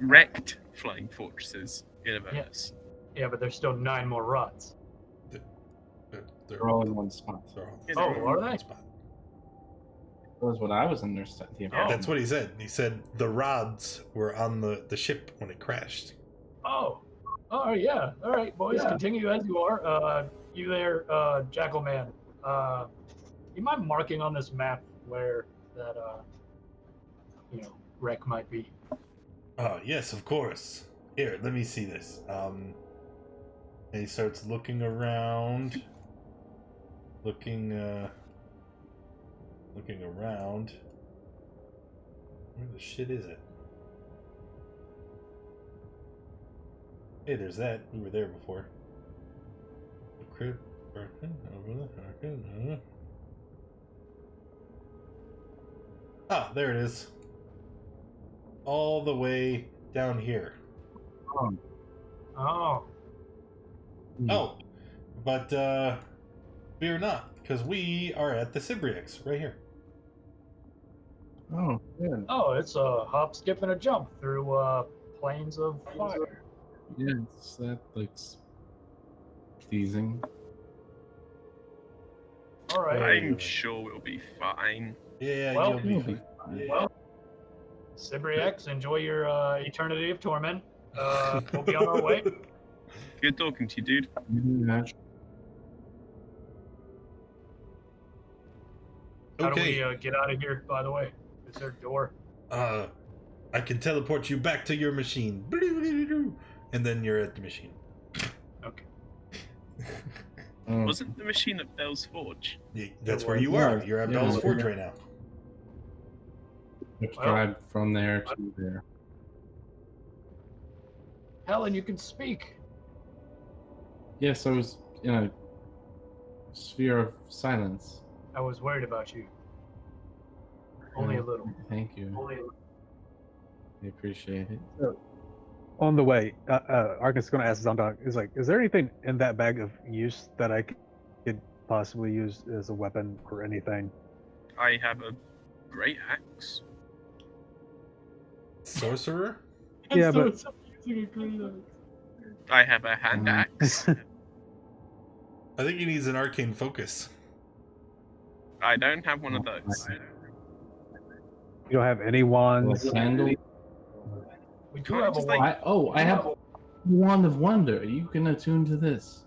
wrecked flying fortresses in Avernus. Yeah, but there's still 9 more rods. They're all in one spot. Are they? That was what I was understanding. Yeah, that's what he said. He said the rods were on the ship when it crashed. Oh, yeah. All right, boys, continue as you are. You there, Jackal Man. You mind marking on this map where that wreck might be? Oh, yes, of course. Here, let me see this. And he starts looking around. Looking around. Where the shit is it? Hey, there's that. We were there before. The crib. Ah, there it is. All the way down here. Oh. Oh, but fear not, because we are at the Cybriax right here. Oh, good. Oh, it's a hop, skip, and a jump through plains of fire. Yes, that looks pleasing. All right. I'm sure we'll be fine. Yeah, Well, you'll be fine. Well, Cybriax, enjoy your eternity of torment. We'll be on our way. Good talking to you, dude. How Okay. do we get out of here, by the way? Is there a door? I can teleport you back to your machine. And then you're at the machine. Okay. Wasn't the machine at Bell's Forge? Yeah, that's where you are. You're at Bell's Forge right now. Let's drive from there to there. Helen, you can speak. Yes, I was in a sphere of silence. I was worried about you. Only a little. Thank you. Only a little. I appreciate it. On the way, Arkhan's going to ask Zondok, is there anything in that bag of use that I could possibly use as a weapon or anything? I have a great axe. Sorcerer? Yeah, So but- it's using a great axe. I have a hand axe. I think he needs an arcane focus. I don't have one of those. You don't have any wands? Little candle. We do Can't have a just, like- wand. I have Wand of Wonder. You can attune to this.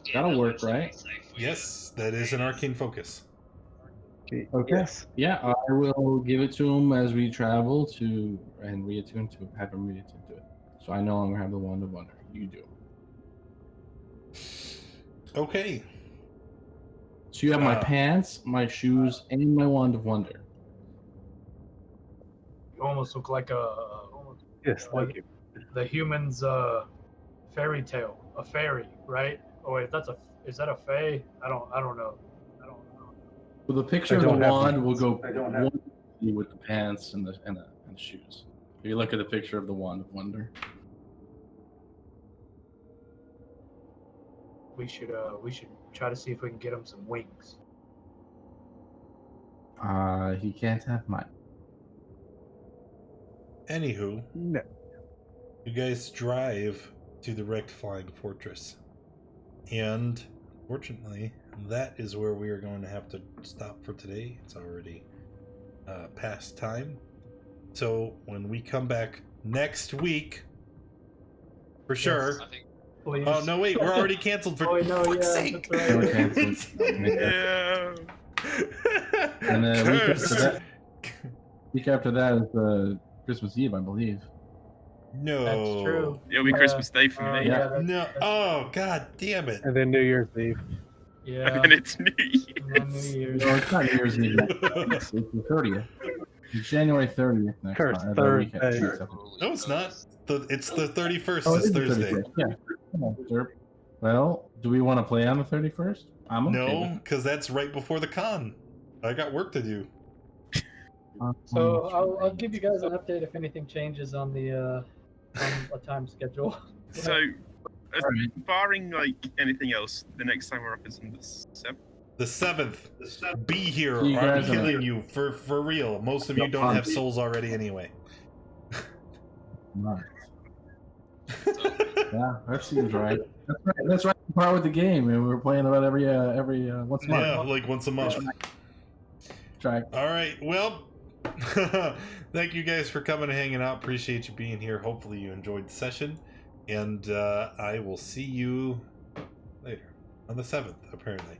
Yeah, That'll that work, looks like right? it's safe for you. Yes, that is an arcane focus. Okay. Yes. Yeah, I will give it to him as we travel to and reattune to have him reattune to it. So I no longer have the Wand of Wonder. You do. Okay. So you have my Uh, pants, my shoes, and my Wand of Wonder. You almost look like Yes, thank you. the human's fairy tale, a fairy, right? Oh wait, is that a fae? I don't know. Well, the picture I of the don't have wand one. will go I don't have- one with the pants and the shoes. If you look at the picture of the Wand of Wonder. We should try to see if we can get him some wings. He can't have mine. Anywho, No. you guys drive to the wrecked flying fortress. And fortunately, that is where we are going to have to stop for today. It's already past time. So when we come back next week, for sure. I think Please. Oh no! Wait, we're already canceled for Oh, no, fuck's yeah, sake. that's right. We're canceled. Yeah. And then Curse. week after that is Christmas Eve, I believe. No. That's true. It'll be Christmas Day for me. yeah. that's- No. Oh god damn it. And then New Year's Eve. Yeah. And it's New Year. And then New Year's. No, it's not New Year's Eve. It's the 30th. It's January 30th next Curse month. Thursday. No, it's not. It's the 31st. Oh, it it's is the Thursday. 31st. Yeah. Come on, sir. Well, do we want to play on the 31st? I'm okay No, with because that's right before the con. I got work to do. it. So I'll give you guys an update if anything changes on the on a time schedule. So, barring like anything else, the next time we're up is on the 7th. The 7th. Be here, You or I'm guys are- killing you for real. Most of you don't have souls already anyway. Nice. Yeah, that seems right. That's right. Part with the game, and we're playing about every once a month. Yeah, like once a month. Try. All right. Well, thank you guys for coming and hanging out. Appreciate you being here. Hopefully you enjoyed the session, and I will see you later on the 7th, apparently.